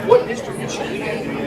What district is she in?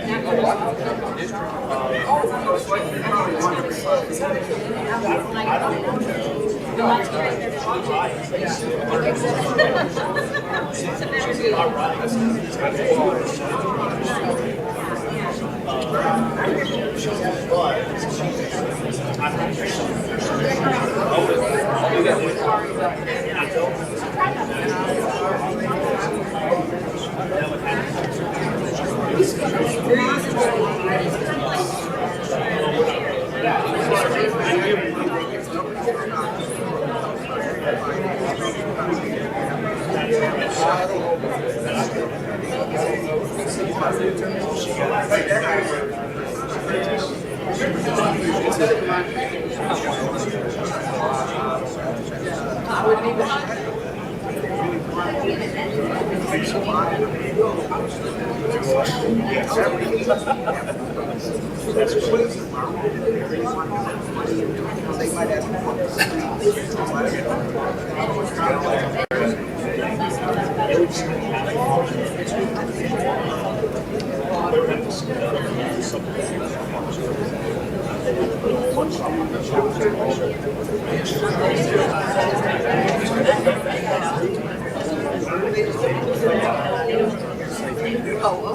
Oh,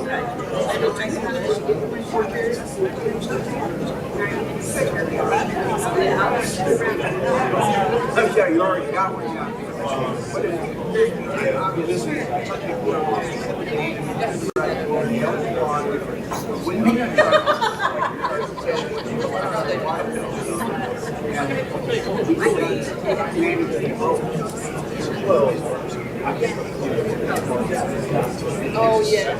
I know the district. Yeah, you already got one. Oh, yeah.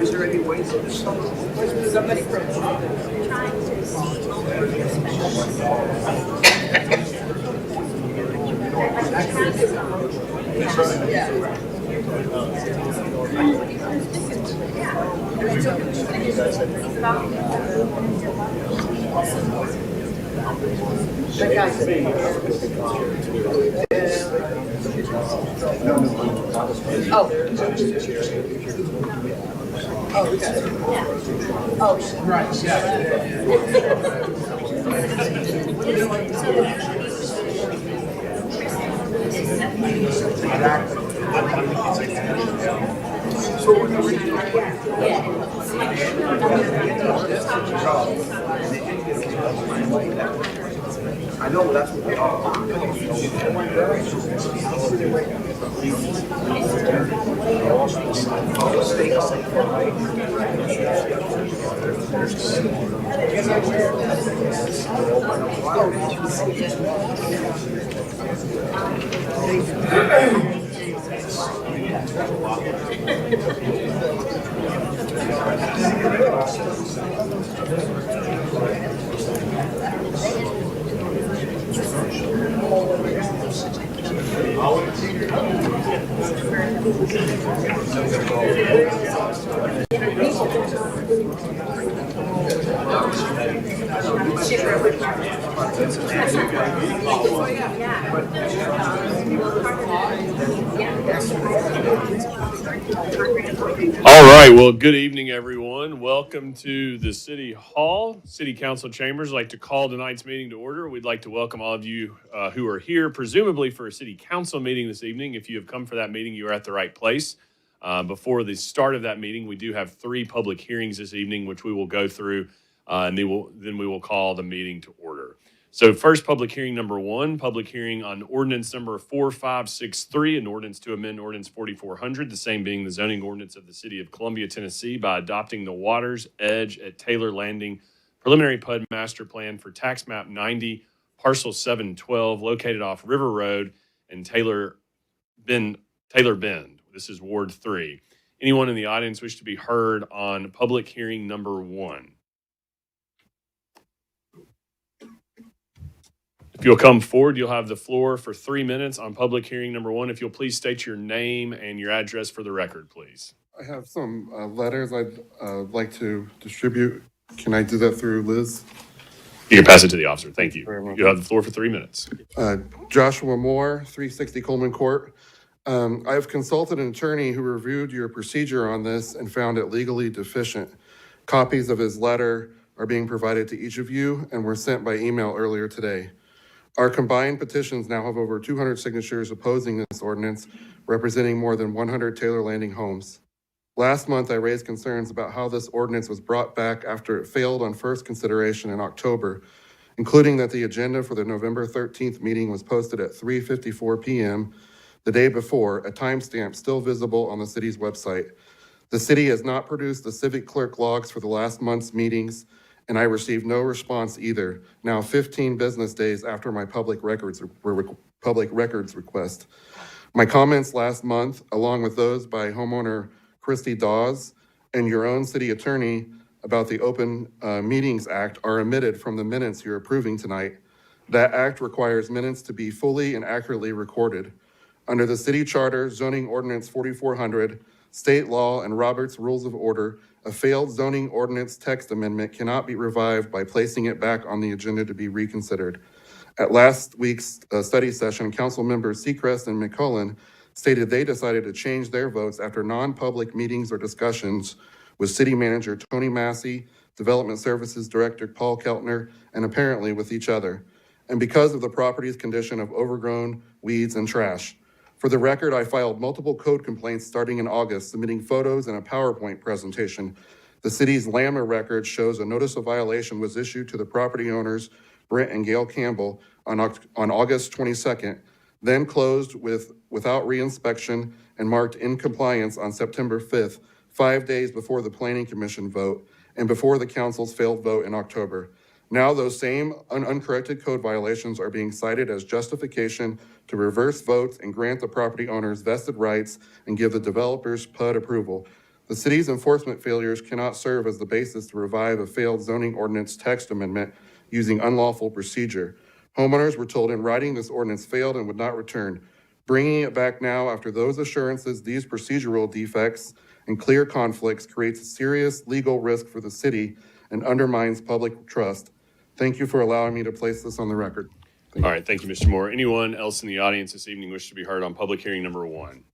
Is there any way to Somebody from right, I know that's what they are. All right. Well, good evening, everyone. Welcome to the City Hall, City Council chambers. I'd like to call tonight's meeting to order. We'd like to welcome all of you who are here, presumably for a City Council meeting this evening. If you have come for that meeting, you are at the right place. Before the start of that meeting, we do have 3 public hearings this evening, which we will go through, and then we will call the meeting to order. So first, public hearing number 1, public hearing on ordinance number 4563, an ordinance to amend ordinance 4400, the same being the zoning ordinance of the city of Columbia, Tennessee, by adopting the Water's Edge at Taylor Landing preliminary PUD master plan for tax map 90, parcel 712, located off River Road and Taylor Bend. This is Ward 3. Anyone in the audience wish to be heard on public hearing number 1? If you'll come forward, you'll have the floor for 3 minutes on public hearing number 1. If you'll please state your name and your address for the record, please. I have some letters I'd like to distribute. Can I do that through Liz? You can pass it to the officer. Thank you. Very well. You'll have the floor for 3 minutes. Joshua Moore, 360 Coleman Court. I have consulted an attorney who reviewed your procedure on this and found it legally deficient. Copies of his letter are being provided to each of you and were sent by email earlier today. Our combined petitions now have over 200 signatures opposing this ordinance, representing more than 100 Taylor Landing homes. Last month, I raised concerns about how this ordinance was brought back after it failed on first consideration in October, including that the agenda for the November 13th meeting was posted at 3:54 p.m. the day before, a timestamp still visible on the city's website. The city has not produced the civic clerk logs for the last month's meetings, and I received no response either, now 15 business days after my public records request. My comments last month, along with those by homeowner Christy Dawes and your own city attorney about the Open Meetings Act, are omitted from the minutes you're approving tonight. That act requires minutes to be fully and accurately recorded. Under the city charter, zoning ordinance 4400, state law, and Robert's Rules of Order, a failed zoning ordinance text amendment cannot be revived by placing it back on the agenda to be reconsidered. At last week's study session, council members Seacrest and McCullen stated they decided to change their votes after non-public meetings or discussions with city manager Tony Massey, development services director Paul Keltner, and apparently with each other, and because of the property's condition of overgrown weeds and trash. For the record, I filed multiple code complaints starting in August, submitting photos and a PowerPoint presentation. The city's LAMA record shows a notice of violation was issued to the property owners, Brent and Gail Campbell, on August 22nd, then closed without reinspection and marked in compliance on September 5th, 5 days before the Planning Commission vote and before the council's failed vote in October. Now those same uncorrected code violations are being cited as justification to reverse votes and grant the property owners vested rights and give the developers PUD approval. The city's enforcement failures cannot serve as the basis to revive a failed zoning ordinance text amendment using unlawful procedure. Homeowners were told in writing this ordinance failed and would not return. Bringing it back now after those assurances, these procedural defects and clear conflicts creates a serious legal risk for the city and undermines public trust. Thank you for allowing me to place this on the record. All right. Thank you, Mr. Moore. Anyone else in the audience this evening wish to be heard on public hearing number 1?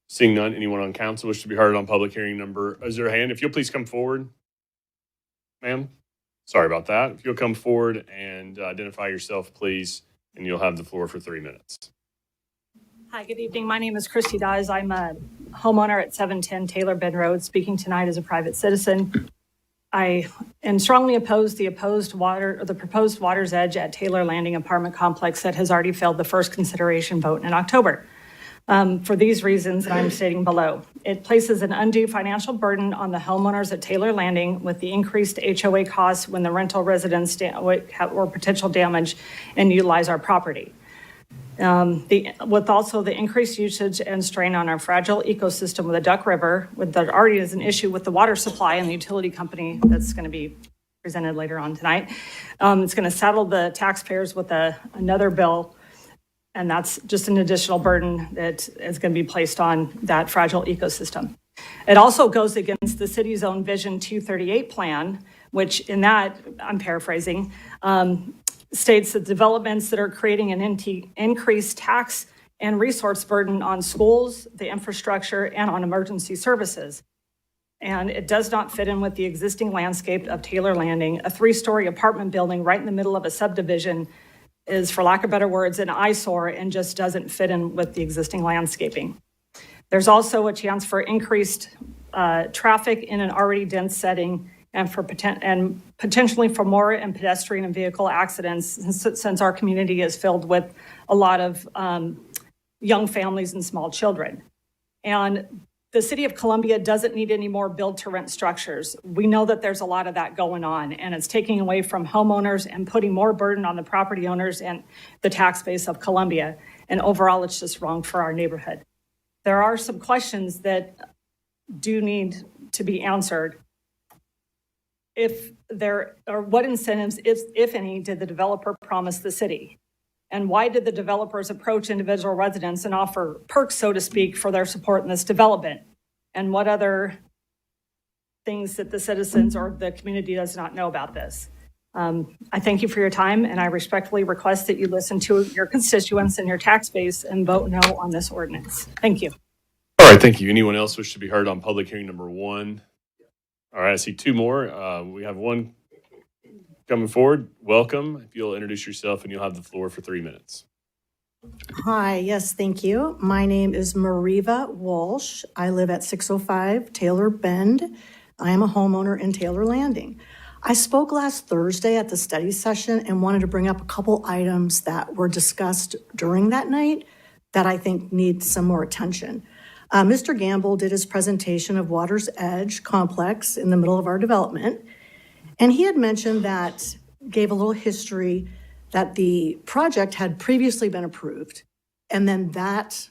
Seeing none, anyone on council wish to be heard on public hearing number? Is there a hand? If you'll please come forward, ma'am. Sorry about that. If you'll come forward and identify yourself, please, and you'll have the floor for 3 minutes. Hi, good evening. My name is Christy Dawes. I'm a homeowner at 710 Taylor Bend Road, speaking tonight as a private citizen. I am strongly opposed the proposed Water's Edge at Taylor Landing apartment complex that has already failed the first consideration vote in October. For these reasons that I'm stating below. It places an undue financial burden on the homeowners at Taylor Landing with the increased HOA costs when the rental residents or potential damage and utilize our property. With also the increased usage and strain on our fragile ecosystem with the Duck River, that already is an issue with the water supply and the utility company that's going to be presented later on tonight. It's going to saddle the taxpayers with another bill, and that's just an additional burden that is going to be placed on that fragile ecosystem. It also goes against the city's own Vision 238 plan, which in that, I'm paraphrasing, states that developments that are creating an increased tax and resource burden on schools, the infrastructure, and on emergency services. And it does not fit in with the existing landscape of Taylor Landing. A 3-story apartment building right in the middle of a subdivision is, for lack of better words, an eyesore and just doesn't fit in with the existing landscaping. There's also a chance for increased traffic in an already dense setting and potentially for more in pedestrian and vehicle accidents, since our community is filled with a lot of young families and small children. And the city of Columbia doesn't need any more build-to-rent structures. We know that there's a lot of that going on, and it's taking away from homeowners and putting more burden on the property owners and the tax base of Columbia. And overall, it's just wrong for our neighborhood. There are some questions that do need to be answered. What incentives, if any, did the developer promise the city? And why did the developers approach individual residents and offer perks, so to speak, for their support in this development? And what other things that the citizens or the community does not know about this? I thank you for your time, and I respectfully request that you listen to your constituents and your tax base and vote no on this ordinance. Thank you. All right, thank you. Anyone else wish to be heard on public hearing number 1? All right, I see 2 more. We have one coming forward. Welcome. If you'll introduce yourself, and you'll have the floor for 3 minutes. Hi, yes, thank you. My name is Mariva Walsh. I live at 605 Taylor Bend. I am a homeowner in Taylor Landing. I spoke last Thursday at the study session and wanted to bring up a couple items that were discussed during that night that I think need some more attention. Mr. Gamble did his presentation of Water's Edge complex in the middle of our development, and he had mentioned that, gave a little history, that the project had previously been approved, and then that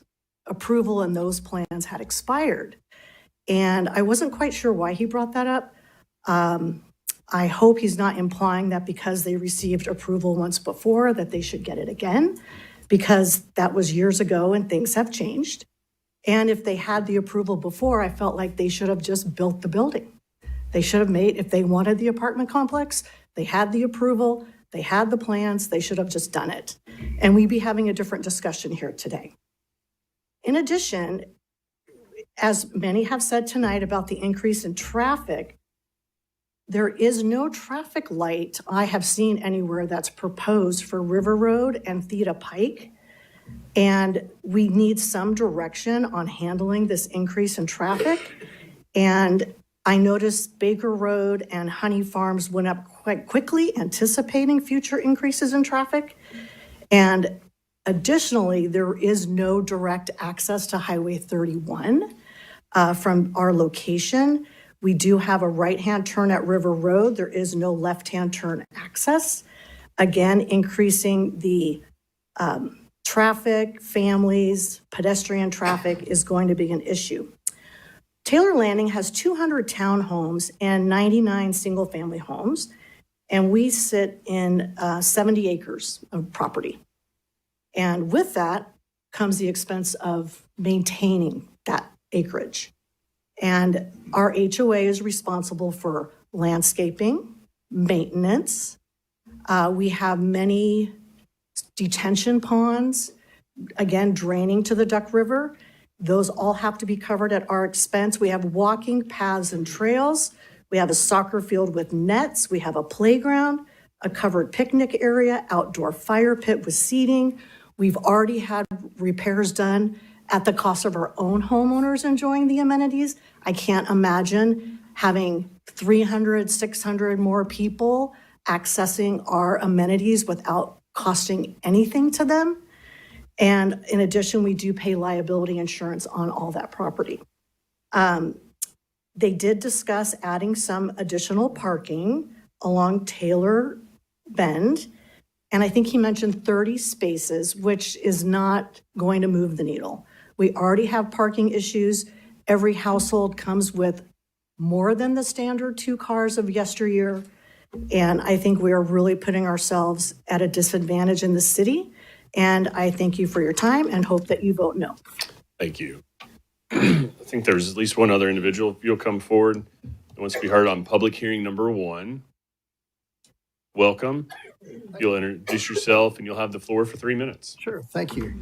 approval and those plans had expired. And I wasn't quite sure why he brought that up. I hope he's not implying that because they received approval once before that they should get it again, because that was years ago and things have changed. And if they had the approval before, I felt like they should have just built the building. They should have made, if they wanted the apartment complex, they had the approval, they had the plans, they should have just done it. And we'd be having a different discussion here today. In addition, as many have said tonight about the increase in traffic, there is no traffic light I have seen anywhere that's proposed for River Road and Theta Pike. And we need some direction on handling this increase in traffic. And I noticed Baker Road and Honey Farms went up quite quickly, anticipating future increases in traffic. And additionally, there is no direct access to Highway 31 from our location. We do have a right-hand turn at River Road. There is no left-hand turn access. Again, increasing the traffic, families, pedestrian traffic is going to be an issue. Taylor Landing has 200 townhomes and 99 single-family homes, and we sit in 70 acres of property. And with that comes the expense of maintaining that acreage. And our HOA is responsible for landscaping, maintenance. We have many detention ponds, again, draining to the Duck River. Those all have to be covered at our expense. We have walking paths and trails. We have a soccer field with nets. We have a playground, a covered picnic area, outdoor fire pit with seating. We've already had repairs done at the cost of our own homeowners enjoying the amenities. I can't imagine having 300, 600 more people accessing our amenities without costing anything to them. And in addition, we do pay liability insurance on all that property. They did discuss adding some additional parking along Taylor Bend. And I think he mentioned 30 spaces, which is not going to move the needle. We already have parking issues. Every household comes with more than the standard 2 cars of yesteryear. And I think we are really putting ourselves at a disadvantage in the city. And I thank you for your time and hope that you vote no. Thank you. I think there's at least one other individual. If you'll come forward that wants to be heard on public hearing number 1. Welcome. You'll introduce yourself and you'll have the floor for 3 minutes. Sure, thank you.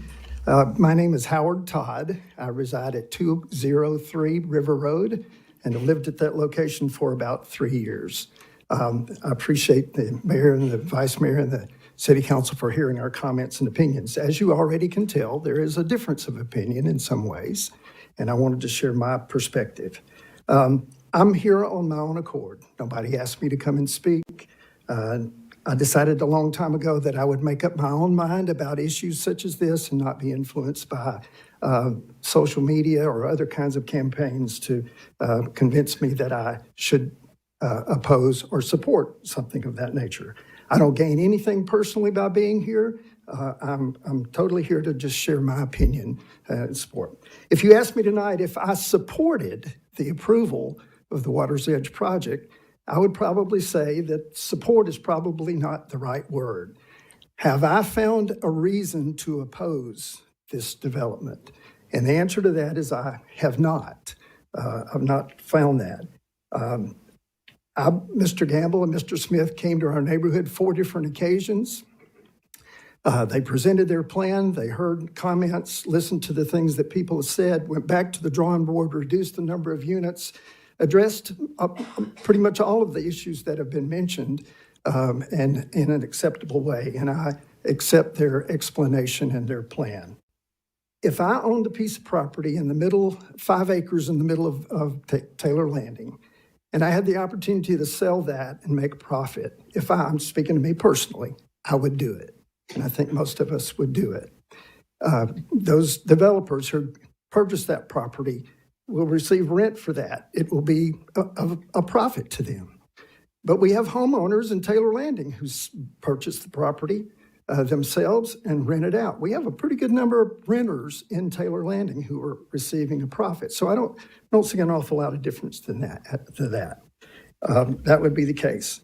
My name is Howard Todd. I reside at 203 River Road and have lived at that location for about 3 years. I appreciate the mayor and the vice mayor and the city council for hearing our comments and opinions. As you already can tell, there is a difference of opinion in some ways, and I wanted to share my perspective. I'm here on my own accord. Nobody asked me to come and speak. I decided a long time ago that I would make up my own mind about issues such as this and not be influenced by social media or other kinds of campaigns to convince me that I should oppose or support something of that nature. I don't gain anything personally by being here. I'm totally here to just share my opinion and support. If you ask me tonight if I supported the approval of the Water's Edge project, I would probably say that support is probably not the right word. Have I found a reason to oppose this development? And the answer to that is I have not. I've not found that. Mr. Gamble and Mr. Smith came to our neighborhood 4 different occasions. They presented their plan, they heard comments, listened to the things that people have said, went back to the drawing board, reduced the number of units, addressed pretty much all of the issues that have been mentioned and in an acceptable way. And I accept their explanation and their plan. If I owned a piece of property in the middle, 5 acres in the middle of Taylor Landing, and I had the opportunity to sell that and make a profit, I'm speaking to me personally, I would do it. And I think most of us would do it. Those developers who purchase that property will receive rent for that. It will be a profit to them. But we have homeowners in Taylor Landing who purchase the property themselves and rent it out. We have a pretty good number of renters in Taylor Landing who are receiving a profit. So I don't see an awful lot of difference to that. That would be the case.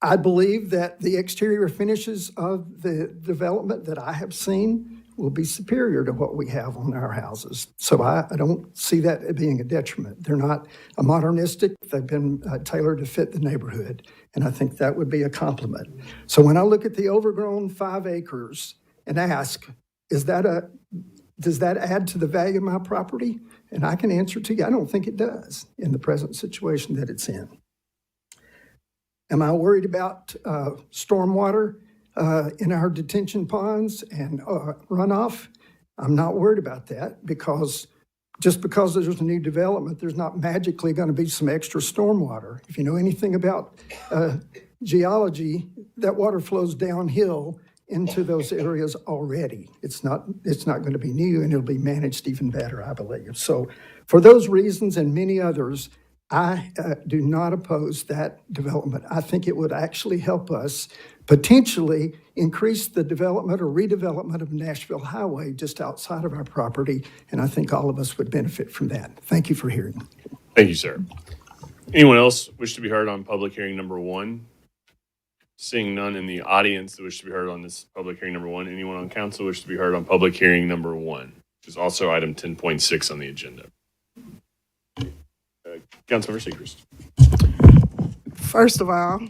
I believe that the exterior finishes of the development that I have seen will be superior to what we have on our houses. So I don't see that being a detriment. They're not modernistic. They've been tailored to fit the neighborhood. And I think that would be a compliment. So when I look at the overgrown 5 acres and ask, does that add to the value of my property? And I can answer to you, I don't think it does in the present situation that it's in. Am I worried about stormwater in our detention ponds and runoff? I'm not worried about that because just because there's a new development, there's not magically going to be some extra stormwater. If you know anything about geology, that water flows downhill into those areas already. It's not going to be new, and it'll be managed even better, I believe. So for those reasons and many others, I do not oppose that development. I think it would actually help us potentially increase the development or redevelopment of Nashville Highway just outside of our property, and I think all of us would benefit from that. Thank you for hearing. Thank you, sir. Anyone else wish to be heard on public hearing number 1? Seeing none in the audience that wish to be heard on this public hearing number 1, anyone on council wish to be heard on public hearing number 1, which is also item 10.6 on the agenda. Councilmember Seacrest. First of all,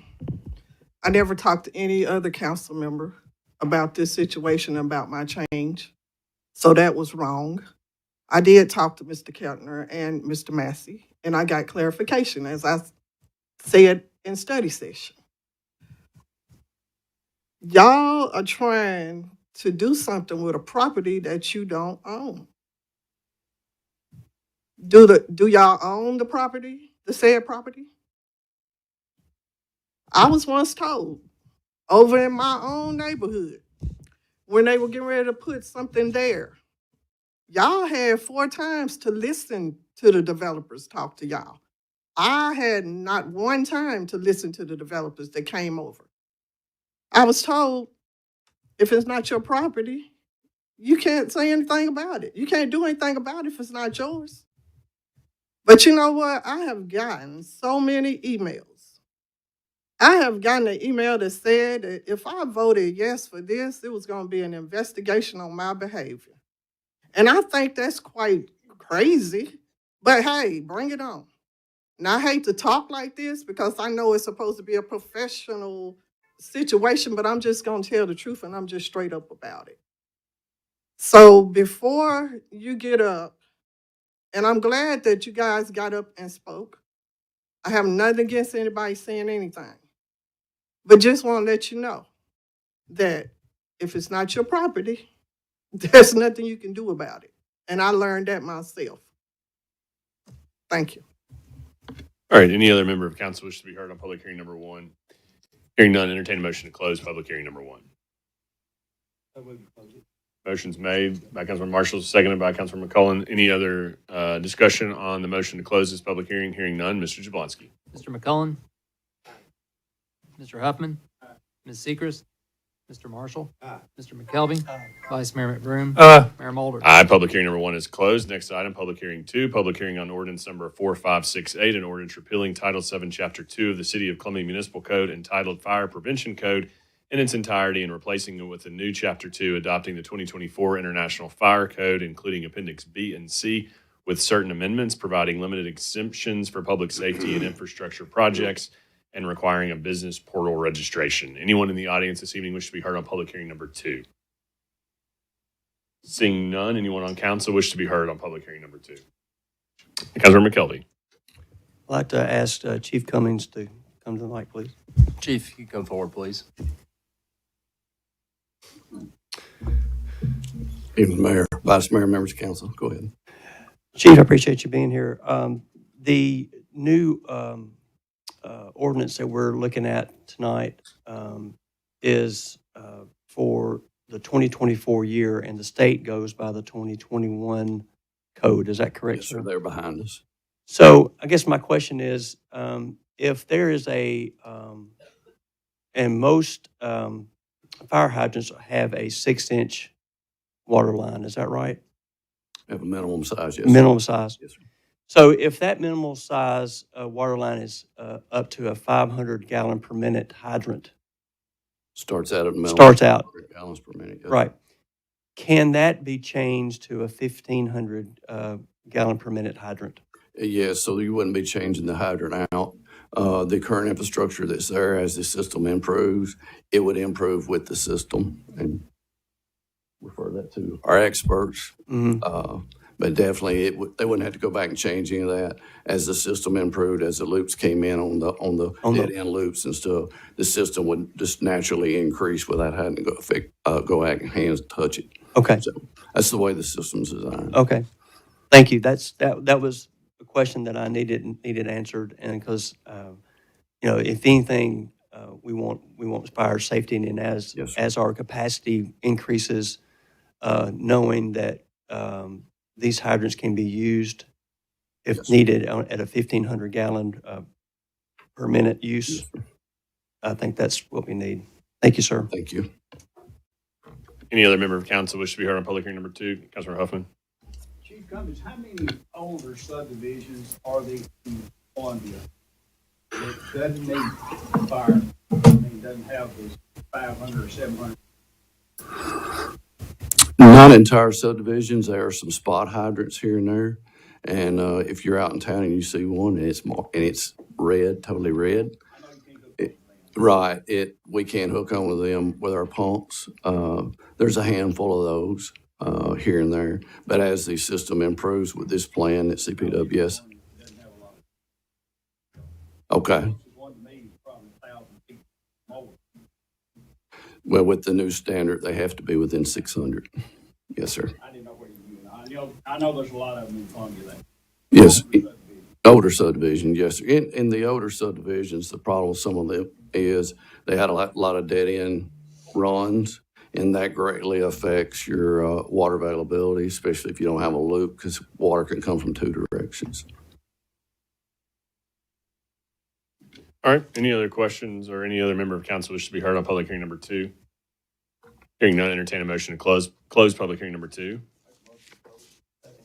I never talked to any other council member about this situation, about my change. So that was wrong. I did talk to Mr. Keltner and Mr. Massey, and I got clarification, as I said in study session. Y'all are trying to do something with a property that you don't own. Do y'all own the property, the said property? I was once told over in my own neighborhood when they were getting ready to put something there, y'all had 4 times to listen to the developers talk to y'all. I had not one time to listen to the developers that came over. I was told, if it's not your property, you can't say anything about it. You can't do anything about it if it's not yours. But you know what? I have gotten so many emails I have gotten an email that said that if I voted yes for this, it was going to be an investigation on my behavior. And I think that's quite crazy, but hey, bring it on. And I hate to talk like this because I know it's supposed to be a professional situation, but I'm just going to tell the truth and I'm just straight up about it. So before you get up, and I'm glad that you guys got up and spoke. I have nothing against anybody saying anything, but just want to let you know that if it's not your property, there's nothing you can do about it. And I learned that myself. Thank you. All right, any other member of council wish to be heard on public hearing number 1? Hearing none, entertain a motion to close public hearing number 1. Motion's made by Councilman Marshall, seconded by Councilman McCullen. Any other discussion on the motion to close this public hearing? Hearing none, Mr. Jablonski. Mr. McCullen? Mr. Huffman? Ms. Seacrest? Mr. Marshall? Mr. McKelvey? Vice Mayor McBroom? Mayor Mulder? Aye, public hearing number 1 is closed. Next item, public hearing 2, public hearing on ordinance number 4568, an ordinance repealing Title 7, Chapter 2 of the City of Columbia Municipal Code entitled Fire Prevention Code in its entirety and replacing it with a new Chapter 2 adopting the 2024 International Fire Code, including Appendix B and C, with certain amendments, providing limited exemptions for public safety and infrastructure projects, and requiring a business portal registration. Anyone in the audience this evening wish to be heard on public hearing number 2? Seeing none, anyone on council wish to be heard on public hearing number 2? Councilor McKelvey. I'd like to ask Chief Cummings to come to the mic, please. Chief, you can come forward, please. Evening, Mayor, Vice Mayor, members of council. Go ahead. Chief, I appreciate you being here. The new ordinance that we're looking at tonight is for the 2024 year, and the state goes by the 2021 code. Is that correct, Yes, sir? sir, they're behind us. So I guess my question is, if there is and most fire hydrants have a 6-inch water line, is that right? Have a minimum size, yes. Minimum size. Yes, sir. So if that minimal size water line is up to a 500 gallon per minute hydrant, Starts out at a minimum. Starts out. 100 gallons per minute. Yes. right, can that be changed to a 1,500 gallon per minute hydrant? Yes, so you wouldn't be changing the hydrant out. The current infrastructure that's there, as the system improves, it would improve with the system, and refer that to our experts. Mhm. But definitely, they wouldn't have to go back and change any of that. As the system improved, as the loops came in on the dead end loops and stuff, the system would just naturally increase without having to go out and hands touch it. Okay, So that's the way the system's designed. okay. Thank you. That was a question that I needed answered, and because, if anything, we want fire safety, and Yes, sir. as our capacity increases, knowing that these hydrants can be used if Yes. needed at a 1,500 gallon per minute use. Yes, sir. I think that's what we need. Thank you, sir. Thank you. Any other member of council wish to be heard on public hearing number 2? Councilor Huffman. Chief Cummings, how many older subdivisions are there in Columbia that doesn't need fire? Doesn't have this 500 or 700? Not entire subdivisions. There are some spot hydrants here and there. And if you're out in town and you see one and it's red, totally red, I know you can't go. right, we can't hook onto them with our pumps. There's a handful of those here and there. But as the system improves with this plan at CPWS, Doesn't have a lot. okay. Closest one to me is probably 1,000 feet more. Well, with the new standard, they have to be within 600. Yes, sir. I didn't know where you were. I know there's a lot of them in Columbia that. Yes. Subdivision. Older subdivision, yes. Sir. In the older subdivisions, the problem with some of them is they had a lot of dead-end runs, and that greatly affects your water availability, especially if you don't have a loop, because water can come from 2 directions. All right, any other questions or any other member of council wish to be heard on public hearing number 2? Hearing none, entertain a motion to close public hearing number 2.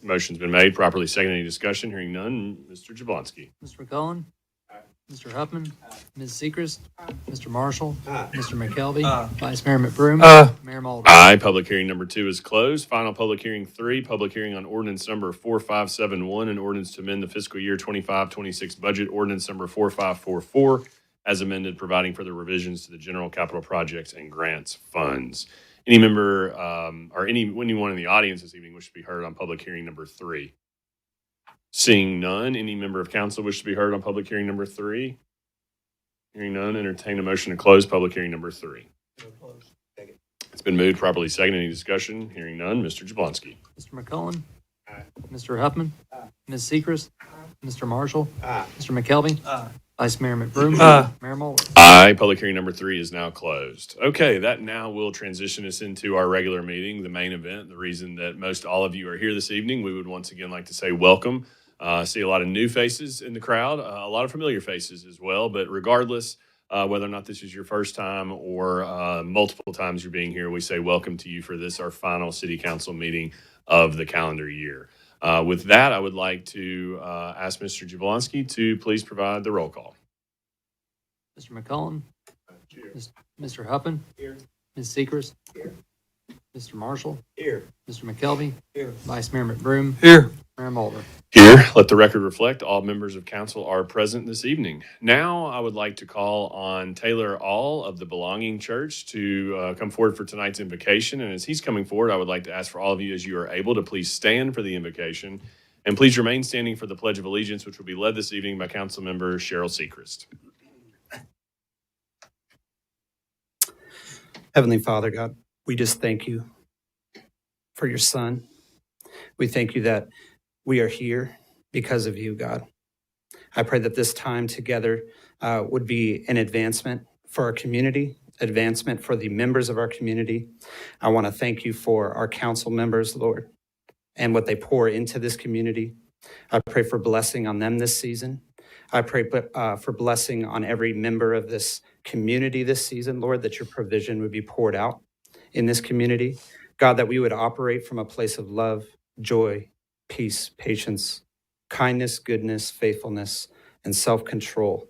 Motion's been made, properly seconded. Any discussion? Hearing none, Mr. Jablonski. Mr. McCullen? Mr. Huffman. Ms. Seacrest. Mr. Marshall. Mr. McKelvey. Vice Mayor McBroom. Mayor Mulder. Aye. Public hearing number 2 is closed. Final public hearing 3, public hearing on ordinance number 4571, an ordinance to amend the fiscal year 25-26 budget, ordinance number 4544, as amended, providing for the revisions to the general capital projects and grants funds. Any member or anyone in the audience this evening wish to be heard on public hearing number 3? Seeing none, any member of council wish to be heard on public hearing number 3? Hearing none, entertain a motion to close public hearing number 3. It's been moved, properly seconded. Any discussion? Hearing none, Mr. Jablonski. Mr. McCullen. Mr. Huffman. Ms. Seacrest. Mr. Marshall. Mr. McKelvey. Vice Mayor McBroom. Mayor Mulder. Aye. Public hearing number 3 is now closed. Okay, that now will transition us into our regular meeting, the main event. The reason that most all of you are here this evening, we would once again like to say welcome. See a lot of new faces in the crowd, a lot of familiar faces as well. But regardless, whether or not this is your first time or multiple times you're being here, we say welcome to you for this, our final city council meeting of the calendar year. With that, I would like to ask Mr. Jablonski to please provide the roll call. Mr. McCullen. Mr. Huffman. Ms. Seacrest. Mr. Marshall. Mr. McKelvey. Vice Mayor McBroom. Mayor Mulder. Here, let the record reflect all members of council are present this evening. Now, I would like to call on Taylor All of the Belonging Church to come forward for tonight's invocation. And as he's coming forward, I would like to ask for all of you, as you are able, to please stand for the invocation. And please remain standing for the Pledge of Allegiance, which will be led this evening by Council Member Cheryl Seacrest. Heavenly Father, God, we just thank you for your Son. We thank you that we are here because of you, God. I pray that this time together would be an advancement for our community, advancement for the members of our community. I want to thank you for our council members, Lord, and what they pour into this community. I pray for blessing on them this season. I pray for blessing on every member of this community this season, Lord, that your provision would be poured out in this community. God, that we would operate from a place of love, joy, peace, patience, kindness, goodness, faithfulness, and self-control,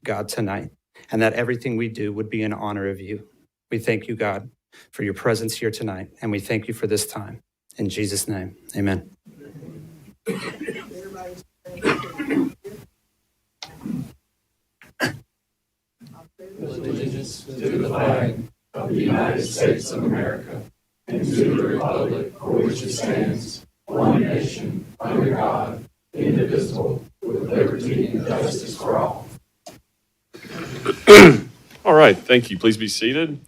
God, tonight. And that everything we do would be in honor of you. We thank you, God, for your presence here tonight. And we thank you for this time. In Jesus' name, amen. Allegiance to the flag of the United States of America and to the republic for which it stands, one nation, under God, indivisible, with liberty and justice for all. All right, thank you. Please be seated.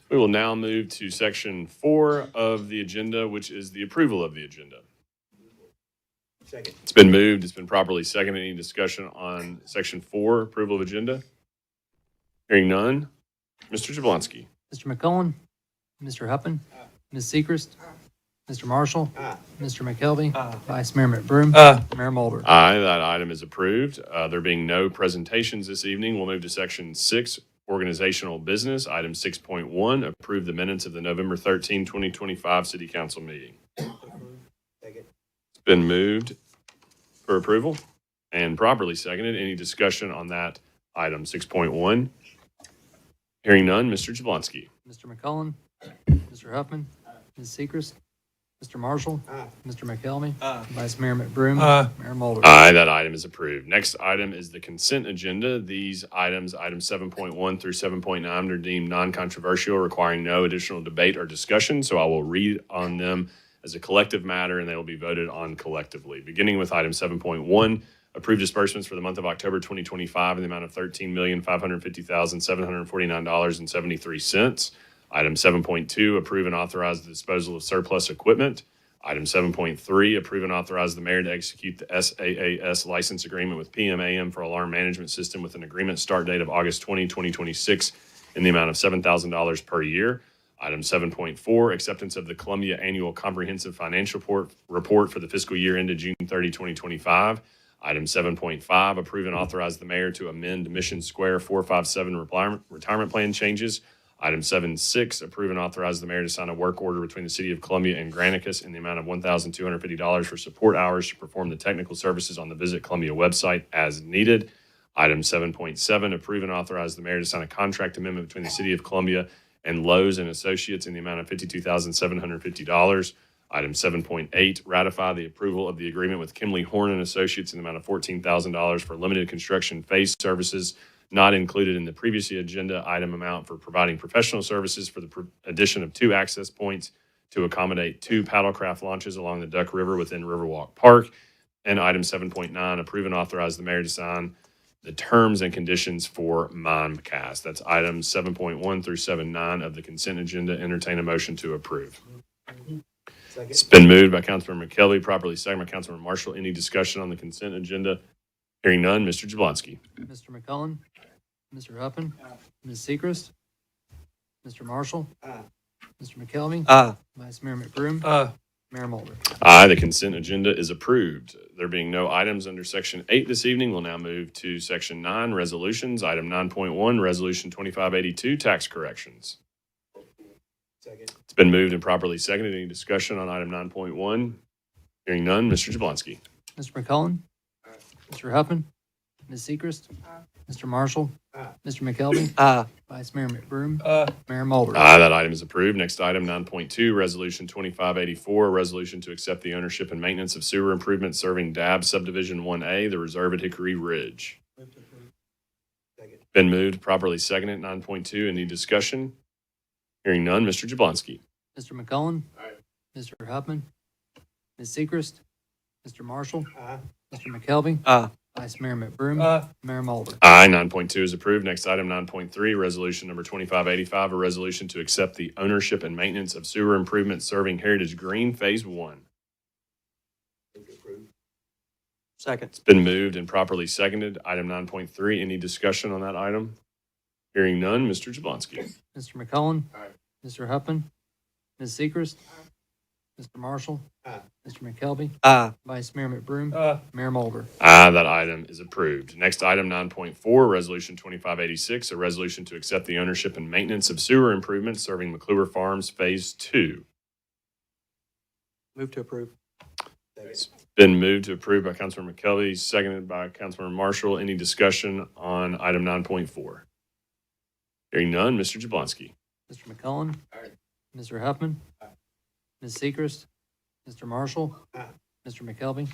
We will now move to section 4 of the agenda, which is the approval of the agenda. Second. It's been moved. It's been properly seconded. Any discussion on section 4, approval of agenda? Hearing none. Mr. Jablonski. Mr. McCullen. Mr. Huffman. Ms. Seacrest. Mr. Marshall. Mr. McKelvey. Vice Mayor McBroom. Mayor Mulder. Aye, that item is approved. There being no presentations this evening, we'll move to section 6, organizational business. Item 6.1, approve the minutes of the November 13, 2025 City Council meeting. Second. It's been moved for approval and properly seconded. Any discussion on that item 6.1? Hearing none, Mr. Jablonski. Mr. McCullen. Mr. Huffman. Ms. Seacrest. Mr. Marshall. Mr. McKelvey. Vice Mayor McBroom. Mayor Mulder. Aye, that item is approved. Next item is the consent agenda. These items 7.1 through 7.9, are deemed non-controversial, requiring no additional debate or discussion. So I will read on them as a collective matter, and they will be voted on collectively. Beginning with item 7.1, approve disbursements for the month of October 2025 in the amount of $13,550,749.73. Item 7.2, approve and authorize the disposal of surplus equipment. Item 7.3, approve and authorize the mayor to execute the SAAS license agreement with PMAM for alarm management system with an agreement start date of August 20, 2026 in the amount of $7,000 per year. Item 7.4, acceptance of the Columbia Annual Comprehensive Financial Report for the fiscal year ended June 30, 2025. Item 7.5, approve and authorize the mayor to amend Mission Square 457 retirement plan changes. Item 7.6, approve and authorize the mayor to sign a work order between the City of Columbia and Granicus in the amount of $1,250 for support hours to perform the technical services on the Visit Columbia website as needed. Item 7.7, approve and authorize the mayor to sign a contract amendment between the City of Columbia and Lowe's and Associates in the amount of $52,750. Item 7.8, ratify the approval of the agreement with Kimley Horn and Associates in the amount of $14,000 for limited construction phase services not included in the previous agenda item amount for providing professional services for the addition of 2 access points to accommodate 2 paddlecraft launches along the Duck River within Riverwalk Park. And item 7.9, approve and authorize the mayor to sign the terms and conditions for Mimecast. That's items 7.1 through 7.9 of the consent agenda. Entertain a motion to approve. Second. It's been moved by Councilmember McKelvey, properly seconded by Councilmember Marshall. Any discussion on the consent agenda? Hearing none, Mr. Jablonski. Mr. McCullen, Mr. Huffman, Ms. Seacrest, Mr. Marshall, Mr. McKelvey, Vice Mayor McBroom, Mayor Mulder. Aye, the consent agenda is approved. There being no items under Section 8 this evening, we'll now move to Section 9, resolutions. Item 9.1, Resolution 2582, tax corrections. Second. It's been moved and properly seconded. Any discussion on item 9.1? Hearing none, Mr. Jablonski. Mr. McCullen, Mr. Huffman, Ms. Seacrest, Mr. Marshall, Mr. McKelvey, Vice Mayor McBroom, Mayor Mulder. Aye, that item is approved. Next item, 9.2, Resolution 2584, a resolution to accept the ownership and maintenance of sewer improvements serving DAB Subdivision 1A, the reserve at Hickory Ridge. Second. Been moved, properly seconded. 9.2, any discussion? Hearing none, Mr. Jablonski. Mr. McCullen, Mr. Huffman, Ms. Seacrest, Mr. Marshall, Mr. McKelvey, Vice Mayor McBroom, Mayor Mulder. Aye, 9.2 is approved. Next item, 9.3, resolution number 2585, a resolution to accept the ownership and maintenance of sewer improvements serving Heritage Green Phase 1. Move to approve. Second. It's been moved and properly seconded. Item 9.3, any discussion on that item? Hearing none, Mr. Jablonski. Mr. McCullen, Mr. Huffman, Ms. Seacrest, Mr. Marshall, Mr. McKelvey, Vice Mayor McBroom, Mayor Mulder. Aye, that item is approved. Next item, 9.4, Resolution 2586, a resolution to accept the ownership and maintenance of sewer improvements serving McClure Farms Phase 2. Move to approve. Second. Been moved to approve by Councilmember McKelvey, seconded by Councilmember Marshall. Any discussion on item 9.4? Hearing none, Mr. Jablonski. Mr. McCullen, Mr. Huffman, Ms. Seacrest, Mr. Marshall, Mr. McKelvey,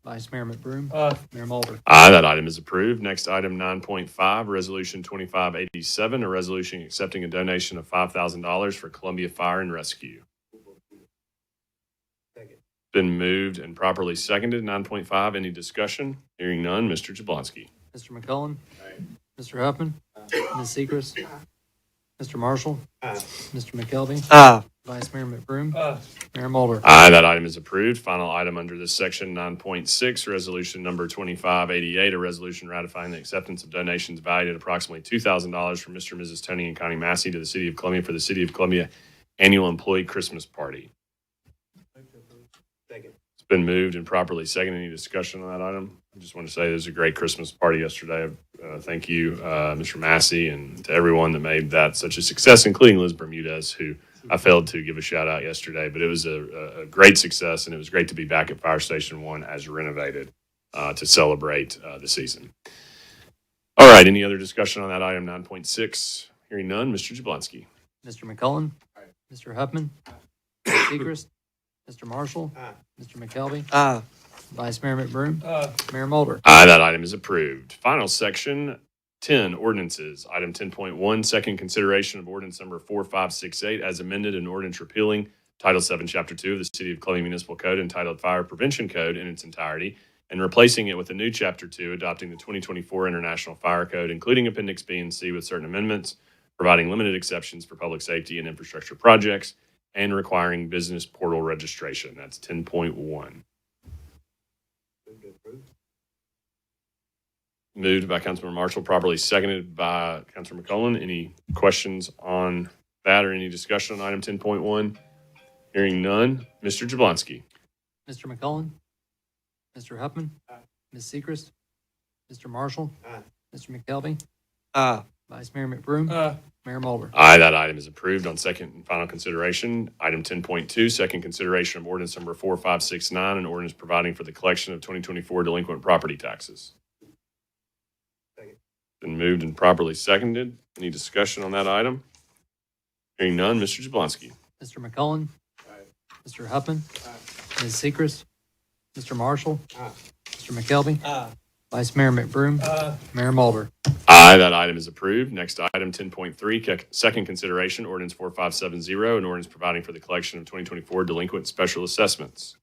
Vice Mayor McBroom, Mayor Mulder. Aye, that item is approved. Next item, 9.5, Resolution 2587, a resolution accepting a donation of $5,000 for Columbia Fire and Rescue. Second. Been moved and properly seconded. 9.5, any discussion? Hearing none, Mr. Jablonski. Mr. McCullen, Mr. Huffman, Ms. Seacrest, Mr. Marshall, Mr. McKelvey, Vice Mayor McBroom, Mayor Mulder. Aye, that item is approved. Final item under this section, 9.6, resolution number 2588, a resolution ratifying the acceptance of donations valued at approximately $2,000 from Mr. and Mrs. Tony and Connie Massey to the City of Columbia for the City of Columbia Annual Employee Christmas Party. Second. It's been moved and properly seconded. Any discussion on that item? I just want to say there was a great Christmas party yesterday. Thank you, Mr. Massey, and to everyone that made that such a success, including Liz Bermudez, who I failed to give a shout out yesterday. But it was a great success, and it was great to be back at Fire Station 1 as renovated to celebrate the season. All right, any other discussion on that item, 9.6? Hearing none, Mr. Jablonski. Mr. McCullen, Mr. Huffman, Ms. Seacrest, Mr. Marshall, Mr. McKelvey, Vice Mayor McBroom, Mayor Mulder. Aye, that item is approved. Final section, 10, ordinances. Item 10.1, second consideration of ordinance number 4568 as amended, an ordinance repealing Title 7, Chapter 2 of the City of Columbia Municipal Code entitled Fire Prevention Code in its entirety, and replacing it with a new Chapter 2 adopting the 2024 International Fire Code, including Appendix B and C with certain amendments, providing limited exceptions for public safety and infrastructure projects, and requiring business portal registration. That's 10.1. Move to approve. Moved by Councilmember Marshall, properly seconded by Councilor McCullen. Any questions on that or any discussion on item 10.1? Hearing none, Mr. Jablonski. Mr. McCullen, Mr. Huffman, Ms. Seacrest, Mr. Marshall, Mr. McKelvey, Vice Mayor McBroom, Mayor Mulder. Aye, that item is approved on second and final consideration. Item 10.2, second consideration of ordinance number 4569, an ordinance providing for the collection of 2024 delinquent property taxes. Been moved and properly seconded. Any discussion on that item? Hearing none, Mr. Jablonski. Mr. McCullen. Mr. Huffman. Ms. Seacrest. Mr. Marshall. Mr. McKelvey. Vice Mayor McBroom. Mayor Mulder. Aye, that item is approved. Next item, 10.3, second consideration, ordinance 4570, an ordinance providing for the collection of 2024 delinquent special assessments.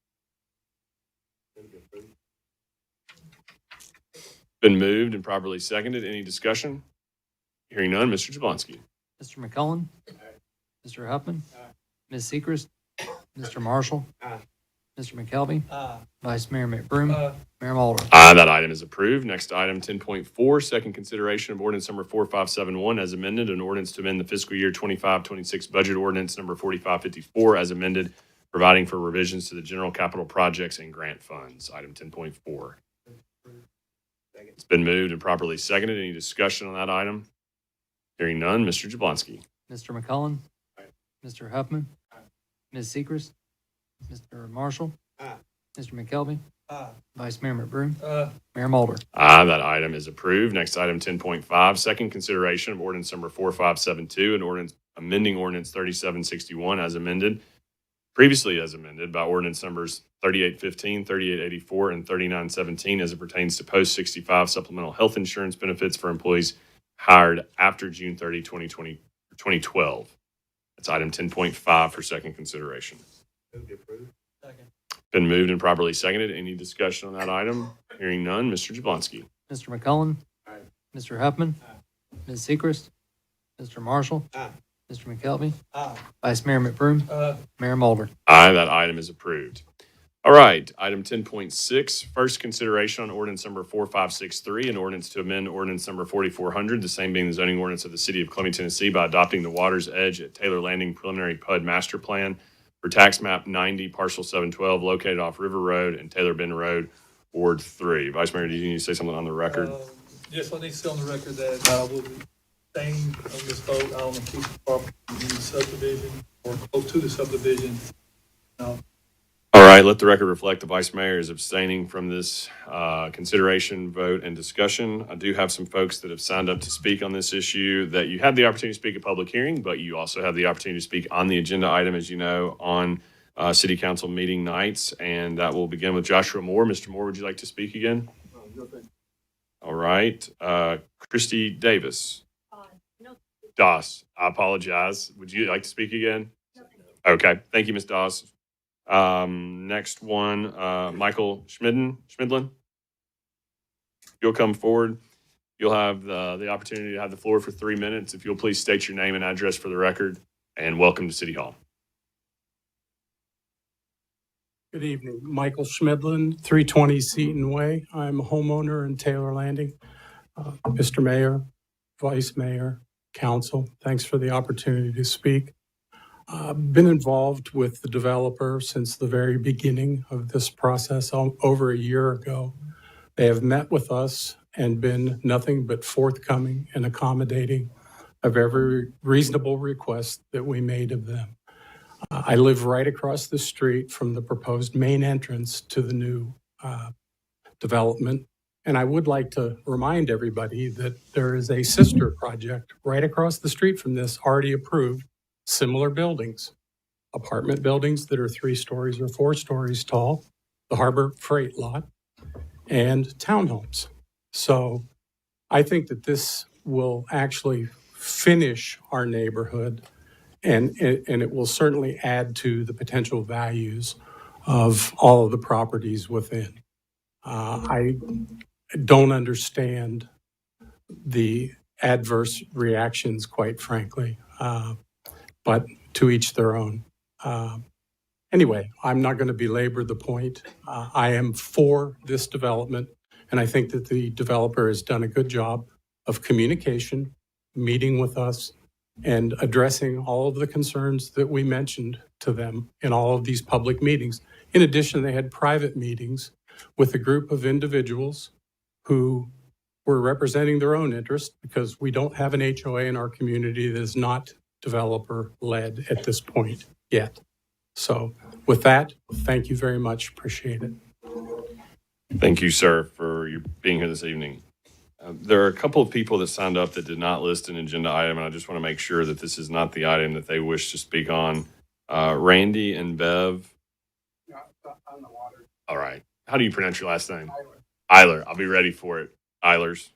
Been moved and properly seconded. Any discussion? Hearing none, Mr. Jablonski. Mr. McCullen. Mr. Huffman. Ms. Seacrest. Mr. Marshall. Mr. McKelvey. Vice Mayor McBroom. Mayor Mulder. Aye, that item is approved. Next item, 10.4, second consideration of ordinance number 4571 as amended, an ordinance to amend the fiscal year 25-26 budget ordinance number 4554 as amended, providing for revisions to the general capital projects and grant funds. Item 10.4. It's been moved and properly seconded. Any discussion on that item? Hearing none, Mr. Jablonski. Mr. McCullen. Mr. Huffman. Ms. Seacrest. Mr. Marshall. Mr. McKelvey. Vice Mayor McBroom. Mayor Mulder. Aye, that item is approved. Next item, 10.5, second consideration of ordinance number 4572, an ordinance amending ordinance 3761 as amended, previously as amended by ordinance numbers 3815, 3884, and 3917 as it pertains to post-65 supplemental health insurance benefits for employees hired after June 30, 2012. That's item 10.5 for second consideration. Move to approve. Been moved and properly seconded. Any discussion on that item? Hearing none, Mr. Jablonski. Mr. McCullen. Mr. Huffman. Ms. Seacrest. Mr. Marshall. Mr. McKelvey. Vice Mayor McBroom. Mayor Mulder. Aye, that item is approved. All right, item 10.6, first consideration on ordinance number 4563, an ordinance to amend ordinance number 4400, the same being the zoning ordinance of the city of Columbia, Tennessee, by adopting the Water's Edge at Taylor Landing preliminary PUD master plan for tax map 90, parcel 712, located off River Road and Taylor Bend Road, Ward 3. Vice Mayor, do you need to say something on the record? Yes, I need to say on the record that I will be staying on this vote. I own a piece of property in the subdivision or close to the subdivision. All right, let the record reflect the Vice Mayor is abstaining from this consideration, vote, and discussion. I do have some folks that have signed up to speak on this issue that you had the opportunity to speak at public hearing, but you also have the opportunity to speak on the agenda item, as you know, on city council meeting nights. And that will begin with Joshua Moore. Mr. Moore, would you like to speak again? All right. Christy Davis. Doss, I apologize. Would you like to speak again? Okay. Thank you, Ms. Doss. Next one, Michael Schmidlin. You'll come forward. You'll have the opportunity to have the floor for 3 minutes. If you'll please state your name and address for the record, and welcome to City Hall. Good evening. Michael Schmidlin, 320 Seton Way. I'm a homeowner in Taylor Landing. Mr. Mayor, Vice Mayor, Council, thanks for the opportunity to speak. I've been involved with the developer since the very beginning of this process over a year ago. They have met with us and been nothing but forthcoming and accommodating of every reasonable request that we made of them. I live right across the street from the proposed main entrance to the new development. And I would like to remind everybody that there is a sister project right across the street from this already approved. Similar buildings, apartment buildings that are 3 stories or 4 stories tall, the Harbor Freight Lot, and townhomes. So I think that this will actually finish our neighborhood, and it will certainly add to the potential values of all of the properties within. I don't understand the adverse reactions, quite frankly. But to each their own. Anyway, I'm not going to belabor the point. I am for this development, and I think that the developer has done a good job of communication, meeting with us, and addressing all of the concerns that we mentioned to them in all of these public meetings. In addition, they had private meetings with a group of individuals who were representing their own interest, because we don't have an HOA in our community that is not developer-led at this point yet. So with that, thank you very much. Appreciate it. Thank you, sir, for your being here this evening. There are a couple of people that signed up that did not list an agenda item, and I just want to make sure that this is not the item that they wish to speak on. Randy and Bev. All right. How do you pronounce your last name? Eiler. I'll be ready for it. Eilers.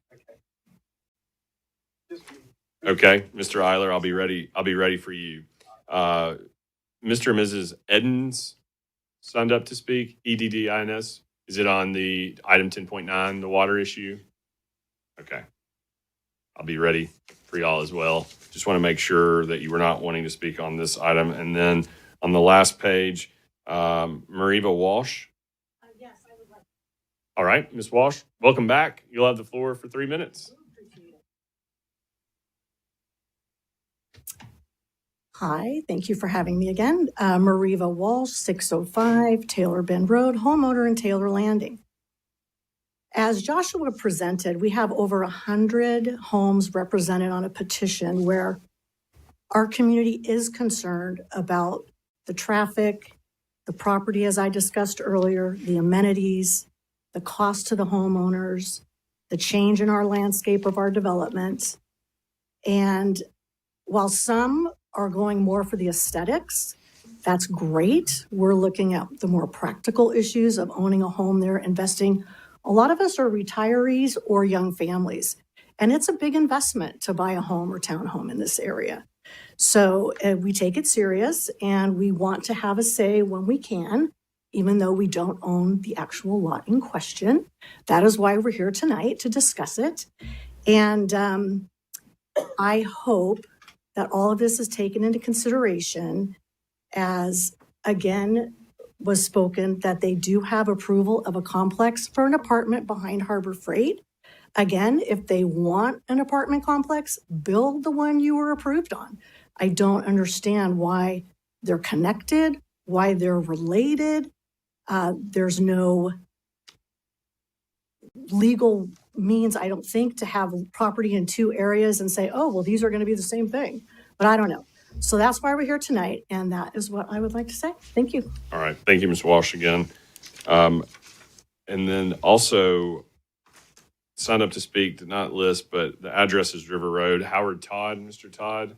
Okay, Mr. Eiler, I'll be ready. I'll be ready for you. Mr. and Mrs. Edens signed up to speak. EDDINS. Is it on the item 10.9, the water issue? Okay. I'll be ready for y'all as well. Just want to make sure that you were not wanting to speak on this item. And then on the last page, Mariva Walsh. Yes, I would like. All right, Ms. Walsh, welcome back. You'll have the floor for 3 minutes. Hi, thank you for having me again. Mariva Walsh, 605 Taylor Bend Road, homeowner in Taylor Landing. As Joshua presented, we have over 100 homes represented on a petition where our community is concerned about the traffic, the property, as I discussed earlier, the amenities, the cost to the homeowners, the change in our landscape of our development. And while some are going more for the aesthetics, that's great. We're looking at the more practical issues of owning a home there, investing. A lot of us are retirees or young families, and it's a big investment to buy a home or townhome in this area. So we take it serious, and we want to have a say when we can, even though we don't own the actual lot in question. That is why we're here tonight, to discuss it. And I hope that all of this is taken into consideration, as again was spoken, that they do have approval of a complex for an apartment behind Harbor Freight. Again, if they want an apartment complex, build the one you were approved on. I don't understand why they're connected, why they're related. There's no legal means, I don't think, to have property in two areas and say, oh, well, these are going to be the same thing. But I don't know. So that's why we're here tonight, and that is what I would like to say. Thank you. All right. Thank you, Ms. Walsh, again. And then also signed up to speak, did not list, but the address is River Road. Howard Todd, Mr. Todd?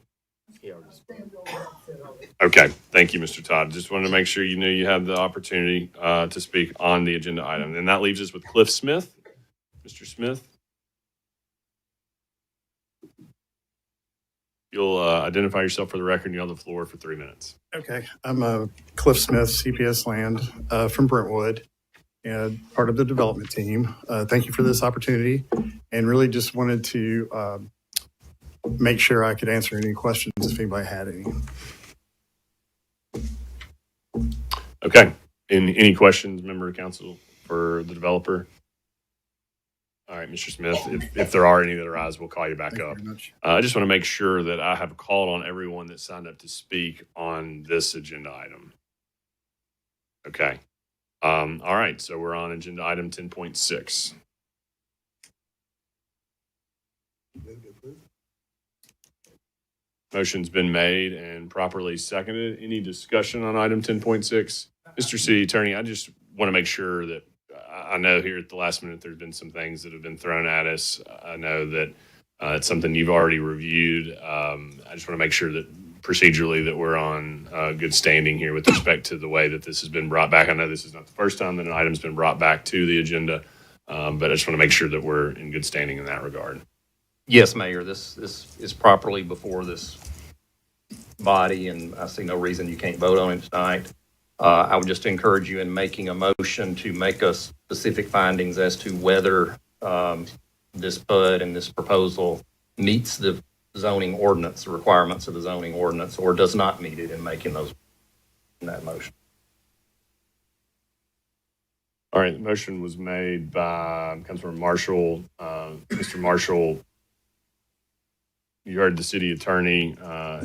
Okay. Thank you, Mr. Todd. Just wanted to make sure you knew you had the opportunity to speak on the agenda item. And that leaves us with Cliff Smith. Mr. Smith? You'll identify yourself for the record, and you have the floor for 3 minutes. Okay, I'm Cliff Smith, CPS Land from Brentwood, and part of the development team. Thank you for this opportunity, and really just wanted to make sure I could answer any questions if anybody had any. Okay. Any questions, member of council, for the developer? All right, Mr. Smith, if there are any that arise, we'll call you back up. I just want to make sure that I have called on everyone that signed up to speak on this agenda item. Okay. All right, so we're on agenda item 10.6. Motion's been made and properly seconded. Any discussion on item 10.6? Mr. City Attorney, I just want to make sure that I know here at the last minute there's been some things that have been thrown at us. I know that it's something you've already reviewed. I just want to make sure that procedurally that we're on good standing here with respect to the way that this has been brought back. I know this is not the first time that an item's been brought back to the agenda, but I just want to make sure that we're in good standing in that regard. Yes, Mayor, this is properly before this body, and I see no reason you can't vote on it tonight. I would just encourage you in making a motion to make us specific findings as to whether this PUD and this proposal meets the zoning ordinance, the requirements of the zoning ordinance, or does not meet it, in making those in that motion. All right, the motion was made by Councilmember Marshall. Mr. Marshall, you heard the city attorney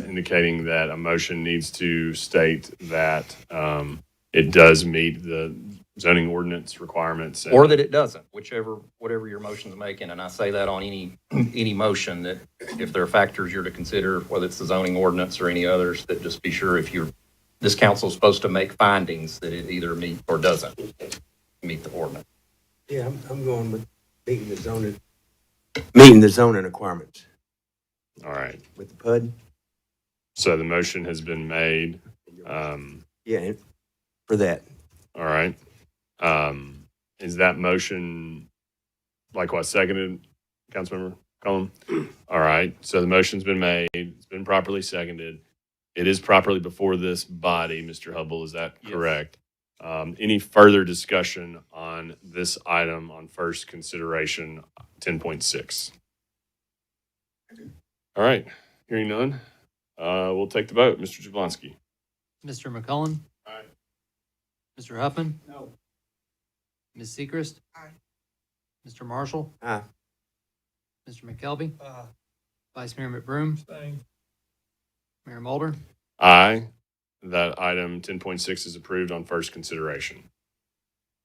indicating that a motion needs to state that it does meet the zoning ordinance requirements. Or that it doesn't, whatever your motion's making. And I say that on any motion, that if there are factors you're to consider, whether it's the zoning ordinance or any others, that just be sure if this council is supposed to make findings that it either meets or doesn't meet the ordinance. Yeah, I'm going with meeting the zoning Meeting the zoning requirements All right. with the PUD. So the motion has been made. Yeah, for that. All right. Is that motion likewise seconded, Councilmember Cullum? All right. So the motion's been made. It's been properly seconded. It is properly before this body, Mr. Hubble. Is that correct? Any further discussion on this item on first consideration 10.6? All right. Hearing none, we'll take the vote. Mr. Jablonski. Mr. McCullen? Aye. Mr. Huffman? No. Ms. Sechrist? Aye. Mr. Marshall? Aye. Mr. McKelvey? Aye. Vice Mayor McBroom? Abstain. Mayor Mulder? Aye. That item 10.6 is approved on first consideration.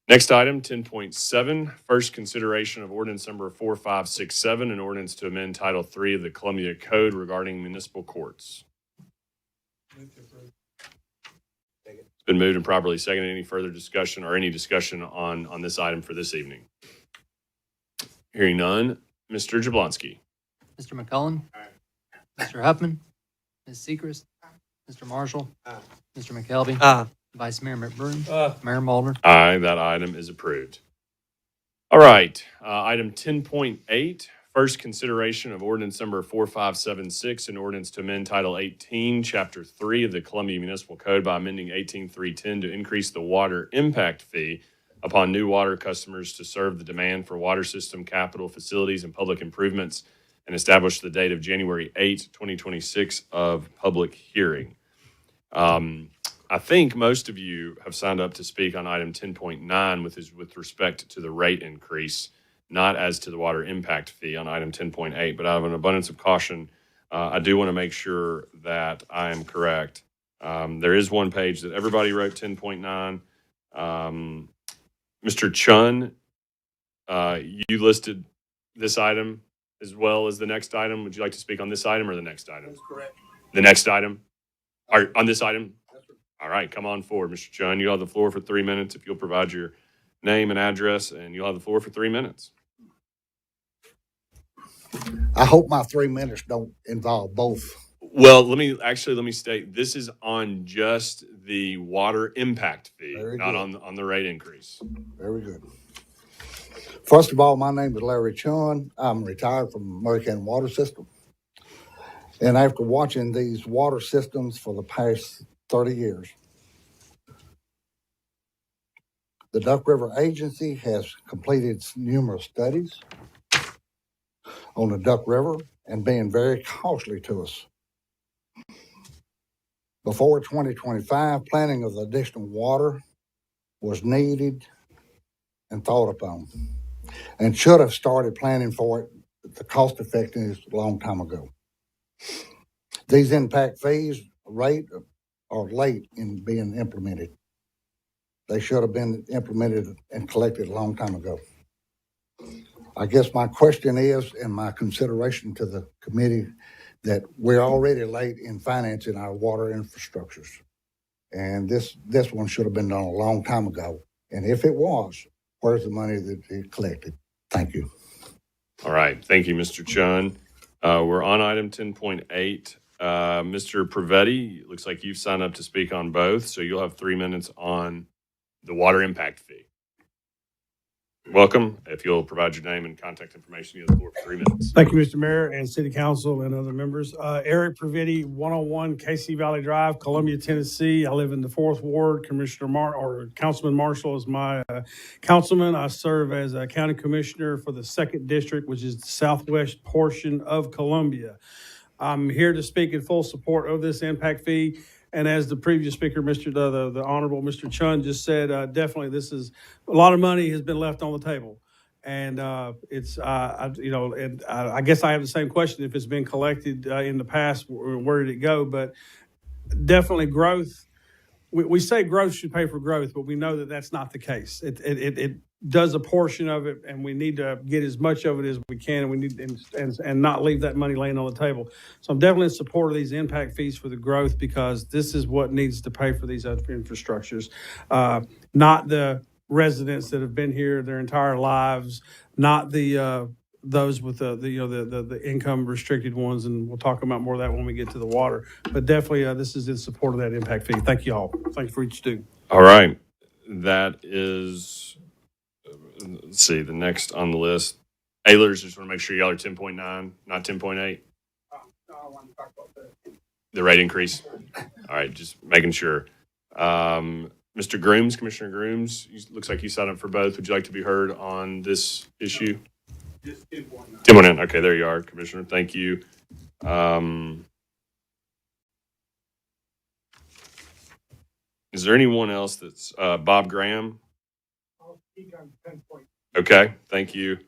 Next item, 10.7, first consideration of ordinance number 4567, an ordinance to amend Title III of the Columbia Code regarding municipal courts. It's been moved and properly seconded. Any further discussion or any discussion on this item for this evening? Hearing none, Mr. Jablonski. Mr. McCullen? Mr. Huffman? Ms. Sechrist? Mr. Marshall? Mr. McKelvey? Aye. Vice Mayor McBroom? Aye. Mayor Mulder? Aye, that item is approved. All right, item 10.8, first consideration of ordinance number 4576, an ordinance to amend Title 18, Chapter 3 of the Columbia Municipal Code by amending 18310 to increase the water impact fee upon new water customers to serve the demand for water system capital facilities and public improvements, and establish the date of January 8, 2026 of public hearing. I think most of you have signed up to speak on item 10.9 with respect to the rate increase, not as to the water impact fee on item 10.8. But out of an abundance of caution, I do want to make sure that I am correct. There is one page that everybody wrote 10.9. Mr. Chun, you listed this item as well as the next item. Would you like to speak on this item or the next item? That's correct. The next item? Or on this item? All right, come on forward, Mr. Chun. You'll have the floor for 3 minutes if you'll provide your name and address, and you'll have the floor for 3 minutes. I hope my 3 minutes don't involve both. Well, let me state, this is on just the water impact fee, Very not good. on the rate increase. Very good. First of all, my name is Larry Chun. I'm retired from American Water System. And after watching these water systems for the past 30 years, the Duck River Agency has completed numerous studies on the Duck River and being very costly to us. Before 2025, planning of additional water was needed and thought upon, and should have started planning for it, the cost effectiveness a long time ago. These impact fees are late in being implemented. They should have been implemented and collected a long time ago. I guess my question is, and my consideration to the committee, that we're already late in financing our water infrastructures. And this one should have been done a long time ago. And if it was, where's the money that it collected? Thank you. All right, thank you, Mr. Chun. We're on item 10.8. Mr. Pravetti, looks like you've signed up to speak on both, so you'll have 3 minutes on the water impact fee. Welcome. If you'll provide your name and contact information, you have the floor for 3 minutes. Thank you, Mr. Mayor and City Council and other members. Eric Pravetti, 101 Casey Valley Drive, Columbia, Tennessee. I live in the 4th Ward. Councilman Marshall is my councilman. I serve as a county commissioner for the 2nd District, which is the southwest portion of Columbia. I'm here to speak in full support of this impact fee. And as the previous speaker, the Honorable Mr. Chun just said, definitely this is a lot of money has been left on the table. And I guess I have the same question. If it's been collected in the past, where did it go? But definitely growth. We say growth should pay for growth, but we know that that's not the case. It does a portion of it, and we need to get as much of it as we can, and we need and not leave that money laying on the table. So I'm definitely in support of these impact fees for the growth, because this is what needs to pay for these other infrastructures, not the residents that have been here their entire lives, not the those with the income restricted ones, and we'll talk about more of that when we get to the water. But definitely, this is in support of that impact fee. Thank you all. Thank you for each do. All right. That is, let's see, the next on the list. Ehlers, just want to make sure y'all are 10.9, not 10.8. The rate increase. All right, just making sure. Mr. Grooms, Commissioner Grooms, looks like you signed up for both. Would you like to be heard on this issue? Just 10.9. 10.9. Okay, there you are, Commissioner. Thank you. Is there anyone else that's Bob Graham? I'll speak on 10.9. Okay, thank you.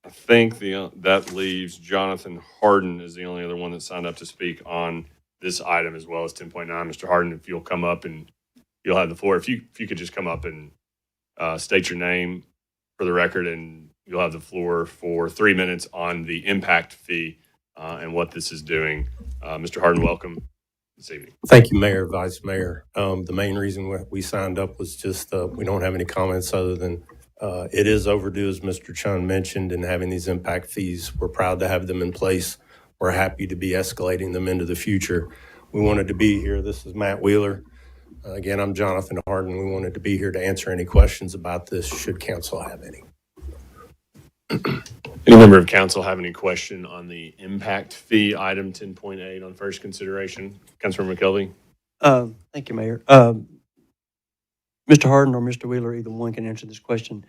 I think that leaves Jonathan Harden is the only other one that signed up to speak on this item as well as 10.9. Mr. Harden, if you'll come up and you'll have the floor. If you could just come up and state your name for the record, and you'll have the floor for 3 minutes on the impact fee and what this is doing. Mr. Harden, welcome this evening. Thank you, Mayor, Vice Mayor. The main reason we signed up was just we don't have any comments other than it is overdue, as Mr. Chun mentioned, in having these impact fees. We're proud to have them in place. We're happy to be escalating them into the future. We wanted to be here. This is Matt Wheeler. Again, I'm Jonathan Harden. We wanted to be here to answer any questions about this, should council have any. Any member of council have any question on the impact fee item 10.8 on first consideration? Councilor McKelvey? Thank you, Mayor. Mr. Harden or Mr. Wheeler, either one can answer this question.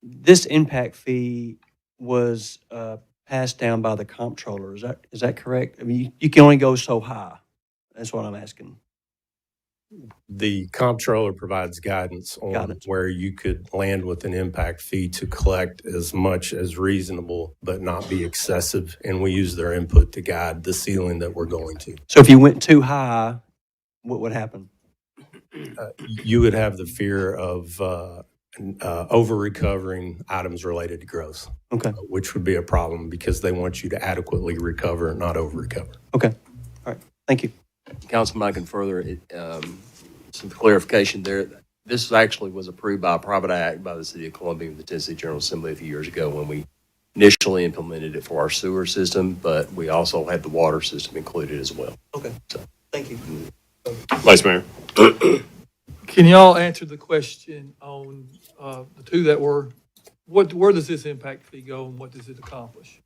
This impact fee was passed down by the comptroller. Is that correct? I mean, you can only go so high. That's what I'm asking. The comptroller provides guidance on where you could land with an impact fee to collect as much as reasonable, but not be excessive. And we use their input to guide the ceiling that we're going to. So if you went too high, what would happen? You would have the fear of over-recovering items related to growth. Okay. Which would be a problem because they want you to adequately recover, not over-recover. Okay. All right. Thank you. Councilman, I can further some clarification there. This actually was approved by a private act by the City of Columbia and the Tennessee General Assembly a few years ago when we initially implemented it for our sewer system, but we also had the water system included as well. Okay. So, thank you. Vice Mayor. Can y'all answer the question on the two that were, where does this impact fee go and what does it accomplish?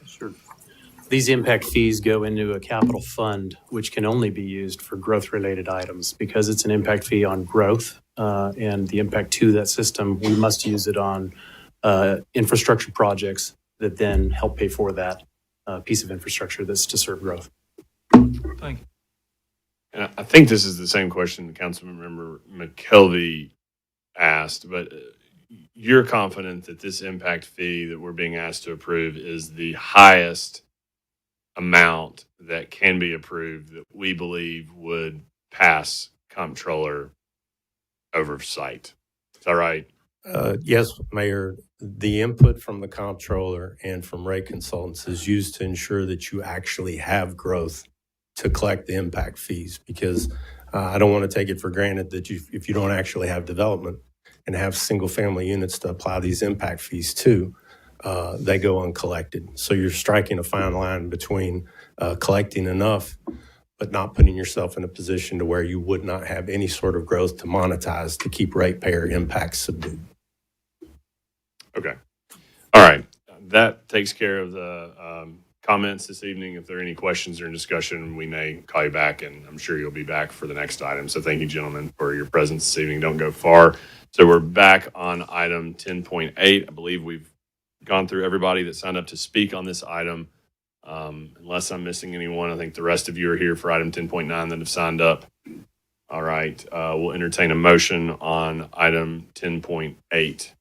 Sure. These impact fees go into a capital fund, which can only be used for growth-related items. Because it's an impact fee on growth and the impact to that system, we must use it on infrastructure projects that then help pay for that piece of infrastructure that's to serve growth. Thank you. And I think this is the same question the Councilmember McKelvey asked, but you're confident that this impact fee that we're being asked to approve is the highest amount that can be approved that we believe would pass comptroller oversight. Is that right? Yes, Mayor. The input from the comptroller and from rate consultants is used to ensure that you actually have growth to collect the impact fees, because I don't want to take it for granted that if you don't actually have development and have single family units to apply these impact fees to, they go uncollected. So you're striking a fine line between collecting enough, but not putting yourself in a position to where you would not have any sort of growth to monetize to keep ratepayer impacts subdued. Okay. All right. That takes care of the comments this evening. If there are any questions or discussion, we may call you back, and I'm sure you'll be back for the next item. So thank you, gentlemen, for your presence this evening. Don't go far. So we're back on item 10.8. I believe we've gone through everybody that signed up to speak on this item. Unless I'm missing anyone, I think the rest of you are here for item 10.9 that have signed up. All right. We'll entertain a motion on item 10.8.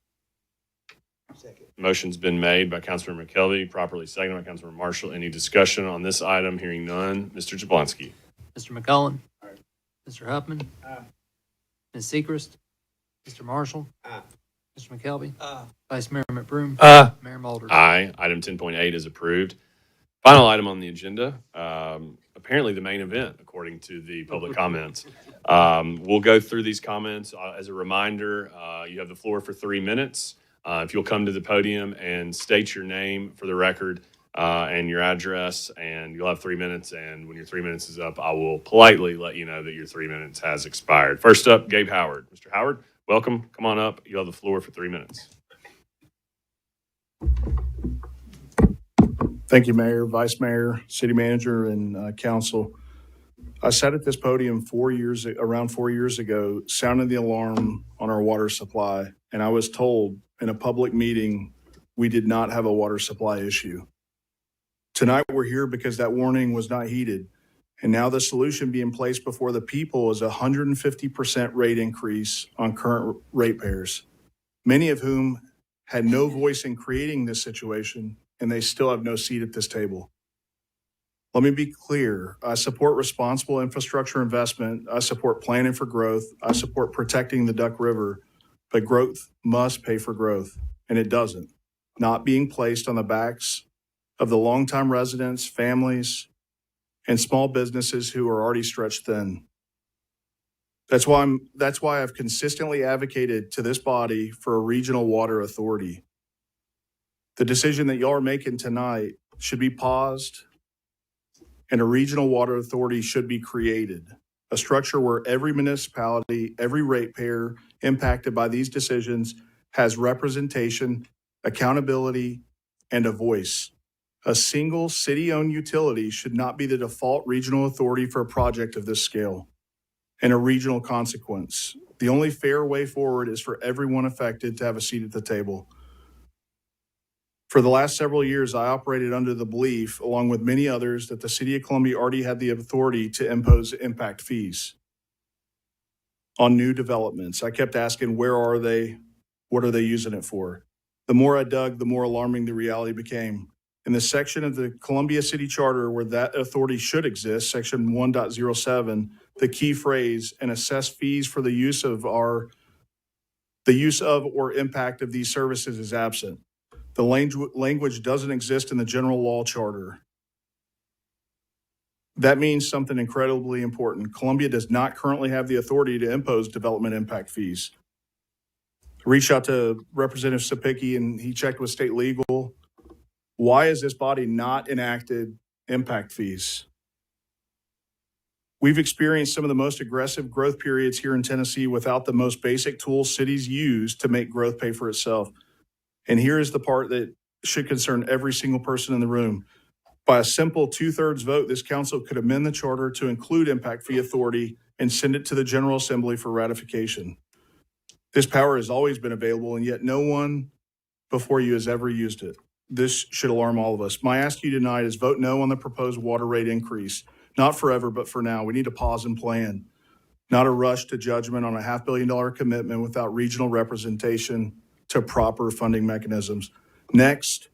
Motion's been made by Councilor McKelvey, properly seconded by Councilor Marshall. Any discussion on this item? Hearing none. Mr. Jablonski. Mr. McCollum. Mr. Huffman. Ms. Sechrist. Mr. Marshall. Mr. McKelvey. Vice Mayor McBroom. Mayor Mulder. Aye. Item 10.8 is approved. Final item on the agenda. Apparently the main event, according to the public comments. We'll go through these comments. As a reminder, you have the floor for 3 minutes. If you'll come to the podium and state your name for the record and your address, and you'll have 3 minutes. And when your 3 minutes is up, I will politely let you know that your 3 minutes has expired. First up, Gabe Howard. Mr. Howard, welcome. Come on up. You have the floor for 3 minutes. Thank you, Mayor, Vice Mayor, City Manager, and Council. I sat at this podium around 4 years ago, sounding the alarm on our water supply, and I was told in a public meeting we did not have a water supply issue. Tonight we're here because that warning was not heeded, and now the solution being placed before the people is a 150% rate increase on current ratepayers, many of whom had no voice in creating this situation, and they still have no seat at this table. Let me be clear. I support responsible infrastructure investment. I support planning for growth. I support protecting the Duck River, but growth must pay for growth, and it doesn't. Not being placed on the backs of the longtime residents, families, and small businesses who are already stretched thin. That's why I've consistently advocated to this body for a regional water authority. The decision that y'all are making tonight should be paused, and a regional water authority should be created. A structure where every municipality, every ratepayer impacted by these decisions has representation, accountability, and a voice. A single city-owned utility should not be the default regional authority for a project of this scale and a regional consequence. The only fair way forward is for everyone affected to have a seat at the table. For the last several years, I operated under the belief, along with many others, that the City of Columbia already had the authority to impose impact fees on new developments. I kept asking, where are they? What are they using it for? The more I dug, the more alarming the reality became. In the section of the Columbia City Charter where that authority should exist, section 1.07, the key phrase, and assess fees for the use of or impact of these services is absent. The language doesn't exist in the general law charter. That means something incredibly important. Columbia does not currently have the authority to impose development impact fees. I reached out to Representative Sapicki and he checked with state legal. Why has this body not enacted impact fees? We've experienced some of the most aggressive growth periods here in Tennessee without the most basic tools cities use to make growth pay for itself. And here is the part that should concern every single person in the room. By a simple 2/3 vote, this council could amend the charter to include impact fee authority and send it to the General Assembly for ratification. This power has always been available, and yet no one before you has ever used it. This should alarm all of us. My ask you tonight is vote no on the proposed water rate increase. Not forever, but for now. We need to pause and plan, not a rush to judgment on a $500 million commitment without regional representation to proper funding mechanisms. Next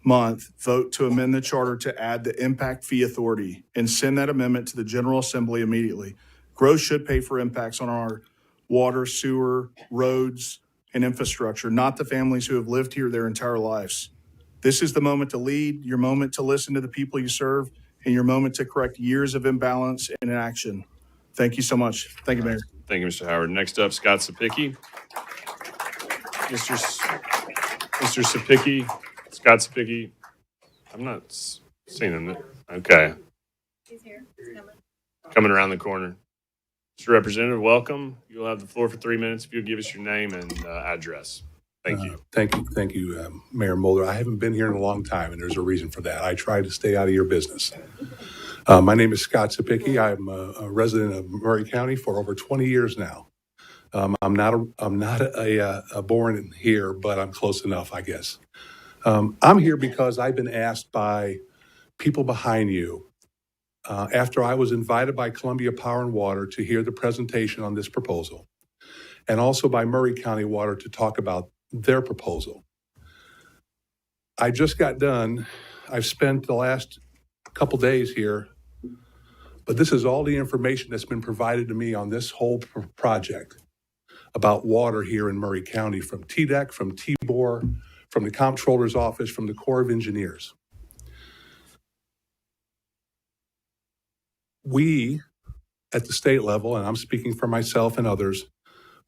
month, vote to amend the charter to add the impact fee authority and send that amendment to the General Assembly immediately. Growth should pay for impacts on our water, sewer, roads, and infrastructure, not the families who have lived here their entire lives. This is the moment to lead, your moment to listen to the people you serve, and your moment to correct years of imbalance and inaction. Thank you so much. Thank you, Mayor. Thank you, Mr. Howard. Next up, Scott Sapicki. Mr. Sapicki, Scott Sapicki. I'm not seeing him. Okay. He's here. He's Coming around the corner. Mr. Representative, welcome. You'll have the floor for 3 minutes if you'll give us your name and address. Thank you. Thank you, Mayor Mulder. I haven't been here in a long time, and there's a reason for that. I try to stay out of your business. My name is Scott Sapicki. I'm a resident of Murray County for over 20 years now. I'm not a born here, but I'm close enough, I guess. I'm here because I've been asked by people behind you, after I was invited by Columbia Power and Water to hear the presentation on this proposal, and also by Murray County Water to talk about their proposal. I just got done. I've spent the last couple days here, but this is all the information that's been provided to me on this whole project about water here in Murray County from TDEC, from TBOR, from the Comptroller's Office, from the Corps of Engineers. We at the state level, and I'm speaking for myself and others,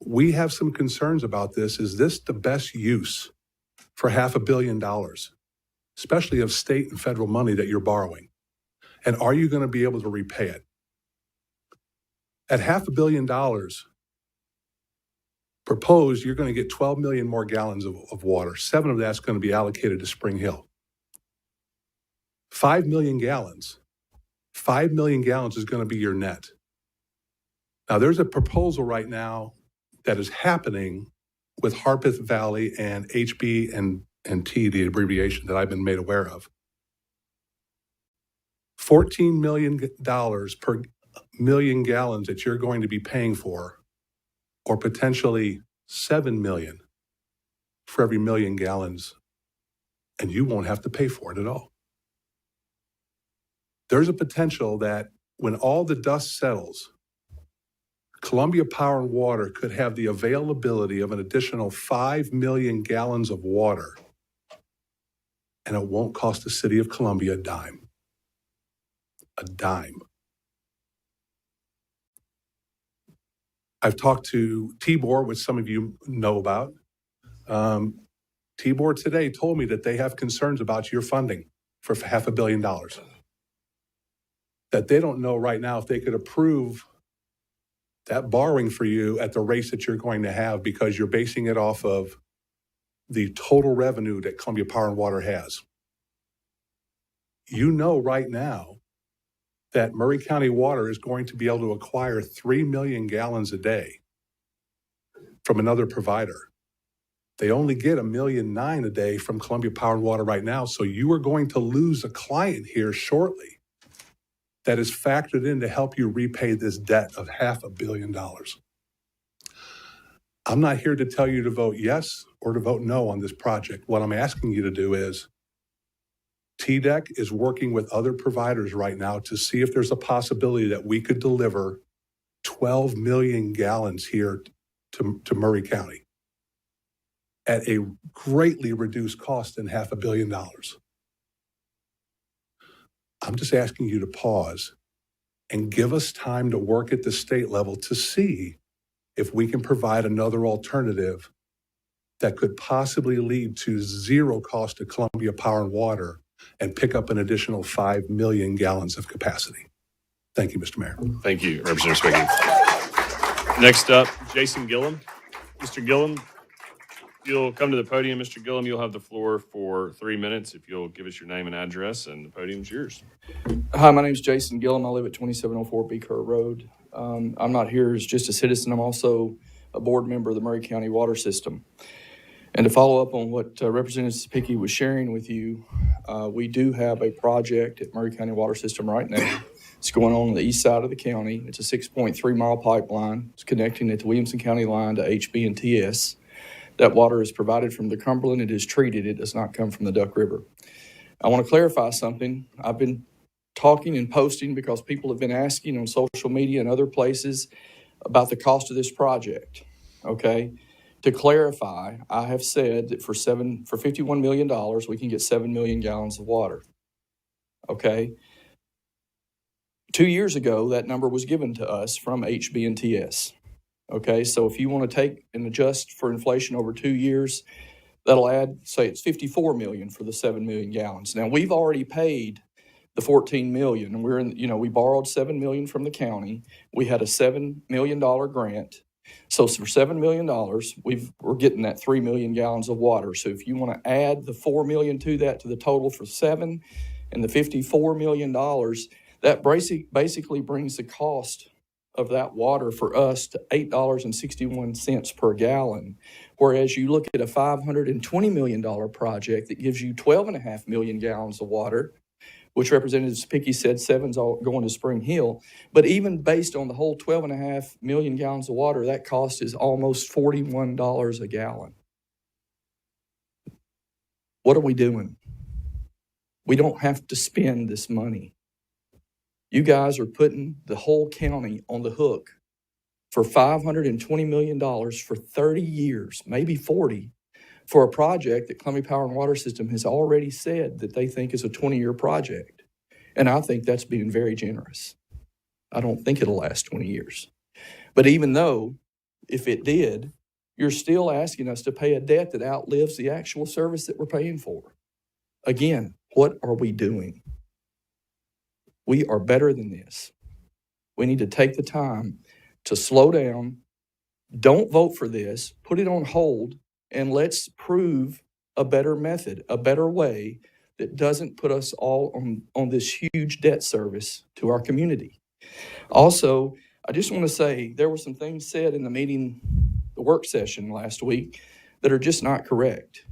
we have some concerns about this. Is this the best use for $500 million, especially of state and federal money that you're borrowing? And are you going to be able to repay it? At $500 million proposed, you're going to get 12 million more gallons of water. 7 of that's going to be allocated to Spring Hill. 5 million gallons. 5 million gallons is going to be your net. Now, there's a proposal right now that is happening with Harpeth Valley and HB and T, the abbreviation that I've been made aware of. $14 million per million gallons that you're going to be paying for, or potentially 7 million for every million gallons, and you won't have to pay for it at all. There's a potential that when all the dust settles, Columbia Power and Water could have the availability of an additional 5 million gallons of water, and it won't cost the city of Columbia a dime. A dime. I've talked to Tibor, which some of you know about. Tibor today told me that they have concerns about your funding for $500 million. That they don't know right now if they could approve that borrowing for you at the rates that you're going to have, because you're basing it off of the total revenue that Columbia Power and Water has. You know right now that Murray County Water is going to be able to acquire 3 million gallons a day from another provider. They only get 1.9 million a day from Columbia Power and Water right now, so you are going to lose a client here shortly that is factored in to help you repay this debt of $500 million. I'm not here to tell you to vote yes or to vote no on this project. What I'm asking you to do is, TDEC is working with other providers right now to see if there's a possibility that we could deliver 12 million gallons here to Murray County at a greatly reduced cost than $500 million. I'm just asking you to pause and give us time to work at the state level to see if we can provide another alternative that could possibly lead to zero cost to Columbia Power and Water and pick up an additional 5 million gallons of capacity. Thank you, Mr. Mayor. Thank you, Representative Spickey. Next up, Jason Gillum. Mr. Gillum, you'll come to the podium. Mr. Gillum, you'll have the floor for 3 minutes. If you'll give us your name and address, and the podium's yours. Hi, my name is Jason Gillum. I live at 2704 Beaker Road. I'm not here as just a citizen. I'm also a board member of the Murray County Water System. And to follow up on what Representative Spickey was sharing with you, we do have a project at Murray County Water System right now. It's going on the east side of the county. It's a 6.3-mile pipeline. It's connecting at the Williamson County line to HB and TS. That water is provided from the Cumberland. It is treated. It does not come from the Duck River. I want to clarify something. I've been talking and posting because people have been asking on social media and other places about the cost of this project. Okay? To clarify, I have said that for $51 million, we can get 7 million gallons of water. Okay? 2 years ago, that number was given to us from HB and TS. Okay, so if you want to take and adjust for inflation over 2 years, that'll add, say it's 54 million for the 7 million gallons. Now, we've already paid the 14 million, and we borrowed 7 million from the county. We had a $7 million grant. So for $7 million, we're getting that 3 million gallons of water. So if you want to add the 4 million to that, to the total for 7 and the $54 million, that basically brings the cost of that water for us to $8.61 per gallon. Whereas you look at a $520 million project that gives you 12.5 million gallons of water, which Representative Spickey said 7's all going to Spring Hill. But even based on the whole 12.5 million gallons of water, that cost is almost $41 a gallon. What are we doing? We don't have to spend this money. You guys are putting the whole county on the hook for $520 million for 30 years, maybe 40, for a project that Columbia Power and Water System has already said that they think is a 20-year project. And I think that's being very generous. I don't think it'll last 20 years. But even though, if it did, you're still asking us to pay a debt that outlives the actual service that we're paying for. Again, what are we doing? We are better than this. We need to take the time to slow down. Don't vote for this. Put it on hold, and let's prove a better method, a better way that doesn't put us all on this huge debt service to our community. Also, I just want to say there were some things said in the meeting, the work session last week, that are just not correct.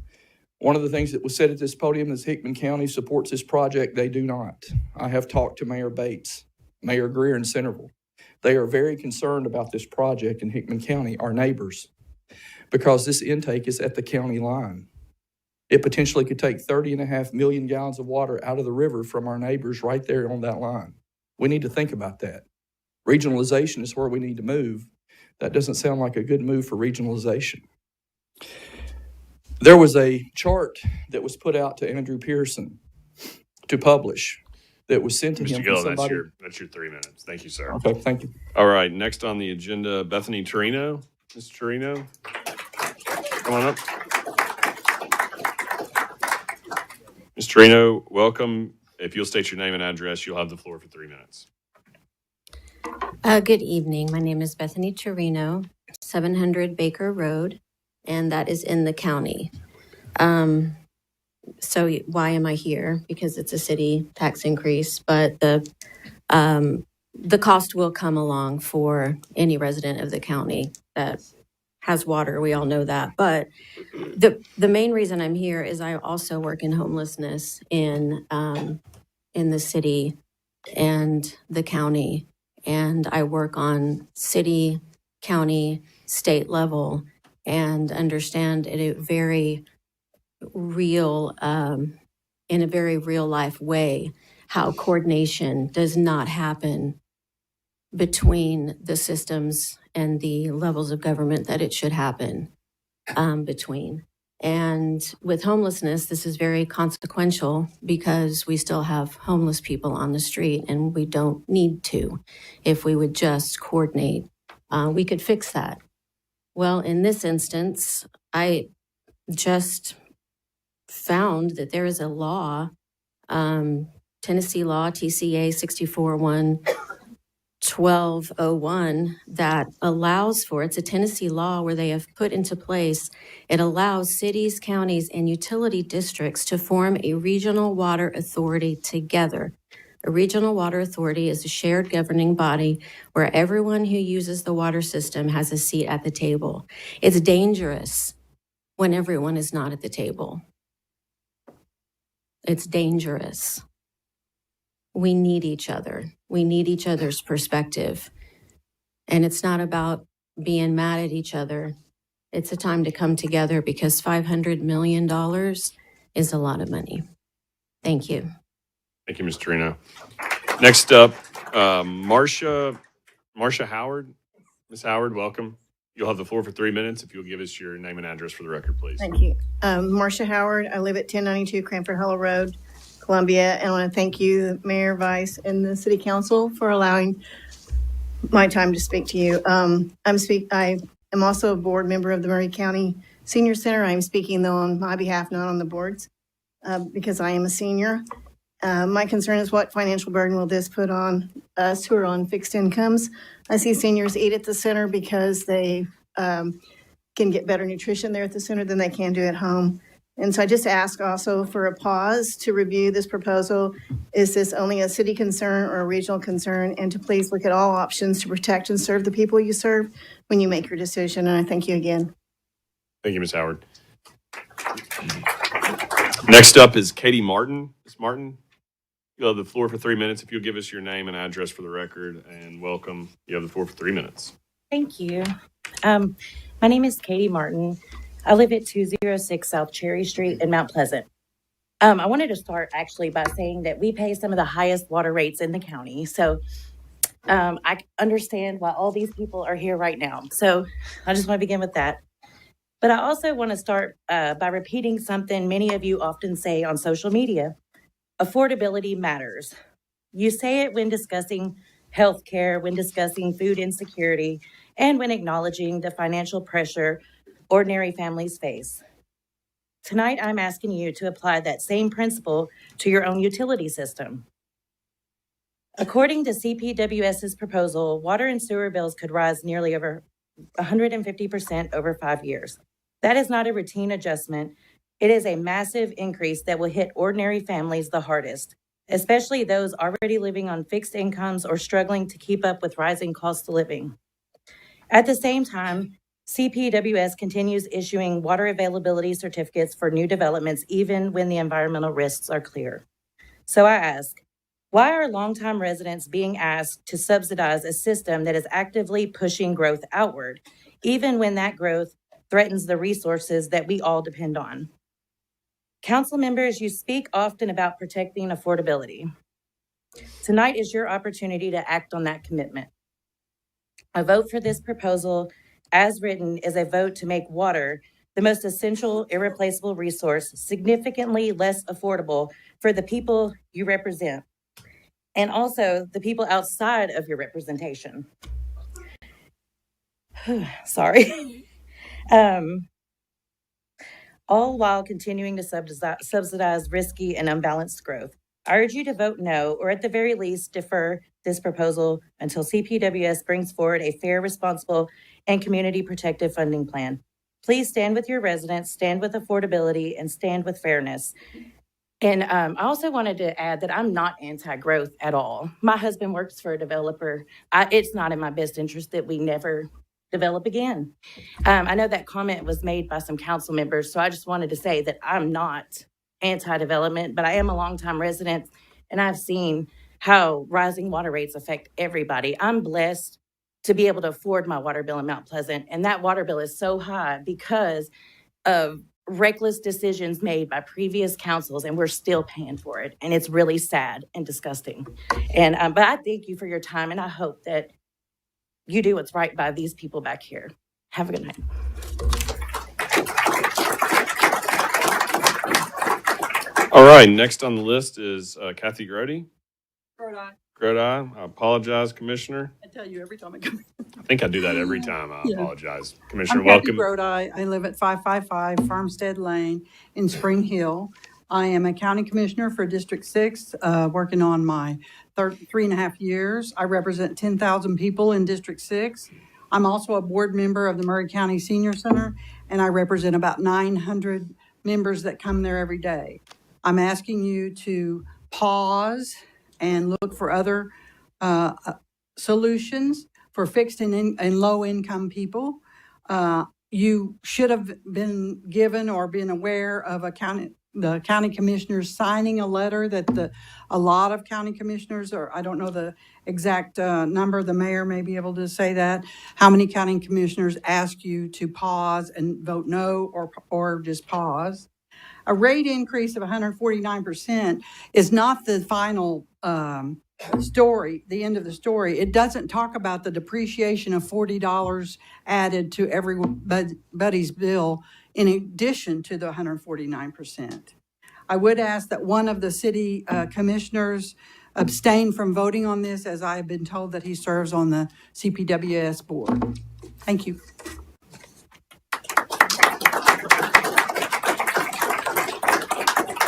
One of the things that was said at this podium is Hickman County supports this project. They do not. I have talked to Mayor Bates, Mayor Greer in Centerville. They are very concerned about this project in Hickman County, our neighbors, because this intake is at the county line. It potentially could take 30.5 million gallons of water out of the river from our neighbors right there on that line. We need to think about that. Regionalization is where we need to move. That doesn't sound like a good move for regionalization. There was a chart that was put out to Andrew Pearson to publish that was sent to him Mr. from Gill, somebody. that's your 3 minutes. Thank you, sir. Okay, thank you. All right, next on the agenda, Bethany Torino. Ms. Torino, come on up. Ms. Torino, welcome. If you'll state your name and address, you'll have the floor for 3 minutes. Good evening. My name is Bethany Torino, 700 Baker Road, and that is in the county. So why am I here? Because it's a city tax increase, but the cost will come along for any resident of the county that has water. We all know that. But the main reason I'm here is I also work in homelessness in the city and the county. And I work on city, county, state level and understand in a very real, in a very real life way, how coordination does not happen between the systems and the levels of government that it should happen between. And with homelessness, this is very consequential because we still have homeless people on the street and we don't need to. If we would just coordinate, we could fix that. Well, in this instance, I just found that there is a law, Tennessee law, TCA 641-1201, that allows for, it's a Tennessee law where they have put into place, it allows cities, counties, and utility districts to form a regional water authority together. A regional water authority is a shared governing body where everyone who uses the water system has a seat at the table. It's dangerous when everyone is not at the table. It's dangerous. We need each other. We need each other's perspective. And it's not about being mad at each other. It's a time to come together because $500 million is a lot of money. Thank you. Thank you, Ms. Torino. Next up, Marcia Howard. Ms. Howard, welcome. You'll have the floor for 3 minutes if you'll give us your name and address for the record, please. Thank you. Marcia Howard. I live at 1092 Cranford Hollow Road, Columbia. And I want to thank you, Mayor, Vice, and the City Council for allowing my time to speak to you. I am also a board member of the Maury County Senior Center. I'm speaking, though, on my behalf, not on the board's, because I am a senior. My concern is what financial burden will this put on us who are on fixed incomes? I see seniors eat at the center because they can get better nutrition there at the center than they can do at home. And so I just ask also for a pause to review this proposal. Is this only a city concern or a regional concern? And to please look at all options to protect and serve the people you serve when you make your decision. And I thank you again. Thank you, Ms. Howard. Next up is Katie Martin. Ms. Martin, you'll have the floor for 3 minutes if you'll give us your name and address for the record, and welcome. You have the floor for 3 minutes. Thank you. My name is Katie Martin. I live at 206 South Cherry Street in Mount Pleasant. I wanted to start actually by saying that we pay some of the highest water rates in the county. So I understand why all these people are here right now. So I just want to begin with that. But I also want to start by repeating something many of you often say on social media. Affordability matters. You say it when discussing healthcare, when discussing food insecurity, and when acknowledging the financial pressure ordinary families face. Tonight, I'm asking you to apply that same principle to your own utility system. According to CPWS's proposal, water and sewer bills could rise nearly over 150% over 5 years. That is not a routine adjustment. It is a massive increase that will hit ordinary families the hardest, especially those already living on fixed incomes or struggling to keep up with rising cost of living. At the same time, CPWS continues issuing water availability certificates for new developments, even when the environmental risks are clear. So I ask, why are longtime residents being asked to subsidize a system that is actively pushing growth outward, even when that growth threatens the resources that we all depend on? Council members, you speak often about protecting affordability. Tonight is your opportunity to act on that commitment. A vote for this proposal, as written, is a vote to make water, the most essential, irreplaceable resource, significantly less affordable for the people you represent, and also the people outside of your representation. Sorry. All while continuing to subsidize risky and unbalanced growth. I urge you to vote no, or at the very least, defer this proposal until CPWS brings forward a fair, responsible, and community protective funding plan. Please stand with your residents, stand with affordability, and stand with fairness. And I also wanted to add that I'm not anti-growth at all. My husband works for a developer. It's not in my best interest that we never develop again. I know that comment was made by some council members, so I just wanted to say that I'm not anti-development, but I am a longtime resident, and I've seen how rising water rates affect everybody. I'm blessed to be able to afford my water bill in Mount Pleasant, and that water bill is so high because of reckless decisions made by previous councils, and we're still paying for it, and it's really sad and disgusting. And but I thank you for your time, and I hope that you do what's right by these people back here. Have a good night. All right, next on the list is Kathy Grody. Grody. Grody, I apologize, Commissioner. I tell you every time I come. I think I do that every time. I Yeah. apologize. Commissioner, I'm Kathy welcome. Grody. I live at 555 Farmstead Lane in Spring Hill. I am a county commissioner for District 6, working on my 3.5 years. I represent 10,000 people in District 6. I'm also a board member of the Maury County Senior Center, and I represent about 900 members that come there every day. I'm asking you to pause and look for other solutions for fixed and low-income people. You should have been given or been aware of the county commissioners signing a letter that a lot of county commissioners, or I don't know the exact number, the mayor may be able to say that, how many county commissioners ask you to pause and vote no or just pause. A rate increase of 149% is not the final story, the end of the story. It doesn't talk about the depreciation of $40 added to everybody's bill in addition to the 149%. I would ask that one of the city commissioners abstain from voting on this, as I have been told that he serves on the CPWS board. Thank you.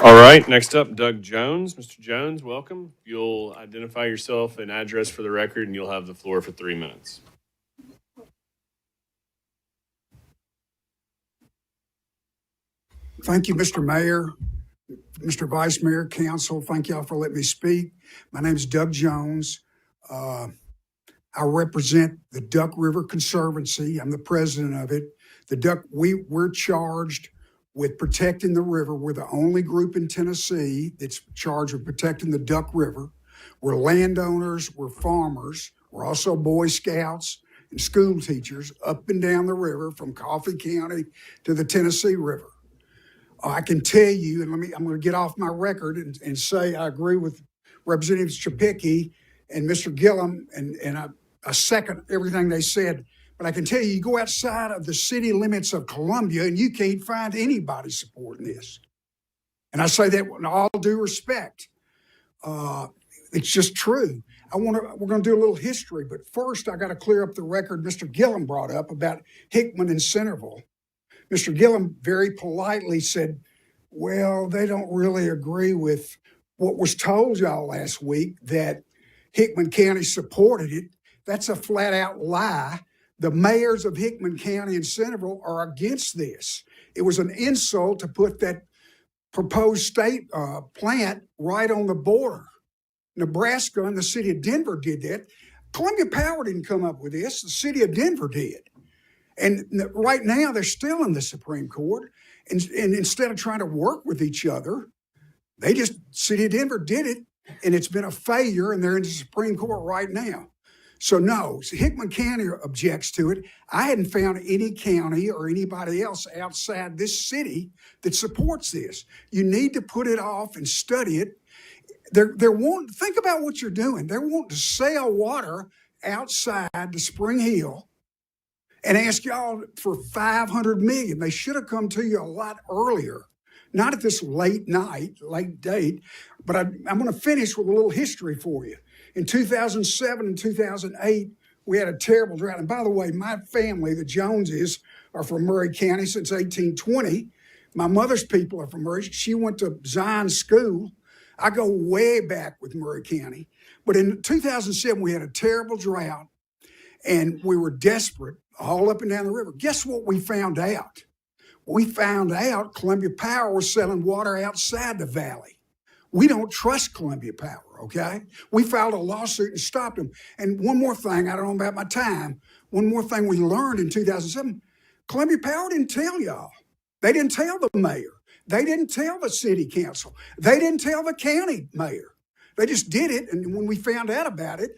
All right, next up, Doug Jones. Mr. Jones, welcome. You'll identify yourself and address for the record, and you'll have the floor for 3 minutes. Thank you, Mr. Mayor, Mr. Vice Mayor, Council. Thank y'all for letting me speak. My name is Doug Jones. I represent the Duck River Conservancy. I'm the president of it. We're charged with protecting the river. We're the only group in Tennessee that's charged with protecting the Duck River. We're landowners, we're farmers, we're also Boy Scouts and school teachers up and down the river from Coffee County to the Tennessee River. I can tell you, and I'm going to get off my record and say I agree with Representative Chapicki and Mr. Gillum, and I second everything they said. But I can tell you go outside of the city limits of Columbia and you can't find anybody supporting this. And I say that with all due respect. It's just true. we're going to do a little history, but first I got to clear up the record Mr. Gillum brought up about Hickman and Centerville. Mr. Gillum very politely said, well, they don't really agree with what was told y'all last week, that Hickman County supported it. That's a flat out lie. The mayors of Hickman County and Centerville are against this. It was an insult to put that proposed state plant right on the border. Nebraska and the city of Denver did that. Columbia Power didn't come up with this. The city of Denver did. And right now they're still in the Supreme Court. And instead of trying to work with each other, city of Denver did it, and it's been a failure, and they're in the Supreme Court right now. So no, Hickman County objects to it. I hadn't found any county or anybody else outside this city that supports this. You need to put it off and study it. Think about what you're doing. They're wanting to sell water outside the Spring Hill and ask y'all for $500 million. They should have come to you a lot earlier, not at this late date. But I'm going to finish with a little history for you. In 2007 and 2008, we had a terrible drought. And by the way, my family, the Joneses, are from Murray County since 1820. My mother's people are from Murray. She went to Zion School. I go way back with Murray County. But in 2007, we had a terrible drought, and we were desperate all up and down the river. Guess what we found out? We found out Columbia Power was selling water outside the valley. We don't trust Columbia Power, okay? We filed a lawsuit and stopped them. And one more thing, I don't know about my time, one more thing we learned in 2007, Columbia Power didn't tell y'all. They didn't tell the mayor. They didn't tell the city council. They didn't tell the county mayor. They just did it, and when we found out about it,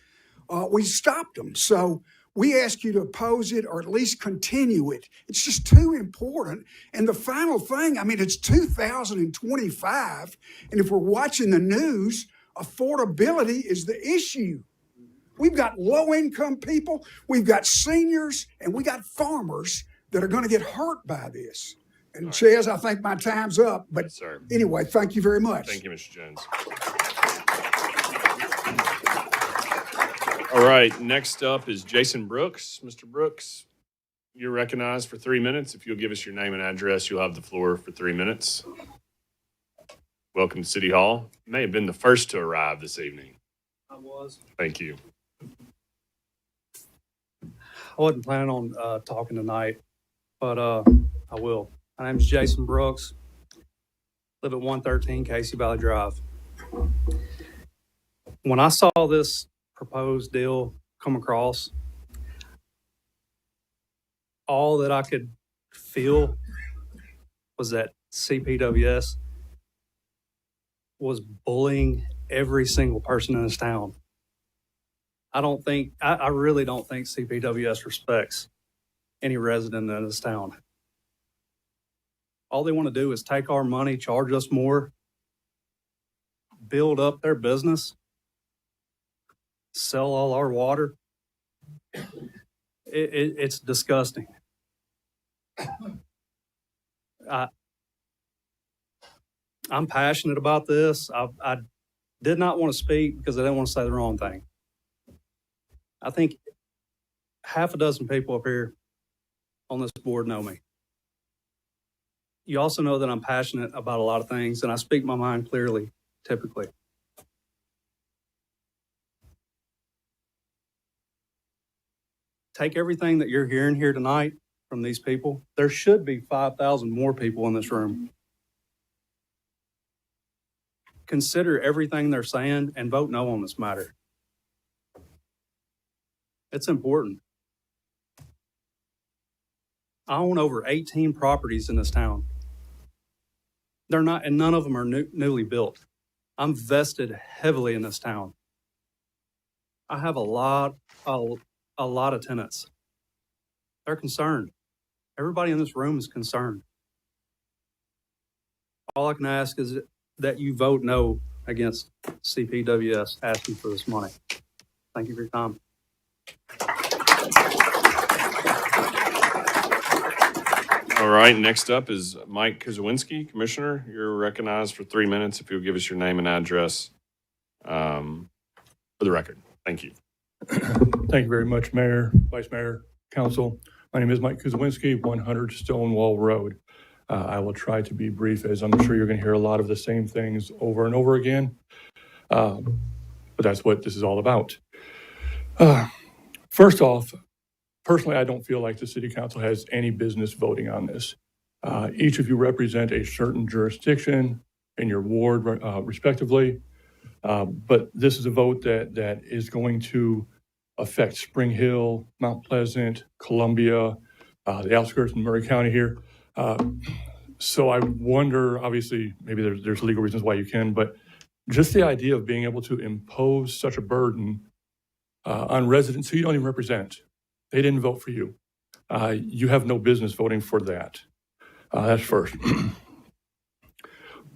we stopped them. So we ask you to oppose it or at least continue it. It's just too important. And the final thing, it's 2025, and if we're watching the news, affordability is the issue. We've got low-income people, we've got seniors, and we got farmers that are going to get hurt by this. And Chaz, I think my time's up. But anyway, thank you very much. Thank you, Mr. Jones. All right, next up is Jason Brooks. Mr. Brooks, you're recognized for 3 minutes. If you'll give us your name and address, you'll have the floor for 3 minutes. Welcome to City Hall. You may have been the first to arrive this evening. I was. Thank you. I wasn't planning on talking tonight, but I will. My name is Jason Brooks. Live at 113 Casey Valley Drive. When I saw this proposed deal come across, all that I could feel was that CPWS was bullying every single person in this town. I really don't think CPWS respects any resident in this town. All they want to do is take our money, charge us more, build up their business, sell all our water. It's disgusting. I'm passionate about this. I did not want to speak because I didn't want to say the wrong thing. I think half a dozen people up here on this board know me. You also know that I'm passionate about a lot of things, and I speak my mind clearly, typically. Take everything that you're hearing here tonight from these people. There should be 5,000 more people in this room. Consider everything they're saying and vote no on this matter. It's important. I own over 18 properties in this town. They're not, and none of them are newly built. I'm vested heavily in this town. I have a lot of tenants. They're concerned. Everybody in this room is concerned. All I can ask is that you vote no against CPWS asking for this money. Thank you for your time. All right, next up is Mike Kozowinski, Commissioner. You're recognized for 3 minutes if you'll give us your name and address for the record. Thank you. Thank you very much, Mayor, Vice Mayor, Council. My name is Mike Kuzawinski, 100 Stonewall Road. I will try to be brief, as I'm sure you're going to hear a lot of the same things over and over again. But that's what this is all about. First off, personally, I don't feel like the City Council has any business voting on this. Each of you represent a certain jurisdiction in your ward, respectively. But this is a vote that is going to affect Spring Hill, Mount Pleasant, Columbia, the outskirts of Murray County here. So I wonder, obviously, maybe there's legal reasons why you can, but just the idea of being able to impose such a burden on residents who you don't even represent. They didn't vote for you. You have no business voting for that. That's first.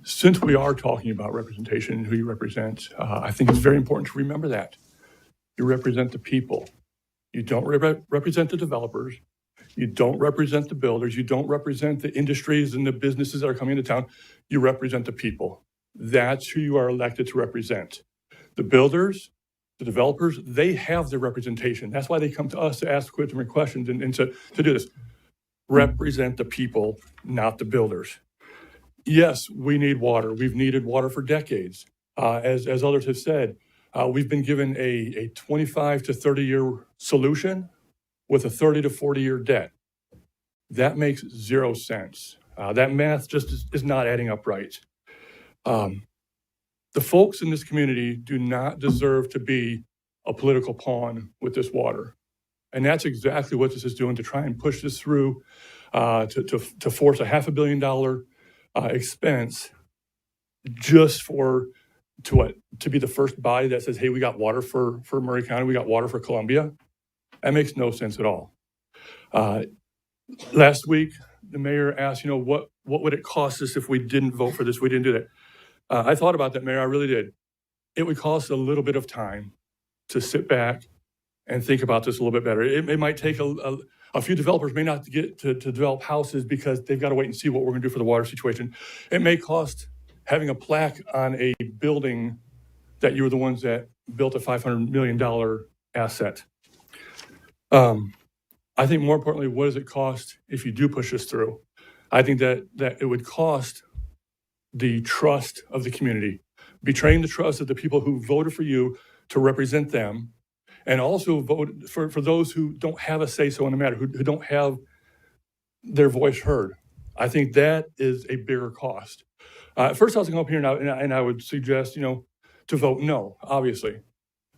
Since we are talking about representation and who you represent, I think it's very important to remember that. You represent the people. You don't represent the developers. You don't represent the builders. You don't represent the industries and the businesses that are coming into town. You represent the people. That's who you are elected to represent. The builders, the developers, they have their representation. That's why they come to us to ask different questions and to do this. Represent the people, not the builders. Yes, we need water. We've needed water for decades. As others have said, we've been given a 25 to 30 year solution with a 30 to 40 year debt. That makes zero sense. That math just is not adding up right. The folks in this community do not deserve to be a political pawn with this water. And that's exactly what this is doing to try and push this through, to force a $500 million expense just to be the first body that says, hey, we got water for Murray County, we got water for Columbia. That makes no sense at all. Last week, the mayor asked, what would it cost us if we didn't vote for this? We didn't do that. I thought about that, Mayor. I really did. It would cost a little bit of time to sit back and think about this a little bit better. It might take a few developers may not get to develop houses because they've got to wait and see what we're going to do for the water situation. It may cost having a plaque on a building that you were the ones that built a $500 million asset. I think more importantly, what does it cost if you do push this through? I think that it would cost the trust of the community, betraying the trust of the people who voted for you to represent them, and also vote for those who don't have a say-so in the matter, who don't have their voice heard. I think that is a bigger cost. First, I was going to come up here now, and I would suggest, to vote no, obviously.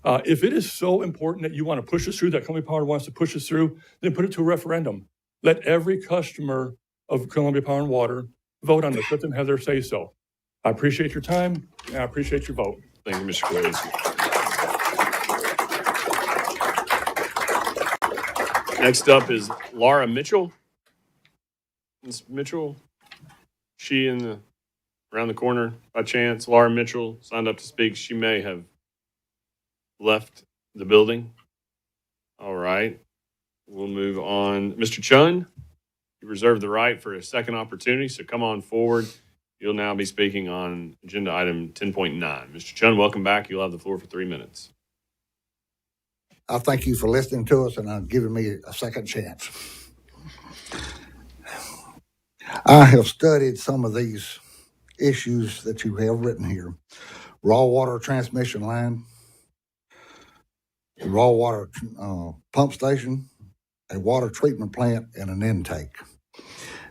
If it is so important that you want to push this through, that Columbia Power wants to push this through, then put it to a referendum. Let every customer of Columbia Power and Water vote on this. Let them have their say-so. I appreciate your time, and I appreciate your vote. Thank you, Mr. Kowinski. Next up is Laura Mitchell. Ms. Mitchell, she around the corner by chance. Laura Mitchell signed up to speak. She may have left the building. All right. We'll move on. Mr. Chun, you reserve the right for a second opportunity, so come on forward. You'll now be speaking on agenda item 10.9. Mr. Chun, welcome back. You'll have the floor for 3 minutes. I thank you for listening to us and giving me a second chance. I have studied some of these issues that you have written here. Raw water transmission line, a raw water pump station, a water treatment plant, and an intake.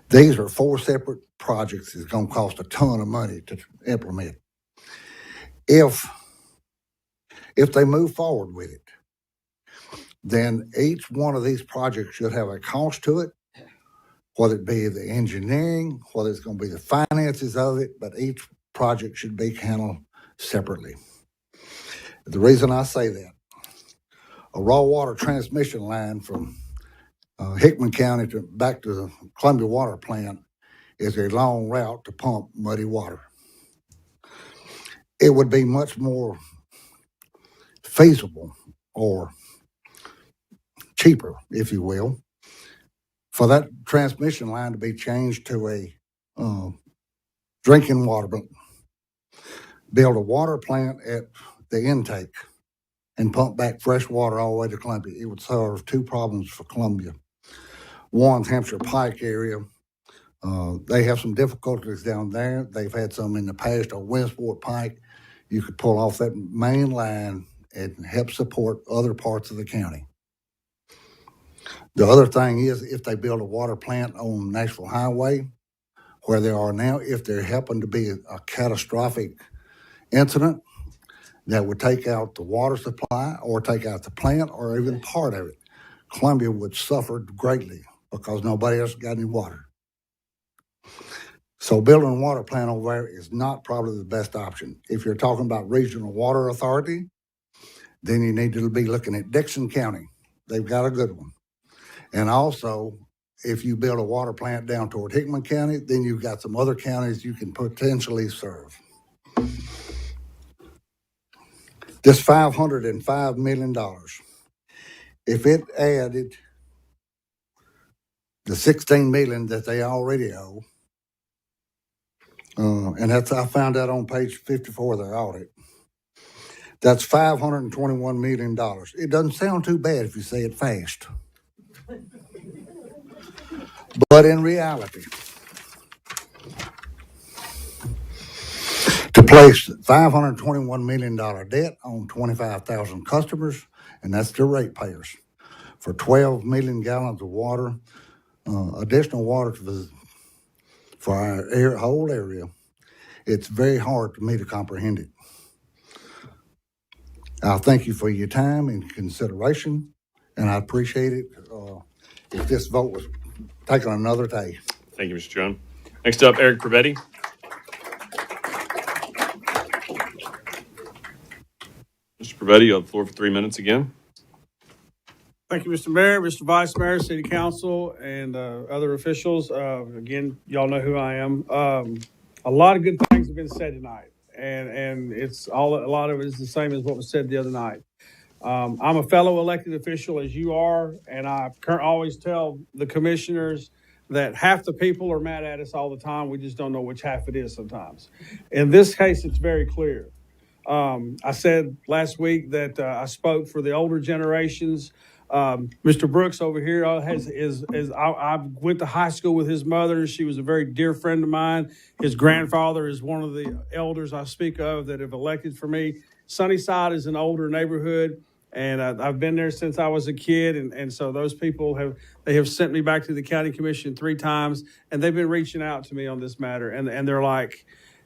These are 4 separate projects. It's going to cost a ton of money to implement. If they move forward with it, then each one of these projects should have a cost to it, whether it be the engineering, whether it's going to be the finances of it, but each project should be handled separately. The reason I say that, a raw water transmission line from Hickman County back to the Columbia Water Plant is a long route to pump muddy water. It would be much more feasible or cheaper, if you will, for that transmission line to be changed to a drinking water, build a water plant at the intake and pump back fresh water all the way to Columbia. It would solve two problems for Columbia. One, Hampshire Pike area, they have some difficulties down there. They've had some in the past on Williamsport Pike. You could pull off that main line and help support other parts of the county. The other thing is, if they build a water plant on Nashville Highway, where they are now, if there happened to be a catastrophic incident that would take out the water supply or take out the plant or even part of it, Columbia would suffer greatly because nobody else got any water. So building a water plant over there is not probably the best option. If you're talking about regional water authority, then you need to be looking at Dixon County. They've got a good one. And also, if you build a water plant down toward Hickman County, then you've got some other counties you can potentially serve. This $505 million, if it added the $16 million that they already owe, and that's, I found that on page 54 of their audit, that's $521 million. It doesn't sound too bad if you say it fast. But in reality, to place $521 million debt on 25,000 customers, and that's the ratepayers, for 12 million gallons of water, additional water for our whole area, it's very hard for me to comprehend it. I thank you for your time and consideration, and I appreciate it if this vote was taken another day. Thank you, Mr. John. Next up, Eric Prevetti. Mr. Prevetti, you have the floor for 3 minutes again. Thank you, Mr. Mayor, Mr. Vice Mayor, City Council, and other officials. Again, y'all know who I am. A lot of good things have been said tonight, and a lot of it is the same as what was said the other night. I'm a fellow elected official as you are, and I always tell the commissioners that half the people are mad at us all the time. We just don't know which half it is sometimes. In this case, it's very clear. I said last week that I spoke for the older generations. Mr. Brooks over here I went to high school with his mother. She was a very dear friend of mine. His grandfather is one of the elders I speak of that have elected for me. Sunnyside is an older neighborhood, and I've been there since I was a kid. And so those people have sent me back to the county commission 3 times, and they've been reaching out to me on this matter. And they're like,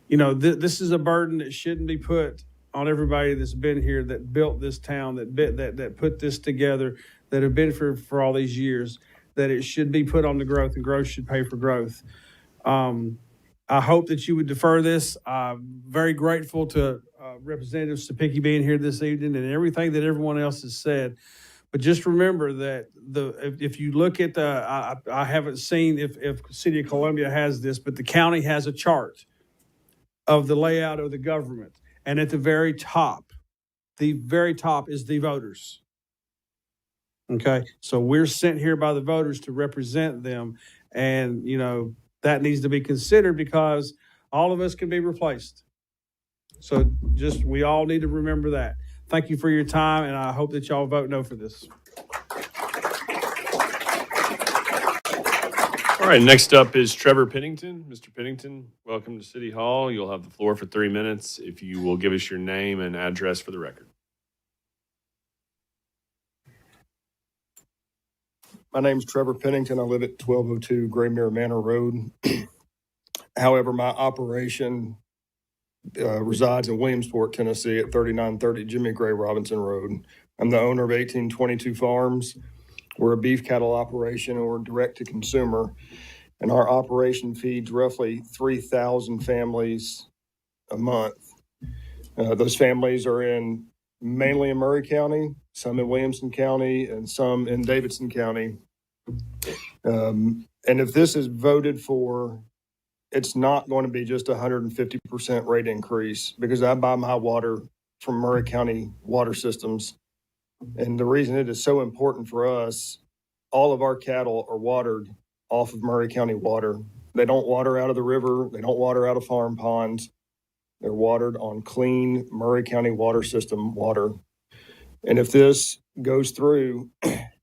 this is a burden that shouldn't be put on everybody that's been here, that built this town, that put this together, that have been for all these years, that it should be put on the growth, and growth should pay for growth. I hope that you would defer this. I'm very grateful to Representative Cepicky being here this evening and everything that everyone else has said. But just remember that if you look at I haven't seen if City of Columbia has this, but the county has a chart of the layout of the government. And at the very top is the voters. Okay, so we're sent here by the voters to represent them. And, that needs to be considered because all of us can be replaced. So we all need to remember that. Thank you for your time, and I hope that y'all vote no for this. All right, next up is Trevor Pennington. Mr. Pennington, welcome to City Hall. You'll have the floor for 3 minutes if you will give us your name and address for the record. My name's Trevor Pennington. I live at 1202 Gray Mirror Manor Road. However, my operation resides in Williamsport, Tennessee at 3930 Jimmy Gray Robinson Road. I'm the owner of 1822 Farms. We're a beef cattle operation, and we're direct to consumer. And our operation feeds roughly 3,000 families a month. Those families are mainly in Murray County, some in Williamson County, and some in Davidson County. And if this is voted for, it's not going to be just a 150% rate increase, because I buy my water from Murray County water systems. And the reason it is so important for us, all of our cattle are watered off of Murray County water. They don't water out of the river. They don't water out of farm ponds. They're watered on clean Murray County water system water. And if this goes through,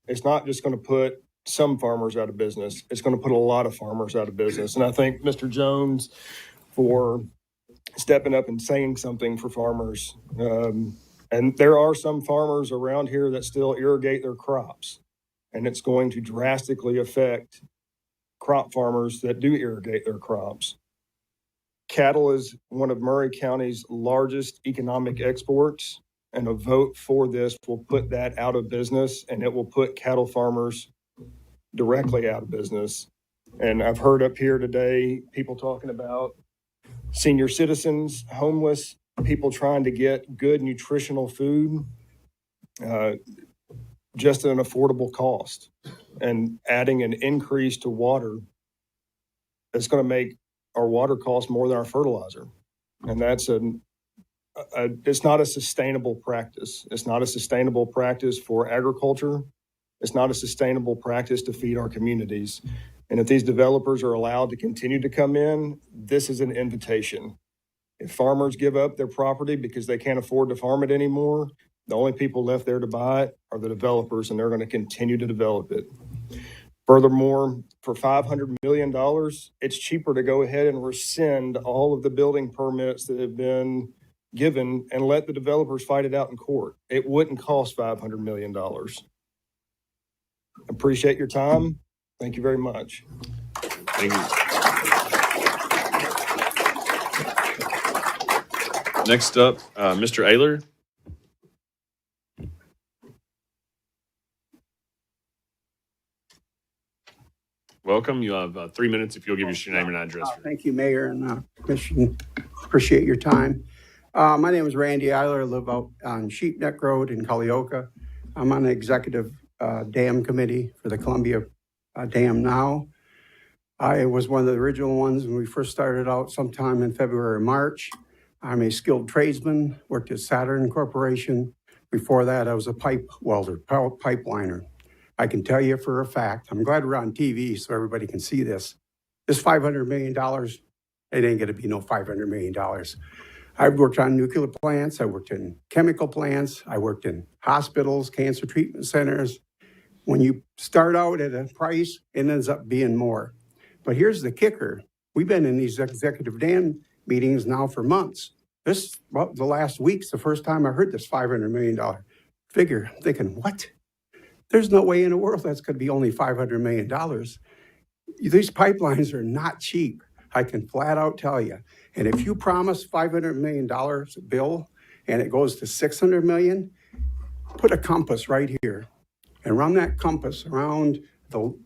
it's not just going to put some farmers out of business. It's going to put a lot of farmers out of business. And I thank Mr. Jones for stepping up and saying something for farmers. And there are some farmers around here that still irrigate their crops, and it's going to drastically affect crop farmers that do irrigate their crops. Cattle is one of Murray County's largest economic exports, and a vote for this will put that out of business, and it will put cattle farmers directly out of business. And I've heard up here today people talking about senior citizens, homeless, people trying to get good nutritional food just at an affordable cost, and adding an increase to water is going to make our water cost more than our fertilizer. And that's it's not a sustainable practice. It's not a sustainable practice for agriculture. It's not a sustainable practice to feed our communities. And if these developers are allowed to continue to come in, this is an invitation. If farmers give up their property because they can't afford to farm it anymore, the only people left there to buy it are the developers, and they're going to continue to develop it. Furthermore, for $500 million, it's cheaper to go ahead and rescind all of the building permits that have been given and let the developers fight it out in court. It wouldn't cost $500 million. Appreciate your time. Thank you very much. Thank you. Next up, Mr. Ayler. Welcome. You have 3 minutes if you'll give us your name and address. Thank you, Mayor and Commission. Appreciate your time. My name is Randy Eiler. I live out on Sheep Neck Road in Culleoka. I'm on the executive dam committee for the Columbia Dam now. I was one of the original ones when we first started out sometime in February or March. I'm a skilled tradesman, worked at Saturn Corporation. Before that, I was a pipe welder, pipeliner. I can tell you for a fact, I'm glad we're on TV so everybody can see this. This $500 million, it ain't gonna be no $500 million. I've worked on nuclear plants, I worked in chemical plants, I worked in hospitals, cancer treatment centers. When you start out at a price, it ends up being more. But here's the kicker. We've been in these executive dam meetings now for months. The last week's the first time I heard this $500 million figure. I'm thinking, what? There's no way in the world that's going to be only $500 million. These pipelines are not cheap. I can flat out tell you. And if you promise $500 million bill and it goes to $600 million, put a compass right here and run that compass around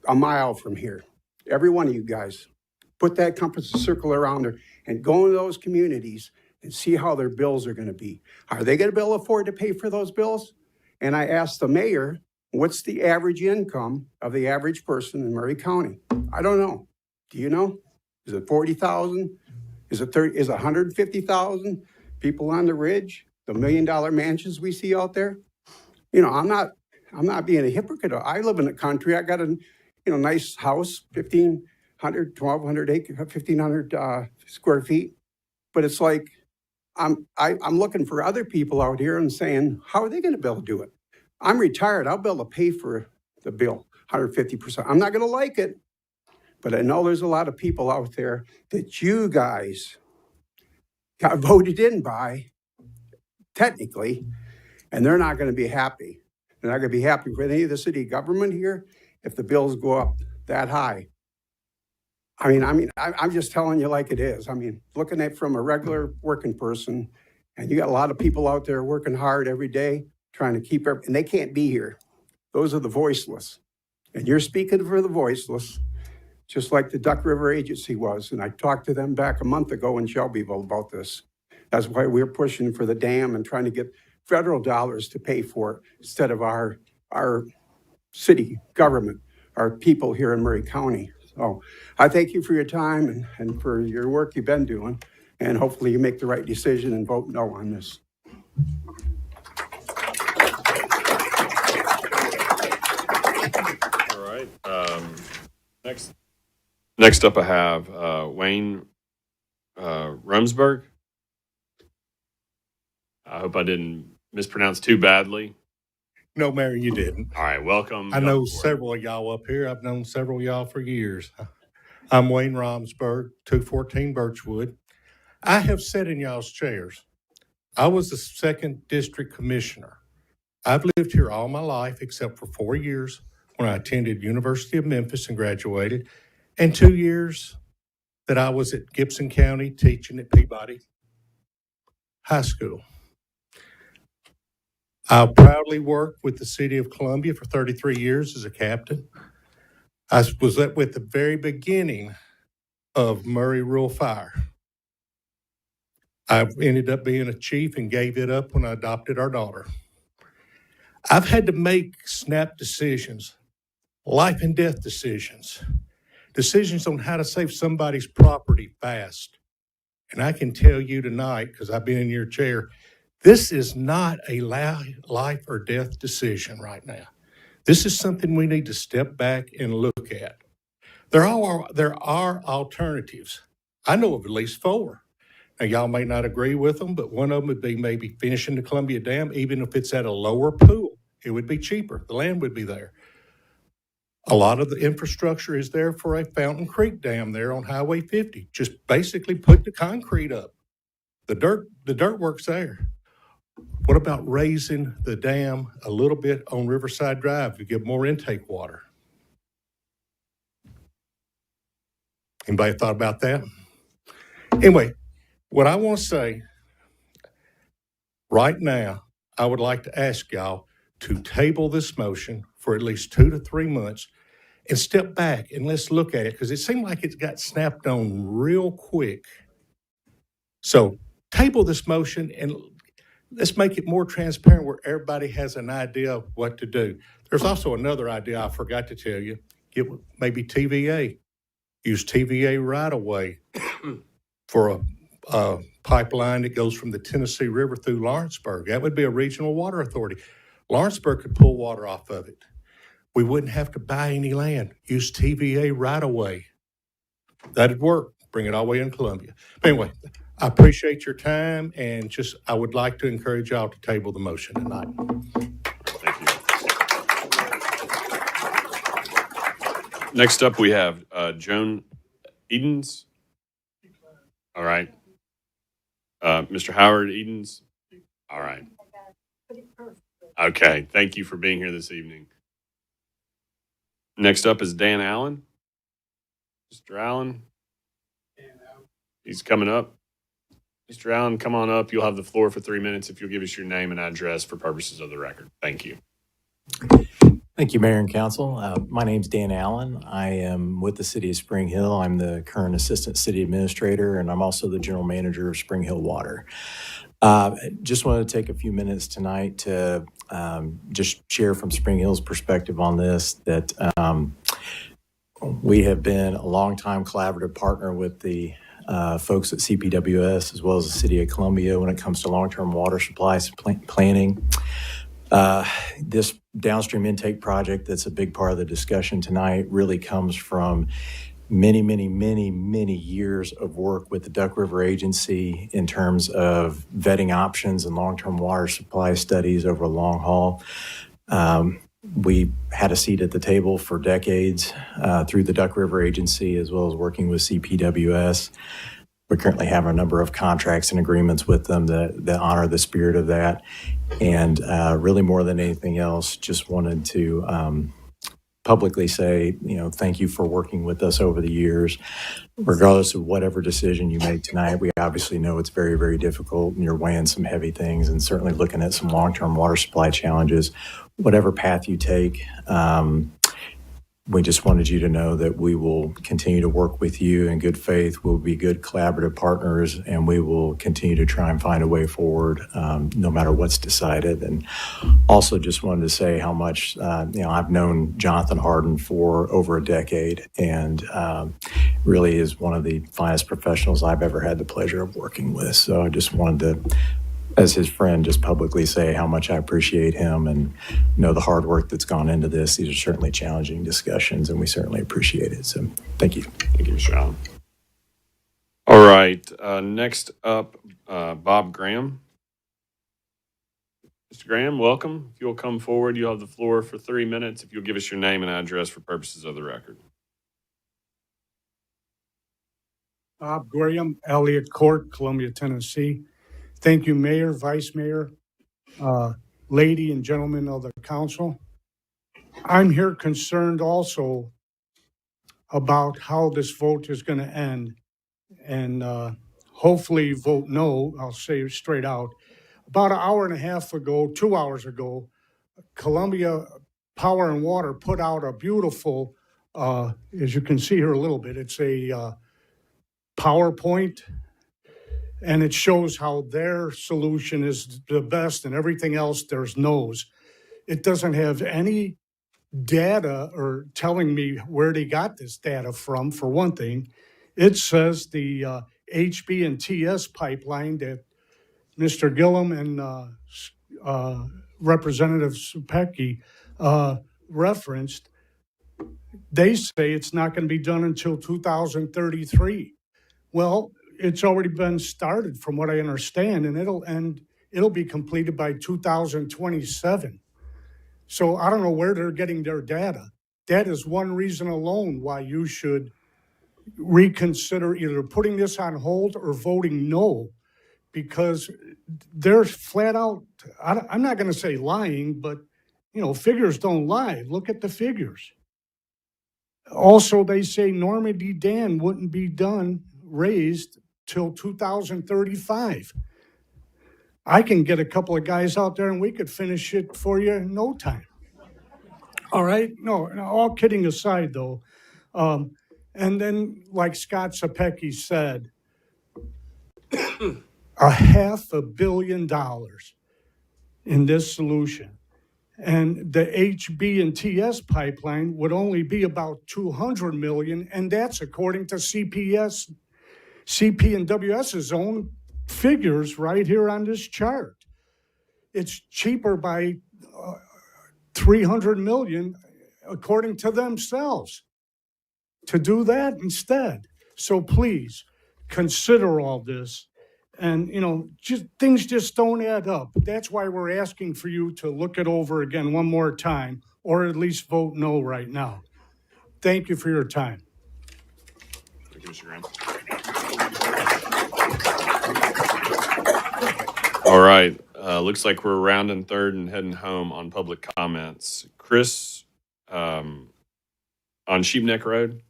a mile from here. Every one of you guys, put that compass circle around there and go into those communities and see how their bills are going to be. Are they going to be able to afford to pay for those bills? And I asked the mayor, what's the average income of the average person in Murray County? I don't know. Do you know? Is it 40,000? Is it 30? Is it 150,000? People on the ridge, the $1 million mansions we see out there. You know, I'm not being a hypocrite. I live in the country. I got a nice house, 1,500, 1,200 acres, 1,500 square feet. But it's like I'm looking for other people out here and saying, how are they going to be able to do it? I'm retired. I'll be able to pay for the bill, 150%. I'm not going to like it, but I know there's a lot of people out there that you guys got voted in by, technically, and they're not going to be happy. They're not going to be happy with any of the city government here if the bills go up that high. I'm just telling you like it is. I mean, looking at it from a regular working person, and you got a lot of people out there working hard every day, trying to keep and they can't be here. Those are the voiceless. And you're speaking for the voiceless, just like the Duck River Agency was. And I talked to them back a month ago in Shelbyville about this. That's why we're pushing for the dam and trying to get federal dollars to pay for it instead of our city government, our people here in Murray County. So I thank you for your time and for your work you've been doing. And hopefully you make the right decision and vote no on this. Next up, I have Wayne Rumsberg. I hope I didn't mispronounce too badly. No, Mayor, you didn't. All right, welcome. I know several of y'all up here. I've known several of y'all for years. I'm Wayne Romsberg, 214 Birchwood. I have sat in y'all's chairs. I was the 2nd District Commissioner. I've lived here all my life except for 4 years when I attended University of Memphis and graduated, and 2 years that I was at Gibson County teaching at Peabody High School. I proudly worked with the City of Columbia for 33 years as a captain. I was at the very beginning of Murray Rural Fire. I ended up being a chief and gave it up when I adopted our daughter. I've had to make snap decisions, life and death decisions, decisions on how to save somebody's property fast. And I can tell you tonight, because I've been in your chair, this is not a life or death decision right now. This is something we need to step back and look at. There are alternatives. I know of at least 4. Now, y'all may not agree with them, but one of them would be maybe finishing the Columbia Dam, even if it's at a lower pool. It would be cheaper. The land would be there. A lot of the infrastructure is there for a Fountain Creek Dam there on Highway 50. Just basically put the concrete up. The dirt work's there. What about raising the dam a little bit on Riverside Drive to give more intake water? Anybody thought about that? Anyway, what I want to say right now, I would like to ask y'all to table this motion for at least 2 to 3 months and step back and let's look at it, because it seemed like it got snapped on real quick. So table this motion and let's make it more transparent where everybody has an idea of what to do. There's also another idea I forgot to tell you. Get maybe TVA. Use TVA right away for a pipeline that goes from the Tennessee River through Lawrenceburg. That would be a regional water authority. Lawrenceburg could pull water off of it. We wouldn't have to buy any land. Use TVA right away. That'd work. Bring it all the way in Columbia. But anyway, I appreciate your time, and I would like to encourage y'all to table the motion tonight. Thank you. Next up, we have Joan Edens. All right. Mr. Howard Edens. All right. Okay. Thank you for being here this evening. Next up is Dan Allen. Mr. Allen. He's coming up. Mr. Allen, come on up. You'll have the floor for 3 minutes if you'll give us your name and address for purposes of the record. Thank you. Thank you, Mayor and Council. My name's Dan Allen. I am with the City of Spring Hill. I'm the current Assistant City Administrator, and I'm also the General Manager of Spring Hill Water. Just wanted to take a few minutes tonight to just share from Spring Hill's perspective on this, that we have been a longtime collaborative partner with the folks at CPWS as well as the City of Columbia when it comes to long-term water supply planning. This downstream intake project that's a big part of the discussion tonight really comes from many years of work with the Duck River Agency in terms of vetting options and long-term water supply studies over a long haul. We had a seat at the table for decades through the Duck River Agency as well as working with CPWS. We currently have a number of contracts and agreements with them that honor the spirit of that. And really more than anything else, just wanted to publicly say, thank you for working with us over the years. Regardless of whatever decision you make tonight, we obviously know it's very, very difficult and you're weighing some heavy things and certainly looking at some long-term water supply challenges. Whatever path you take, we just wanted you to know that we will continue to work with you in good faith. We'll be good collaborative partners, and we will continue to try and find a way forward no matter what's decided. And also just wanted to say how much, I've known Jonathan Harden for over a decade and really is one of the finest professionals I've ever had the pleasure of working with. So I just wanted to, as his friend, just publicly say how much I appreciate him and know the hard work that's gone into this. These are certainly challenging discussions, and we certainly appreciate it. So thank you. Thank you, Mr. Allen. All right. Next up, Bob Graham. Mr. Graham, welcome. If you'll come forward, you'll have the floor for 3 minutes. If you'll give us your name and address for purposes of the record. Bob Graham, Elliott Court, Columbia, Tennessee. Thank you, Mayor, Vice Mayor, lady and gentlemen of the council. I'm here concerned also about how this vote is going to end. And hopefully vote no, I'll say it straight out. About an hour and a half ago, 2 hours ago, Columbia Power and Water put out a beautiful, as you can see here a little bit, it's a PowerPoint, and it shows how their solution is the best and everything else there's no's. It doesn't have any data or telling me where they got this data from, for one thing. It says the HB and TS pipeline that Mr. Gillum and Representative Supecki referenced, they say it's not going to be done until 2033. Well, it's already been started from what I understand, and it'll be completed by 2027. So I don't know where they're getting their data. That is one reason alone why you should reconsider either putting this on hold or voting no, because they're flat out, I'm not going to say lying, but figures don't lie. Look at the figures. Also, they say Normandy Dam wouldn't be raised till 2035. I can get a couple of guys out there and we could finish it for you in no time. All right? No, all kidding aside though. And then, like Scott Supecki said, $500 million in this solution. And the HB and TS pipeline would only be about $200 million, and that's according to CP and WS's own figures right here on this chart. It's cheaper by $300 million, according to themselves, to do that instead. So please consider all this. And, things just don't add up. That's why we're asking for you to look it over again one more time, or at least vote no right now. Thank you for your time. Thank you, Mr. Graham. All right. Looks like we're rounding third and heading home on public comments. Chris, on Sheep Neck Road.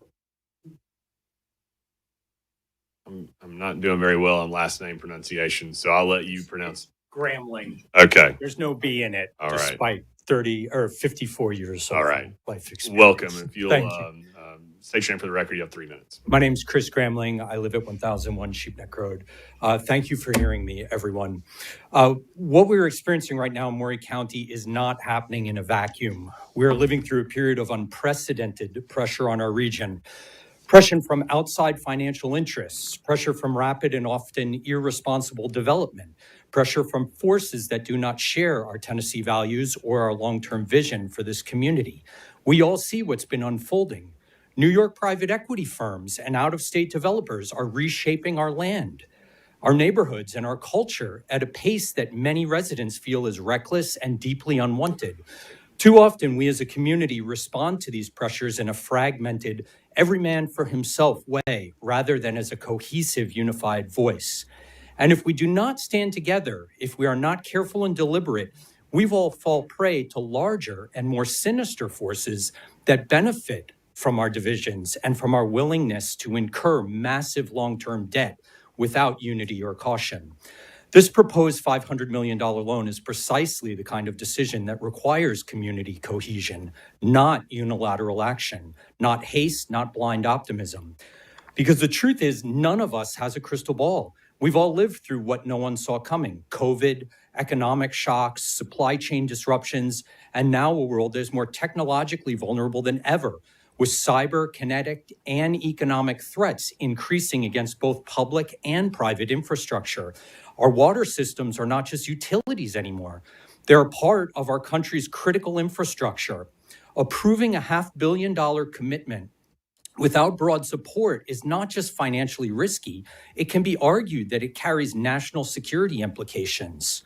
I'm not doing very well on last name pronunciation, so I'll let you pronounce. Gramling. Okay. There's no B in it. All right. Despite 30 or 54 years of All right. life experience. Welcome. If you'll Thank you. state your name for the record, you have 3 minutes. My name's Chris Gramling. I live at 1001 Sheep Neck Road. Thank you for hearing me, everyone. What we're experiencing right now in Maury County is not happening in a vacuum. We're living through a period of unprecedented pressure on our region. Pressure from outside financial interests, pressure from rapid and often irresponsible development, pressure from forces that do not share our Tennessee values or our long-term vision for this community. We all see what's been unfolding. New York private equity firms and out-of-state developers are reshaping our land, our neighborhoods, and our culture at a pace that many residents feel is reckless and deeply unwanted. Too often, we as a community respond to these pressures in a fragmented, every man for himself way, rather than as a cohesive, unified voice. And if we do not stand together, if we are not careful and deliberate, we will fall prey to larger and more sinister forces that benefit from our divisions and from our willingness to incur massive long-term debt without unity or caution. This proposed $500 million loan is precisely the kind of decision that requires community cohesion, not unilateral action, not haste, not blind optimism. Because the truth is, none of us has a crystal ball. We've all lived through what no one saw coming: COVID, economic shocks, supply chain disruptions, and now a world that is more technologically vulnerable than ever, with cyber, kinetic, and economic threats increasing against both public and private infrastructure. Our water systems are not just utilities anymore. They're a part of our country's critical infrastructure. Approving a $500 million commitment without broad support is not just financially risky, it can be argued that it carries national security implications.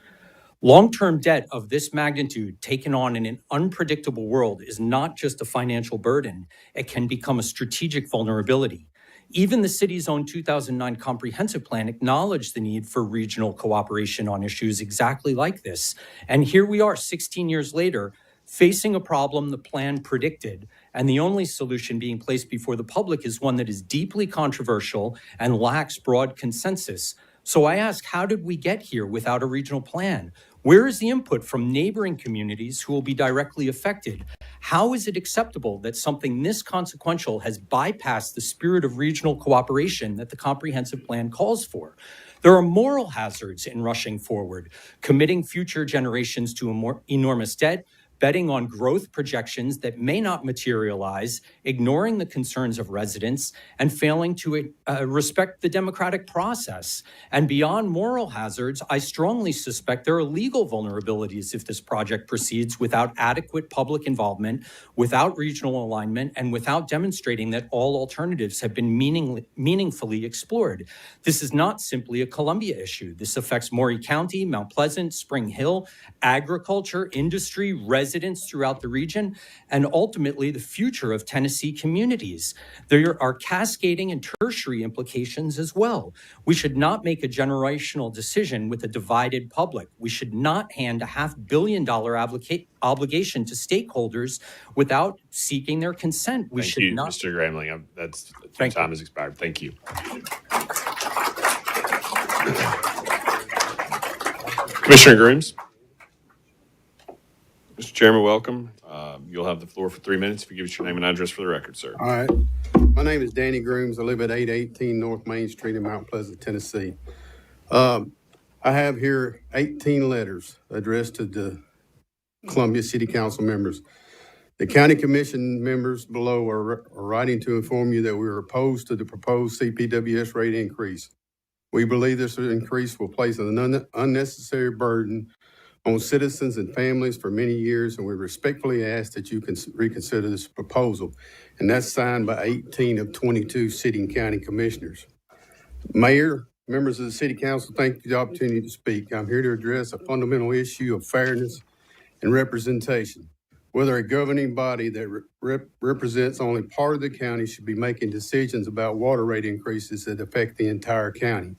Long-term debt of this magnitude taken on in an unpredictable world is not just a financial burden, it can become a strategic vulnerability. Even the city's own 2009 comprehensive plan acknowledged the need for regional cooperation on issues exactly like this. And here we are 16 years later, facing a problem the plan predicted, and the only solution being placed before the public is one that is deeply controversial and lacks broad consensus. So I ask, how did we get here without a regional plan? Where is the input from neighboring communities who will be directly affected? How is it acceptable that something this consequential has bypassed the spirit of regional cooperation that the comprehensive plan calls for? There are moral hazards in rushing forward, committing future generations to a more enormous debt, betting on growth projections that may not materialize, ignoring the concerns of residents, and failing to respect the democratic process. And beyond moral hazards, I strongly suspect there are legal vulnerabilities if this project proceeds without adequate public involvement, without regional alignment, and without demonstrating that all alternatives have been meaningfully explored. This is not simply a Columbia issue. This affects Maury County, Mount Pleasant, Spring Hill, agriculture, industry, residents throughout the region, and ultimately the future of Tennessee communities. There are cascading and tertiary implications as well. We should not make a generational decision with a divided public. We should not hand a $500 million obligation to stakeholders without seeking their consent. We Thank should you, not. Mr. Gramling. That's your time has expired. Thank you. Commissioner Grooms. Mr. Chairman, welcome. You'll have the floor for 3 minutes if you give us your name and address for the record, sir. All right. My name is Danny Grooms. I live at 818 North Main Street in Mount Pleasant, Tennessee. I have here 18 letters addressed to the Columbia City Council members. The county commission members below are writing to inform you that we are opposed to the proposed CPWS rate increase. We believe this increase will place an unnecessary burden on citizens and families for many years, and we respectfully ask that you can reconsider this proposal. And that's signed by 18 of 22 city and county commissioners. Mayor, members of the city council, thank you for the opportunity to speak. I'm here to address a fundamental issue of fairness and representation. Whether a governing body that represents only part of the county should be making decisions about water rate increases that affect the entire county.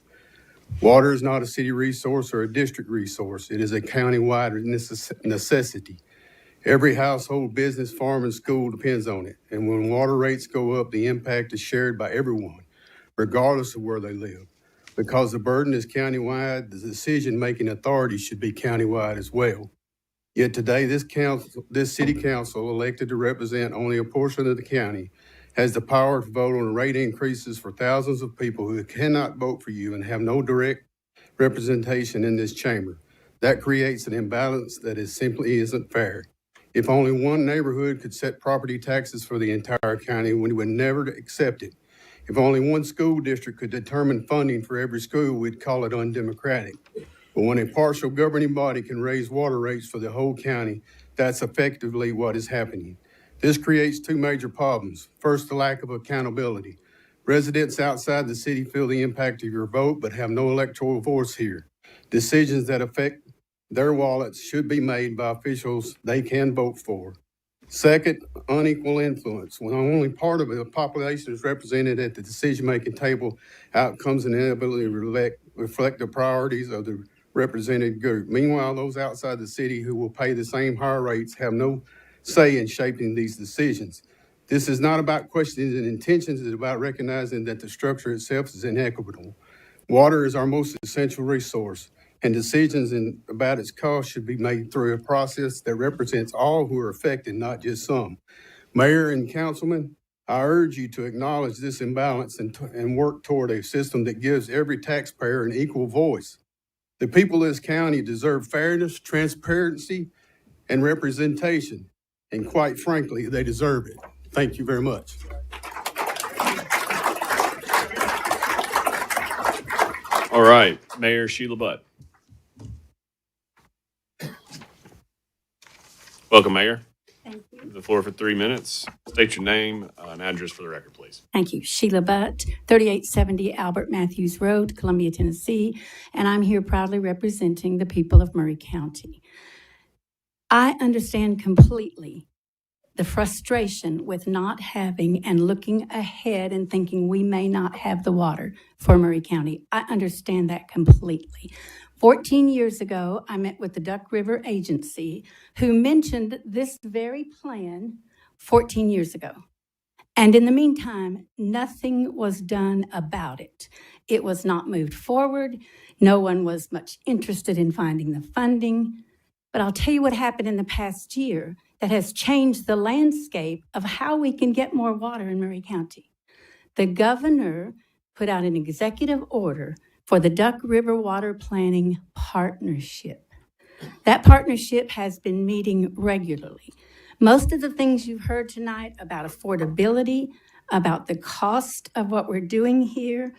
Water is not a city resource or a district resource. It is a county-wide necessity. Every household, business, farm, and school depends on it. And when water rates go up, the impact is shared by everyone, regardless of where they live. Because the burden is countywide, the decision-making authority should be countywide as well. Yet today, this city council, elected to represent only a portion of the county, has the power to vote on rate increases for thousands of people who cannot vote for you and have no direct representation in this chamber. That creates an imbalance that simply isn't fair. If only one neighborhood could set property taxes for the entire county, we would never accept it. If only one school district could determine funding for every school, we'd call it undemocratic. But when a partial governing body can raise water rates for the whole county, that's effectively what is happening. This creates two major problems. First, the lack of accountability. Residents outside the city feel the impact of your vote, but have no electoral voice here. Decisions that affect their wallets should be made by officials they can vote for. Second, unequal influence. When only part of the population is represented at the decision-making table, outcomes and inability to reflect the priorities of the represented group. Meanwhile, those outside the city who will pay the same higher rates have no say in shaping these decisions. This is not about questions and intentions, it's about recognizing that the structure itself is inequitable. Water is our most essential resource, and decisions about its cost should be made through a process that represents all who are affected, not just some. Mayor and councilman, I urge you to acknowledge this imbalance and work toward a system that gives every taxpayer an equal voice. The people of this county deserve fairness, transparency, and representation. And quite frankly, they deserve it. Thank you very much. All right, Mayor Sheila Butt. Welcome, Mayor. Thank you. The floor for 3 minutes. State your name and address for the record, please. please. Thank you. Sheila Butt, 3870 Albert Matthews Road, Columbia, Tennessee, and I'm here proudly representing the people of Murray County. I understand completely the frustration with not having and looking ahead and thinking we may not have the water for Murray County. I understand that completely. 14 years ago, I met with the Duck River Agency, who mentioned this very plan 14 years ago. And in the meantime, nothing was done about it. It was not moved forward. No one was much interested in finding the funding. But I'll tell you what happened in the past year that has changed the landscape of how we can get more water in Murray County. The governor put out an executive order for the Duck River Water Planning Partnership. That partnership has been meeting regularly. Most of the things you've heard tonight about affordability, about the cost of what we're doing here,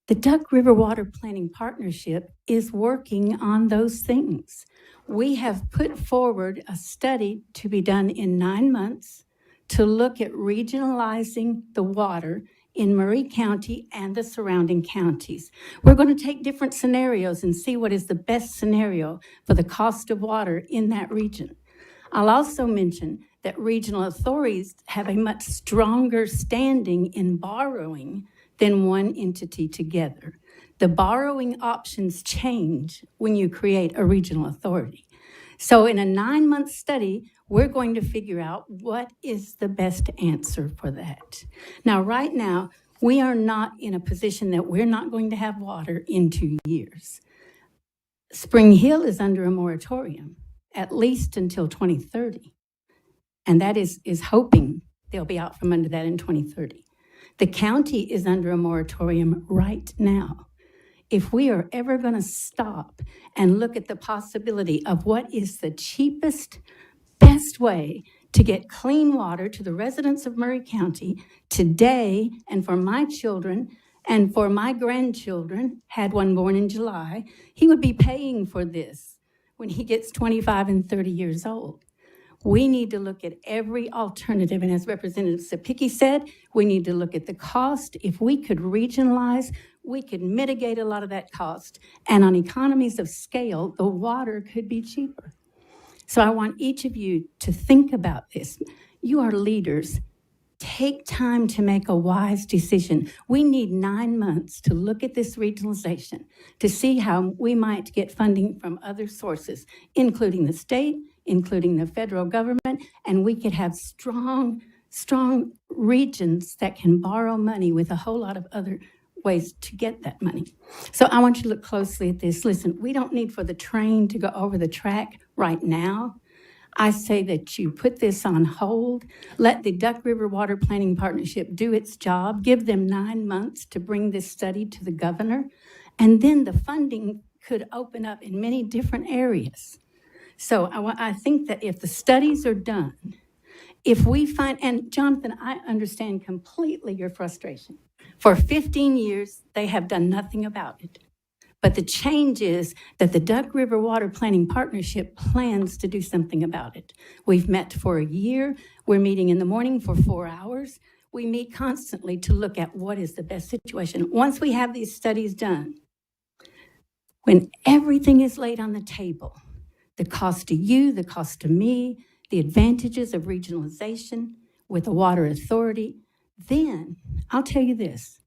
the Duck River Water Planning Partnership is working on those things. We have put forward a study to be done in 9 months to look at regionalizing the water in Murray County and the surrounding counties. We're going to take different scenarios and see what is the best scenario for the cost of water in that region. I'll also mention that regional authorities have a much stronger standing in borrowing than one entity together. The borrowing options change when you create a regional authority. So in a 9-month study, we're going to figure out what is the best answer for that. Now, right now, we are not in a position that we're not going to have water in 2 years. Spring Hill is under a moratorium, at least until 2030. And that is hoping they'll be out from under that in 2030. The county is under a moratorium right now. If we are ever going to stop and look at the possibility of what is the cheapest, best way to get clean water to the residents of Murray County today and for my children and for my grandchildren, had one born in July, he would be paying for this when he gets 25 and 30 years old. We need to look at every alternative. And as Representative Sapicki said, we need to look at the cost. If we could regionalize, we could mitigate a lot of that cost. And on economies of scale, the water could be cheaper. So I want each of you to think about this. You are leaders. Take time to make a wise decision. We need 9 months to look at this regionalization, to see how we might get funding from other sources, including the state, including the federal government, and we could have strong regions that can borrow money with a whole lot of other ways to get that money. So I want you to look closely at this. Listen, we don't need for the train to go over the track right now. I say that you put this on hold, let the Duck River Water Planning Partnership do its job, give them 9 months to bring this study to the governor, and then the funding could open up in many different areas. So I think that if the studies are done, if we find, and Jonathan, I understand completely your frustration. For 15 years, they have done nothing about it. But the change is that the Duck River Water Planning Partnership plans to do something about it. We've met for a year. We're meeting in the morning for 4 hours. We meet constantly to look at what is the best situation. Once we have these studies done, when everything is laid on the table, the cost to you, the cost to me, the advantages of regionalization with a water authority, then I'll tell you this.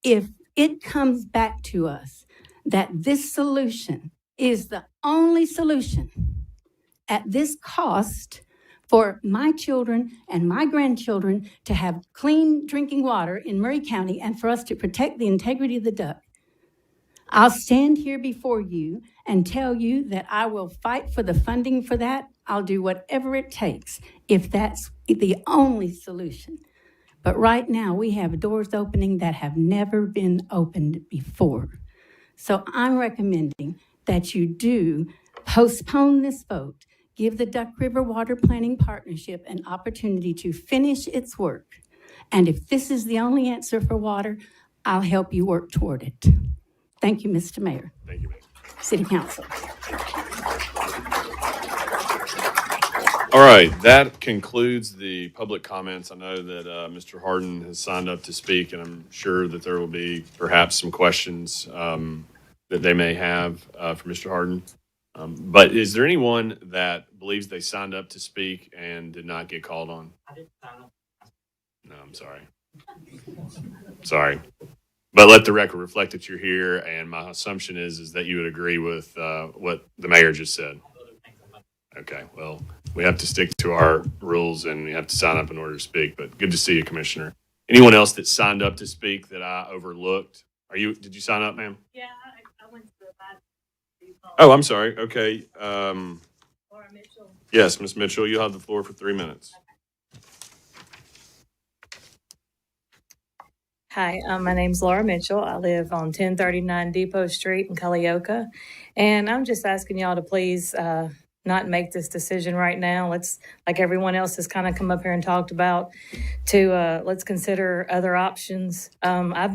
If it comes back to us that this solution is the only solution at this cost for my children and my grandchildren to have clean drinking water in Murray County and for us to protect the integrity of the duck, I'll stand here before you and tell you that I will fight for the funding for that. I'll do whatever it takes if that's the only solution. But right now, we have doors opening that have never been opened before. So I'm recommending that you do postpone this vote, give the Duck River Water Planning Partnership an opportunity to finish its work. And if this is the only answer for water, I'll help you work toward it. Thank you, Mr. Mayor. Thank you, Mayor. City Council. All right, that concludes the public comments. I know that Mr. Harden has signed up to speak, and I'm sure that there will be perhaps some questions that they may have for Mr. Harden. But is there anyone that believes they signed up to speak and did not get called on? I didn't sign up. No, I'm sorry. Sorry. But let the record reflect that you're here, and my assumption is that you would agree with what the mayor just said. Okay, well, we have to stick to our rules and we have to sign up in order to speak, but good to see you, Commissioner. Anyone else that signed up to speak that I overlooked? Did you sign up, ma'am? Yeah, I went to the Oh, I'm sorry. Okay. Laura Mitchell. Yes, Ms. Mitchell, you'll have the floor for 3 minutes. Hi, my name's Laura Mitchell. I live on 1039 Depot Street in Culleoka. And I'm just asking y'all to please not make this decision right now. Let's, like everyone else has kind of come up here and talked about, let's consider other options. I've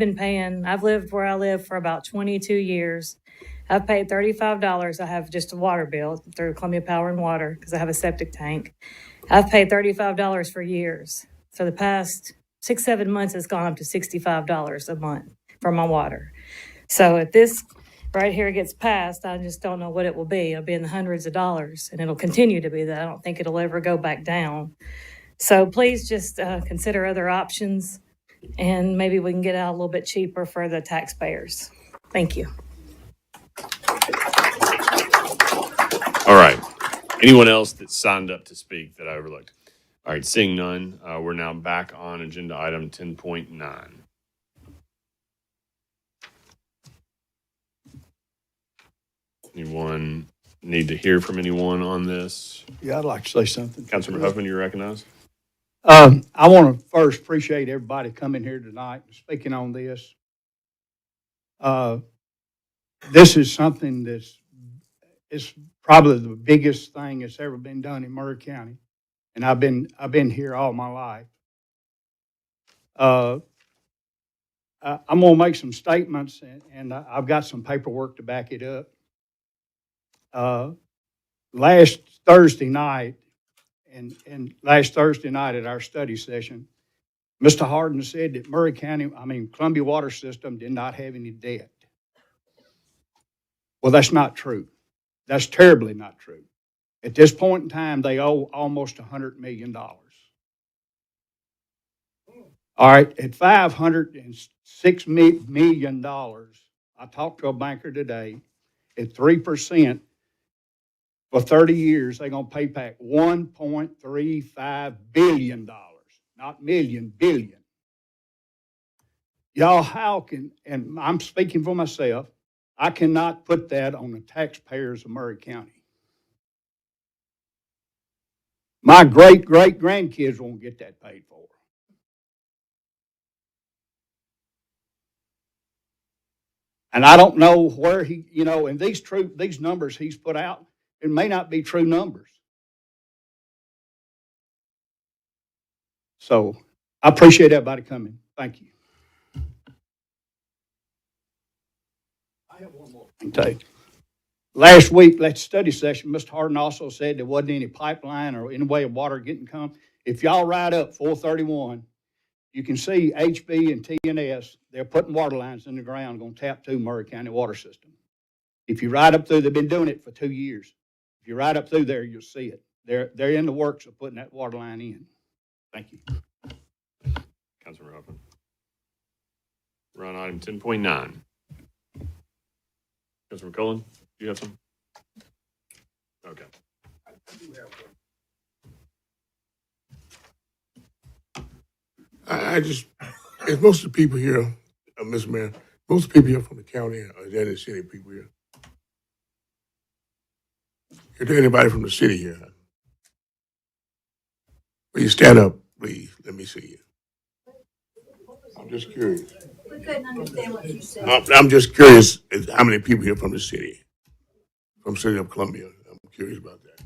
lived where I live for about 22 years. I've paid $35. I have just a water bill through Columbia Power and Water because I have a septic tank. I've paid $35 for years. For the past 6-7 months, it's gone up to $65 a month for my water. So if this right here gets passed, I just don't know what it will be. It'll be in the hundreds of dollars, and it'll continue to be that. I don't think it'll ever go back down. So please just consider other options, and maybe we can get out a little bit cheaper for the taxpayers. Thank you. All right. Anyone else that signed up to speak that I overlooked? All right, seeing none, we're now back on agenda item 10.9. Anyone need to hear from anyone on this? Yeah, I'd like to say something. Councilmember Huffman, you recognize? I want to first appreciate everybody coming here tonight and speaking on this. This is something it's probably the biggest thing that's ever been done in Maury County, and I've been here all my life. I'm going to make some statements, and I've got some paperwork to back it up. Last Thursday night at our study session, Mr. Harden said that Columbia Water System did not have any debt. Well, that's not true. That's terribly not true. At this point in time, they owe almost $100 million. All right, at $506 million, I talked to a banker today, at 3%, for 30 years, they're going to pay back $1.35 billion, not million, billion. Y'all, and I'm speaking for myself, I cannot put that on the taxpayers of Maury County. My great-great-grandkids won't get that paid for. And I don't know where and these numbers he's put out, it may not be true numbers. So I appreciate everybody coming. Thank you. I have one more thing to tell you. Last week, study session, Mr. Harden also said there wasn't any pipeline or any way of water getting come. If y'all ride up 431, you can see HB and TNS, they're putting water lines in the ground, going to tap to Maury County water system. If you ride up through, they've been doing it for 2 years. If you ride up through there, you'll see it. They're in the works of putting that water line in. Thank you. Councilmember Huffman. We're on item 10.9. Councilmember Cullen, do you have some? Okay. I just, as most of the people here, Mr. Mayor, most of the people here from the county or the city people here. Is there anybody from the city here? Will you stand up, please? Let me see you. I'm just curious. We couldn't understand what you said. I'm just curious as how many people here from the city, from the city of Columbia. I'm curious about that.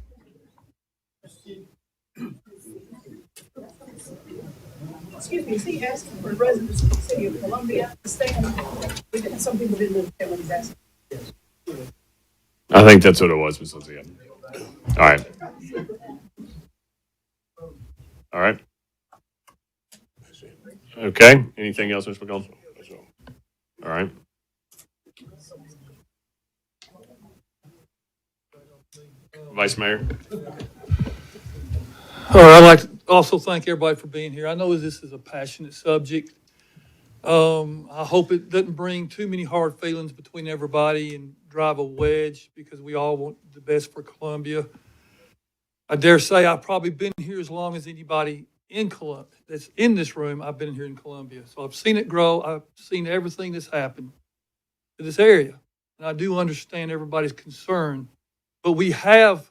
Excuse me, is he asking for residents of the city of Columbia to stay on? Some people didn't understand what he's asking. I think that's what it was, Ms. Lindsay. All right. All right. Okay. Anything else, Mr. McCollum? All right. Vice Mayor. All right, I'd like to also thank everybody for being here. I know this is a passionate subject. I hope it doesn't bring too many hard feelings between everybody and drive a wedge, because we all want the best for Columbia. I dare say I've probably been here as long as anybody in Columbia that's in this room. I've been here in Columbia. So I've seen it grow. I've seen everything that's happened to this area. And I do understand everybody's concern. But we have,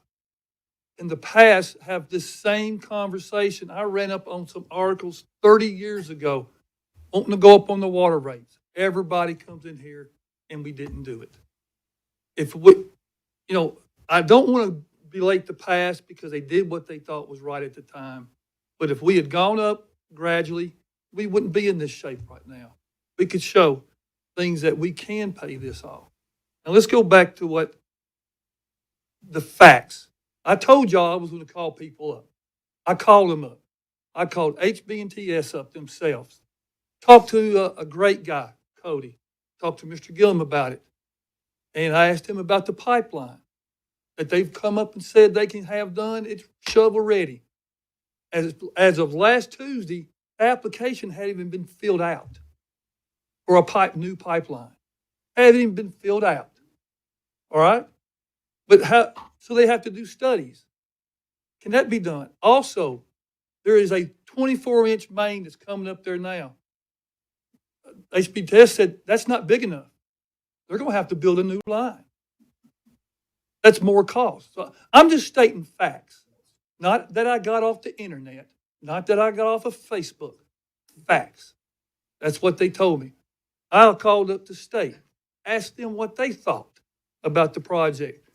in the past, have this same conversation. I ran up on some articles 30 years ago wanting to go up on the water rates. Everybody comes in here and we didn't do it. If we, I don't want to belate the past because they did what they thought was right at the time. But if we had gone up gradually, we wouldn't be in this shape right now. We could show things that we can pay this off. Now let's go back to what the facts. I told y'all I was going to call people up. I called them up. I called HB&TS up themselves. Talked to a great guy, Cody. Talked to Mr. Gillum about it. And I asked him about the pipeline that they've come up and said they can have done. It's shovel ready. As of last Tuesday, the application hadn't even been filled out for a new pipeline. Hadn't even been filled out. All right? But so they have to do studies. Can that be done? Also, there is a 24-inch main that's coming up there now. HB&TS said that's not big enough. They're going to have to build a new line. That's more cost. So I'm just stating facts. Not that I got off the internet. Not that I got off of Facebook. Facts. That's what they told me. I called up the state, asked them what they thought about the project.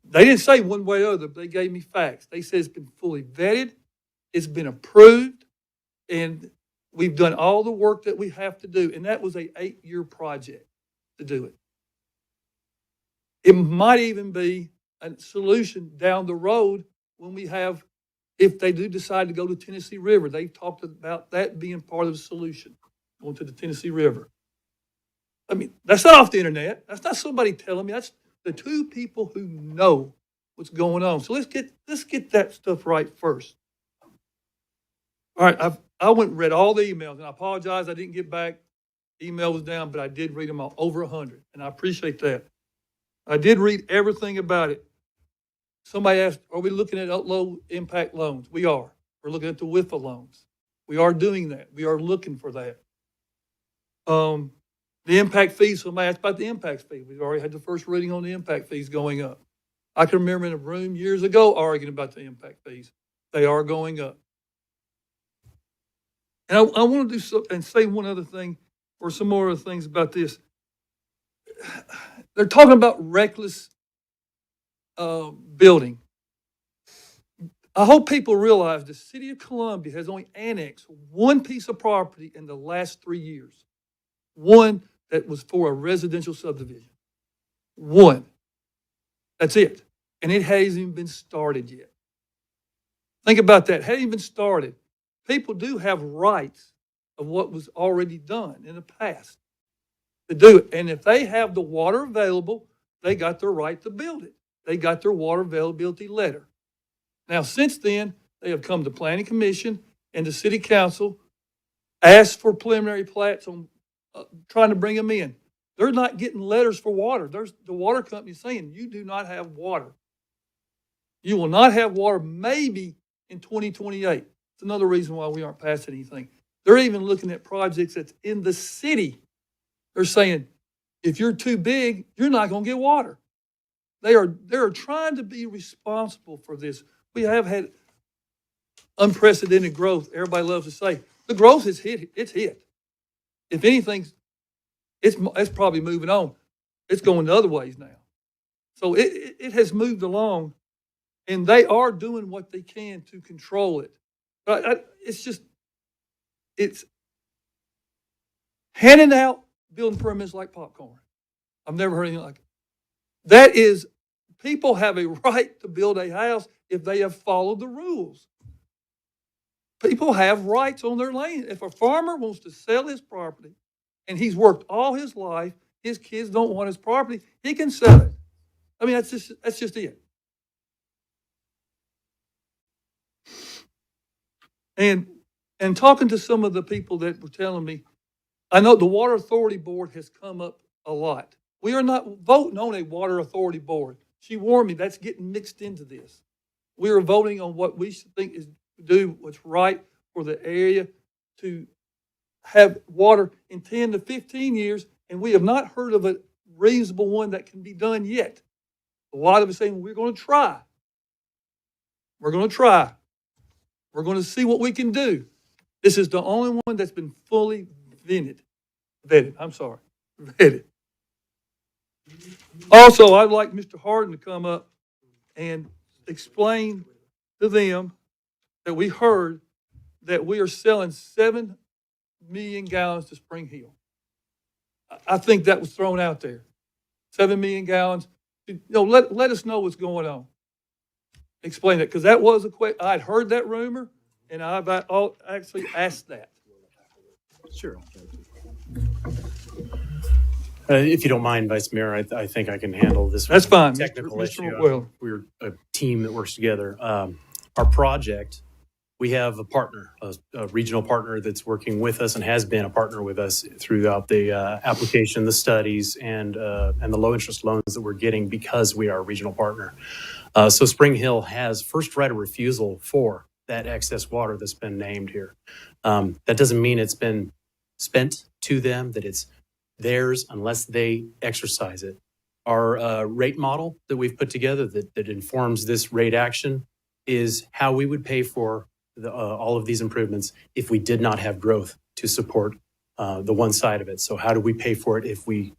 They didn't say one way or other, but they gave me facts. They said it's been fully vetted, it's been approved, and we've done all the work that we have to do. And that was an 8-year project to do it. It might even be a solution down the road when we have, if they do decide to go to Tennessee River. They've talked about that being part of the solution, going to the Tennessee River. I mean, that's not off the internet. That's not somebody telling me. That's the two people who know what's going on. So let's get that stuff right first. All right, I went and read all the emails, and I apologize I didn't get back. Email was down, but I did read them all, over 100, and I appreciate that. I did read everything about it. Somebody asked, are we looking at low-impact loans? We are. We're looking at the WIFA loans. We are doing that. We are looking for that. The impact fees, somebody asked about the impact fee. We've already had the first reading on the impact fees going up. I can remember in a room years ago arguing about the impact fees. They are going up. And I want to do so, and say one other thing, or some more other things about this. They're talking about reckless building. I hope people realize the city of Columbia has only annexed one piece of property in the last 3 years. One that was for a residential subdivision. One. That's it. And it hasn't even been started yet. Think about that. It hasn't even started. People do have rights of what was already done in the past to do it. And if they have the water available, they got their right to build it. They got their water availability letter. Now, since then, they have come to Planning Commission and the City Council, asked for preliminary plats on trying to bring them in. They're not getting letters for water. There's the water company saying, you do not have water. You will not have water maybe in 2028. It's another reason why we aren't passing anything. They're even looking at projects that's in the city. They're saying, if you're too big, you're not going to get water. They're trying to be responsible for this. We have had unprecedented growth. Everybody loves to say the growth is hit. It's hit. If anything, it's probably moving on. It's going the other ways now. So it has moved along, and they are doing what they can to control it. But it's handing out building permits like popcorn. I've never heard anything like it. That is, people have a right to build a house if they have followed the rules. people have rights on their land. If a farmer wants to sell his property and he's worked all his life, his kids don't want his property, he can sell it. I mean, that's just it. And talking to some of the people that were telling me, I know the Water Authority Board has come up a lot. We are not voting on a Water Authority Board. She warned me that's getting mixed into this. We are voting on what we think is do what's right for the area to have water in 10 to 15 years, and we have not heard of a reasonable one that can be done yet. A lot of us saying we're going to try. We're going to try. We're going to see what we can do. This is the only one that's been fully vetted. Also, I'd like Mr. Harden to come up and explain to them that we heard that we are selling 7 million gallons to Spring Hill. I think that was thrown out there. 7 million gallons. Let us know what's going on. Explain it, because that was a question. I'd heard that rumor, and I've actually asked that. Sure. If you don't mind, Vice Mayor, I think I can handle this. That's fine, Technical Mr. issue. McWell. We're a team that works together. Our project, we have a partner, a regional partner that's working with us and has been a partner with us throughout the application, the studies, and the low interest loans that we're getting because we are a regional partner. So Spring Hill has first right of refusal for that excess water that's been named here. That doesn't mean it's been spent to them, that it's theirs unless they exercise it. Our rate model that we've put together that informs this rate action is how we would pay for all of these improvements if we did not have growth to support the one side of it. So how do we pay for it if we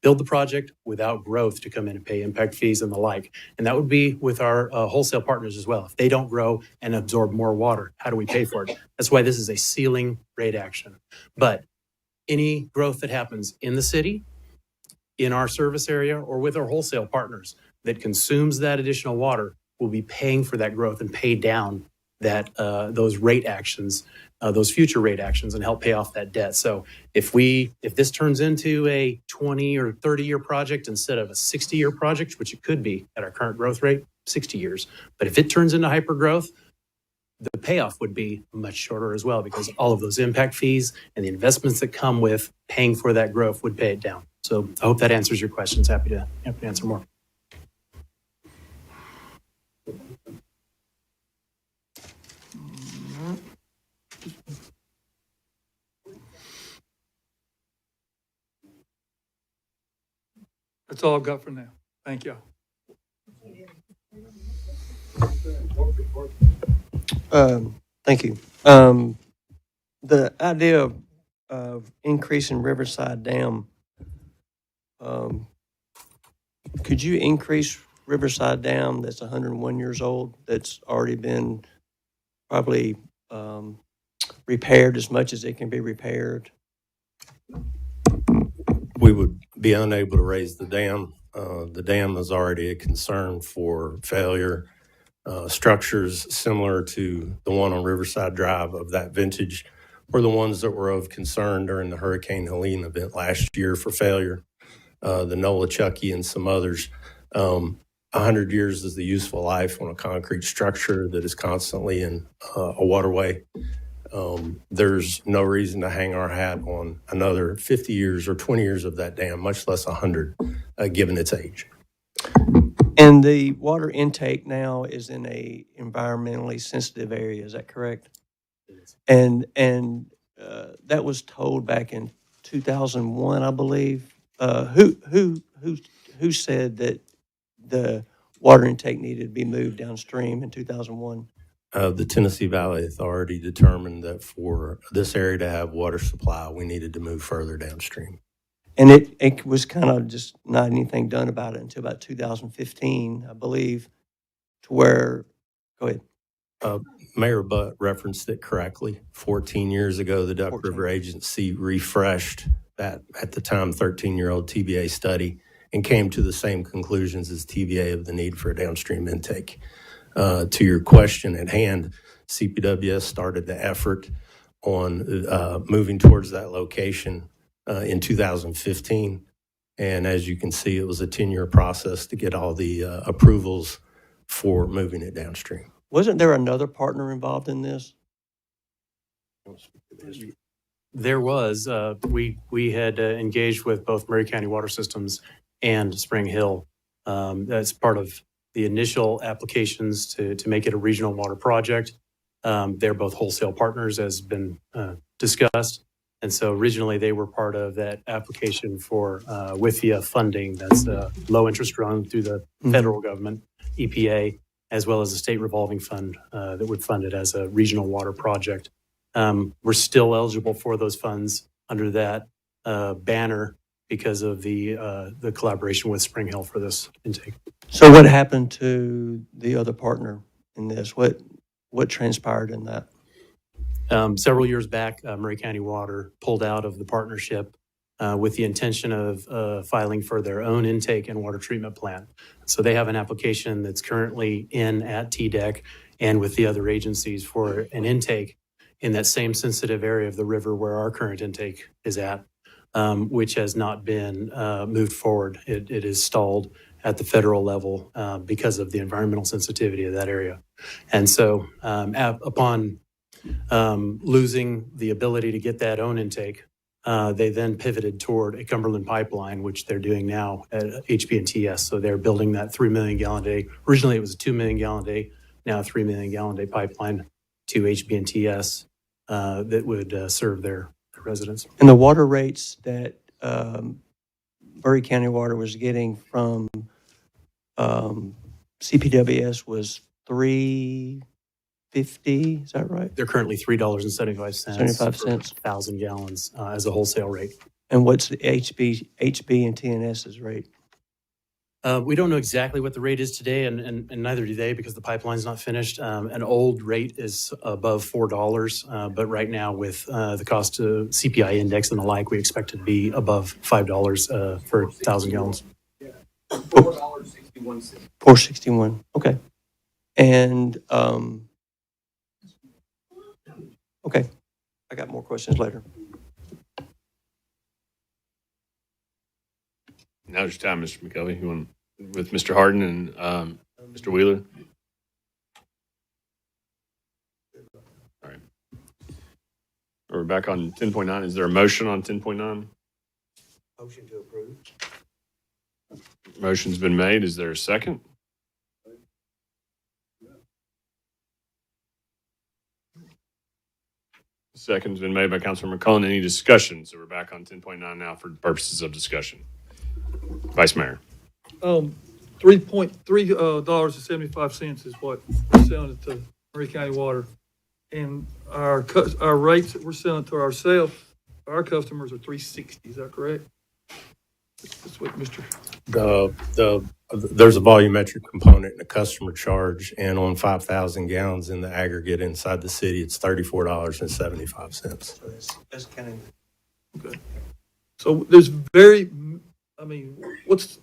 build the project without growth to come in and pay impact fees and the like? And that would be with our wholesale partners as well. If they don't grow and absorb more water, how do we pay for it? That's why this is a ceiling rate action. But any growth that happens in the city, in our service area, or with our wholesale partners that consumes that additional water will be paying for that growth and pay down that those rate actions, those future rate actions, and help pay off that debt. So if this turns into a 20 or 30-year project instead of a 60-year project, which it could be at our current growth rate, 60 years. But if it turns into hyper growth, the payoff would be much shorter as well, because all of those impact fees and the investments that come with paying for that growth would pay it down. So I hope that answers your questions. Happy to answer more. That's all I've got for now. Thank you. Thank you. The idea of increasing Riverside Dam, could you increase Riverside Dam that's 101 years old, that's already been probably repaired as much as it can be repaired? We would be unable to raise the dam. The dam is already a concern for failure. Structures similar to the one on Riverside Drive of that vintage were the ones that were of concern during the Hurricane Helene event last year for failure. The Nolichucky and some others. 100 years is the useful life on a concrete structure that is constantly in a waterway. There's no reason to hang our hat on another 50 years or 20 years of that dam, much less 100, given its age. And the water intake now is in a environmentally sensitive area, is that correct? And that was told back in 2001, I believe. Who said that the water intake needed to be moved downstream in 2001? The Tennessee Valley Authority determined that for this area to have water supply, we needed to move further downstream. And it was kind of just not anything done about it until about 2015, I believe, to where, go ahead. Mayor Butt referenced it correctly. 14 years ago, the Duck River Agency refreshed that, at the time, 13-year-old TVA study and came to the same conclusions as TVA of the need for a downstream intake. To your question at hand, CPWS started the effort on moving towards that location in 2015. And as you can see, it was a 10-year process to get all the approvals for moving it downstream. Wasn't there another partner involved in this? There was, we had engaged with both Murray County Water Systems and Spring Hill. That's part of the initial applications to make it a regional water project. They're both wholesale partners, as been discussed. And so originally they were part of that application for WIFIA funding. That's low interest run through the federal government, EPA, as well as a state revolving fund that would fund it as a regional water project. We're still eligible for those funds under that banner because of the collaboration with Spring Hill for this intake. So what happened to the other partner in this? What transpired in that? Several years back, Murray County Water pulled out of the partnership with the intention of filing for their own intake and water treatment plant. So they have an application that's currently in at TDEC and with the other agencies for an intake in that same sensitive area of the river where our current intake is at, which has not been moved forward. It is stalled at the federal level because of the environmental sensitivity of that area. And so upon losing the ability to get that own intake, they then pivoted toward a Cumberland pipeline, which they're doing now at HB&TS. So they're building that 3 million gallon a day. Originally, it was a 2 million gallon a day, now a 3 million gallon a day pipeline to HB&TS that would serve their residents. And the water rates that Murray County Water was getting from CPWS was $3.50, is that right? They're currently $3.75 75 cents. per 1,000 gallons as a wholesale rate. And what's the HB and TNS's rate? We don't know exactly what the rate is today, and neither do they because the pipeline's not finished. An old rate is above $4, but right now with the cost of CPI index and the like, we expect it to be above $5 for 1,000 gallons. $4.61. $4.61. Okay. And okay, I got more questions later. Now's your time, Mr. McKelvey. You want with Mr. Harden and Mr. Wheeler? All right. We're back on 10.9. Is there a motion on 10.9? Motion to approve. Motion's been made. Is there a second? Second's been made by Councilor McCullen. Any discussion? So we're back on 10.9 now for purposes of discussion. Vice Mayor. $3.75 is what we're selling it to Murray County Water. And our rates that we're selling to ourselves, our customers are $3.60. Is that correct? That's what Mr. There's a volumetric component and a customer charge, and on 5,000 gallons in the aggregate inside the city, it's $34.75. So that's kind of Okay. So there's what's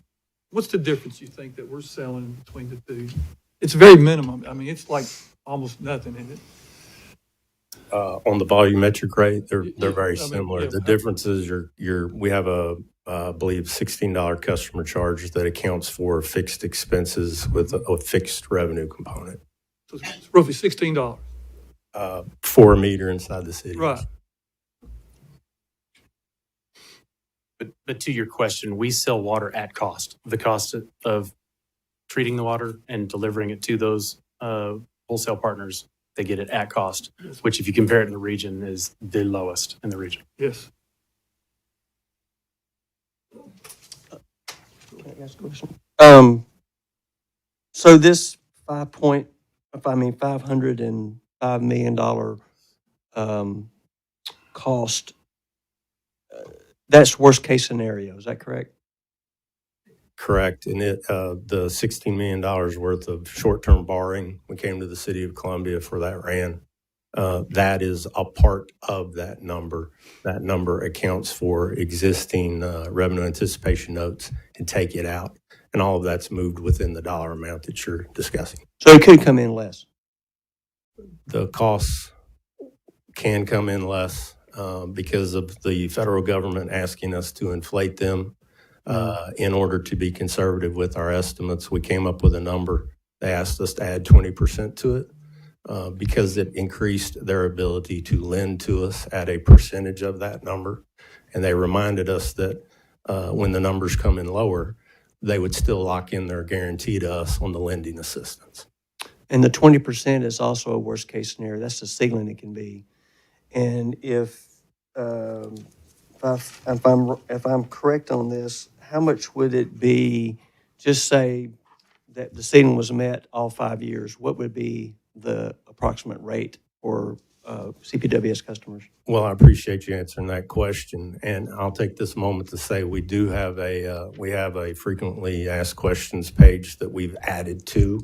the difference you think that we're selling between the two? It's very minimum. I mean, it's like almost nothing, isn't it? On the volumetric rate, they're very I mean, similar. yeah. The difference is we have I believe $16 customer charge that accounts for fixed expenses with a fixed revenue component. So it's roughly $16. For a meter inside the city. Right. But to your question, we sell water at cost. The cost of treating the water and delivering it to those wholesale partners, they get it at cost, which if you compare it in the region is the lowest in the region. Yes. So this $505 million cost, that's worst case scenario, is that correct? Correct. And the $16 million worth of short-term borrowing, we came to the city of Columbia for that ran. That is a part of that number. That number accounts for existing revenue anticipation notes and take it out. And all of that's moved within the dollar amount that you're discussing. So it could come in less. the costs can come in less because of the federal government asking us to inflate them in order to be conservative with our estimates. We came up with a number. They asked us to add 20% to it because it increased their ability to lend to us at a percentage of that number. And they reminded us that when the numbers come in lower, they would still lock in their guarantee to us on the lending assistance. And the 20% is also a worst-case scenario. That's the ceiling it can be. And if I'm correct on this, how much would it be, just say that the ceiling was met all 5 years, what would be the approximate rate for CPWS customers? Well, I appreciate you answering that question, and I'll take this moment to say we do have a frequently asked questions page that we've added to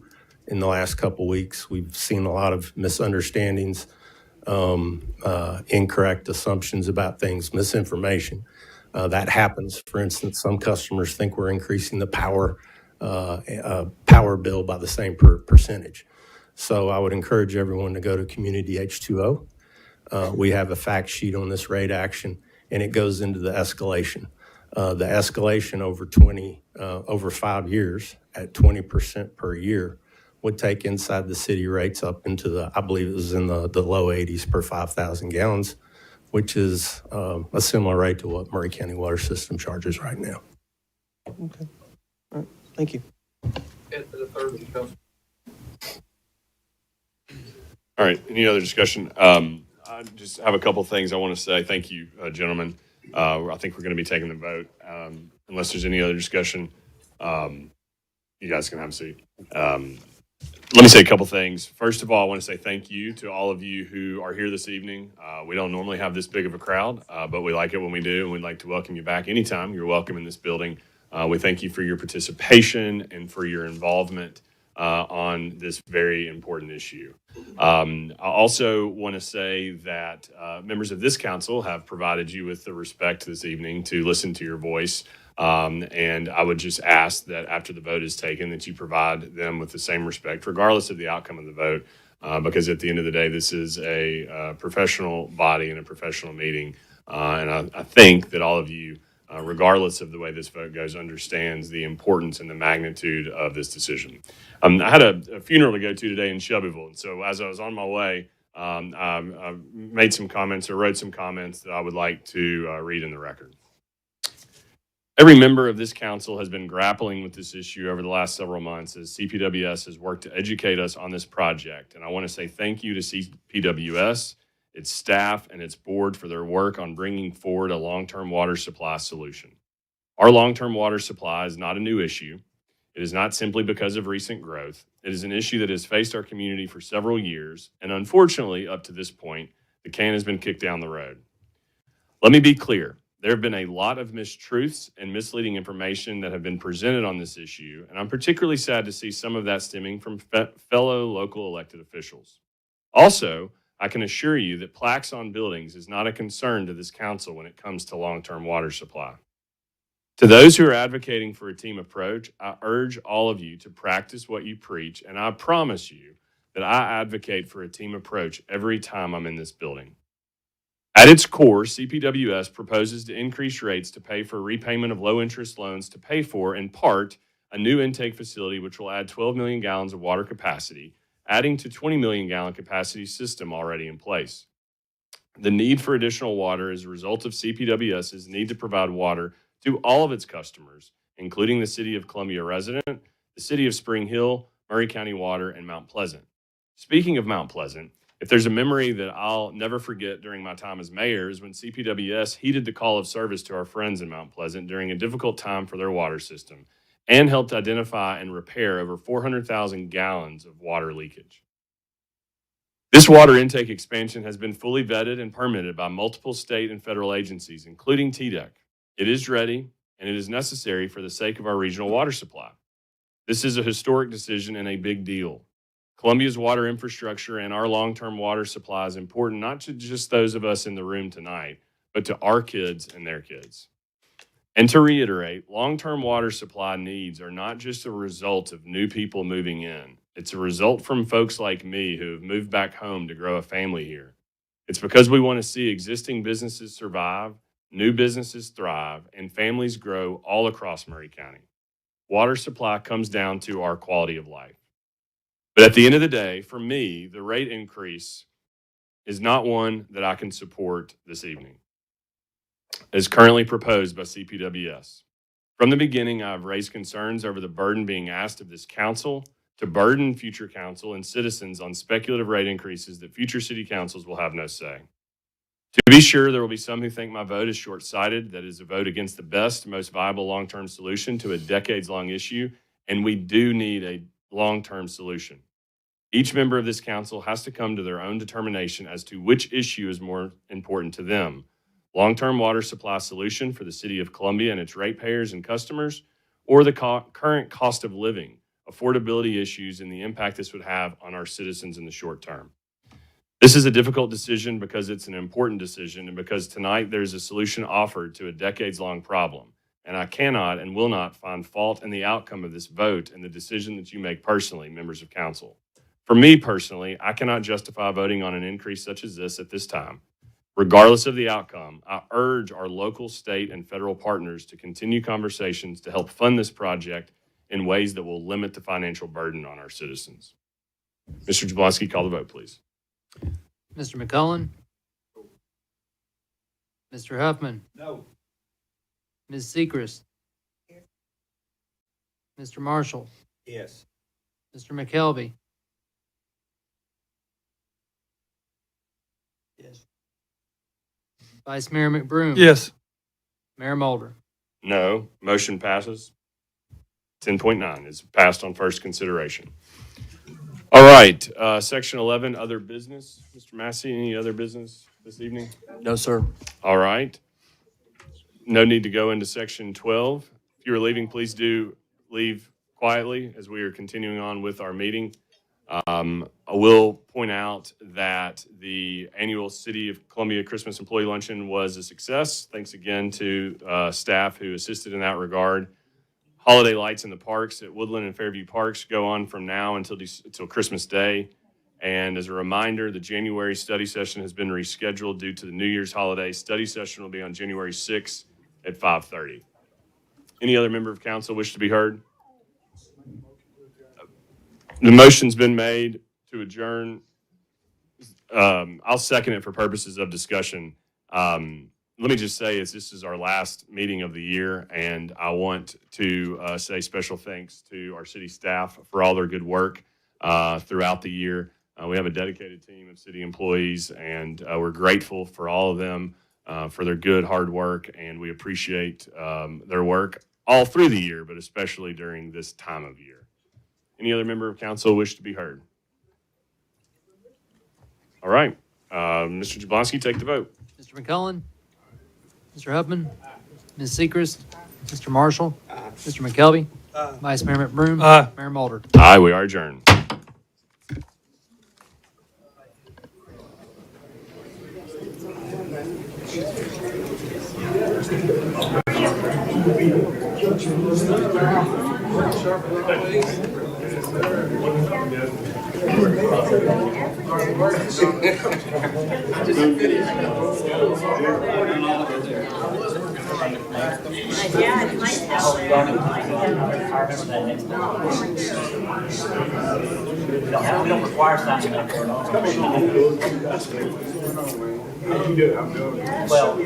in the last couple weeks. We've seen a lot of misunderstandings, incorrect assumptions about things, misinformation. That happens. For instance, some customers think we're increasing the power bill by the same percentage. So I would encourage everyone to go to Community H2O. We have a fact sheet on this rate action, and it goes into the escalation. The escalation over 5 years at 20% per year would take inside the city rates up into I believe it was in the low 80s per 5,000 gallons, which is a similar rate to what Maury County Water System charges right now. Okay. All right. Thank you. All right, any other discussion? I just have a couple things I want to say. Thank you, gentlemen. I think we're going to be taking the vote. Unless there's any other discussion, you guys can have a seat. Let me say a couple things. First of all, I want to say thank you to all of you who are here this evening. We don't normally have this big of a crowd, but we like it when we do, and we'd like to welcome you back anytime. You're welcome in this building. We thank you for your participation and for your involvement on this very important issue. I also want to say that members of this council have provided you with the respect this evening to listen to your voice. And I would just ask that after the vote is taken, that you provide them with the same respect, regardless of the outcome of the vote, because at the end of the day, this is a professional body and a professional meeting. And I think that all of you, regardless of the way this vote goes, understands the importance and the magnitude of this decision. I had a funeral to go to today in Shelbyville, and so as I was on my way, I made some comments or wrote some comments that I would like to read in the record. Every member of this council has been grappling with this issue over the last several months as CPWS has worked to educate us on this project, and I want to say thank you to CPWS, its staff, and its board for their work on bringing forward a long-term water supply solution. Our long-term water supply is not a new issue. It is not simply because of recent growth. It is an issue that has faced our community for several years, and unfortunately, up to this point, the can has been kicked down the road. Let me be clear. There have been a lot of mistruths and misleading information that have been presented on this issue, and I'm particularly sad to see some of that stemming from fellow local elected officials. Also, I can assure you that plaques on buildings is not a concern to this council when it comes to long-term water supply. To those who are advocating for a team approach, I urge all of you to practice what you preach, and I promise you that I advocate for a team approach every time I'm in this building. At its core, CPWS proposes to increase rates to pay for repayment of low-interest loans to pay for, in part, a new intake facility which will add 12 million gallons of water capacity, adding to 20 million gallon capacity system already in place. The need for additional water is a result of CPWS's need to provide water to all of its customers, including the City of Columbia resident, the City of Spring Hill, Maury County Water, and Mount Pleasant. Speaking of Mount Pleasant, if there's a memory that I'll never forget during my time as mayor is when CPWS heeded the call of service to our friends in Mount Pleasant during a difficult time for their water system and helped identify and repair over 400,000 gallons of water leakage. This water intake expansion has been fully vetted and permitted by multiple state and federal agencies, including TDEC. It is ready, and it is necessary for the sake of our regional water supply. This is a historic decision and a big deal. Columbia's water infrastructure and our long-term water supply is important not to just those of us in the room tonight, but to our kids and their kids. And to reiterate, long-term water supply needs are not just a result of new people moving in. It's a result from folks like me who have moved back home to grow a family here. It's because we want to see existing businesses survive, new businesses thrive, and families grow all across Maury County. Water supply comes down to our quality of life. But at the end of the day, for me, the rate increase is not one that I can support this evening, as currently proposed by CPWS. From the beginning, I've raised concerns over the burden being asked of this council to burden future council and citizens on speculative rate increases that future city councils will have no say. To be sure, there will be some who think my vote is short-sighted, that is a vote against the best, most viable long-term solution to a decades-long issue, and we do need a long-term solution. Each member of this council has to come to their own determination as to which issue is more important to them: long-term water supply solution for the city of Columbia and its ratepayers and customers, or the current cost of living, affordability issues, and the impact this would have on our citizens in the short term. This is a difficult decision because it's an important decision and because tonight there's a solution offered to a decades-long problem. And I cannot and will not find fault in the outcome of this vote and the decision that you make personally, members of council. For me personally, I cannot justify voting on an increase such as this at this time. Regardless of the outcome, I urge our local, state, and federal partners to continue conversations to help fund this project in ways that will limit the financial burden on our citizens. Mr. Jablonski, call the vote, please. Mr. McCullen? Mr. Huffman? No. Ms. Sechrist? Mr. Marshall? Yes. Mr. McKelvey? Yes. Vice Mayor McBroom? Yes. Mayor Mulder? No. Motion passes. 10.9 is passed on first consideration. All right. Section 11, other business. Mr. Massey, any other business this evening? No, sir. All right. No need to go into section 12. If you are leaving, please do leave quietly as we are continuing on with our meeting. I will point out that the annual City of Columbia Christmas Employee Luncheon was a success. Thanks again to staff who assisted in that regard. Holiday lights in the parks at Woodland and Fairview Parks go on from now until Christmas Day. And as a reminder, the January study session has been rescheduled due to the New Year's holiday. Study session will be on January 6th at 5:30. Any other member of council wish to be heard? The motion's been made to adjourn. I'll second it for purposes of discussion. Let me just say this is our last meeting of the year, and I want to say special thanks to our city staff for all their good work throughout the year. We have a dedicated team of city employees, and we're grateful for all of them for their good, hard work, and we appreciate their work all through the year, but especially during this time of year. Any other member of council wish to be heard? All right. Mr. Jablonski, take the vote. Mr. McCullen? Mr. Huffman? Ms. Sechrist? Mr. Marshall? Mr. McKelvey? Vice Mayor McBroom? Aye. Mayor Mulder? Aye, we are adjourned. We don't require signing up for it. Well,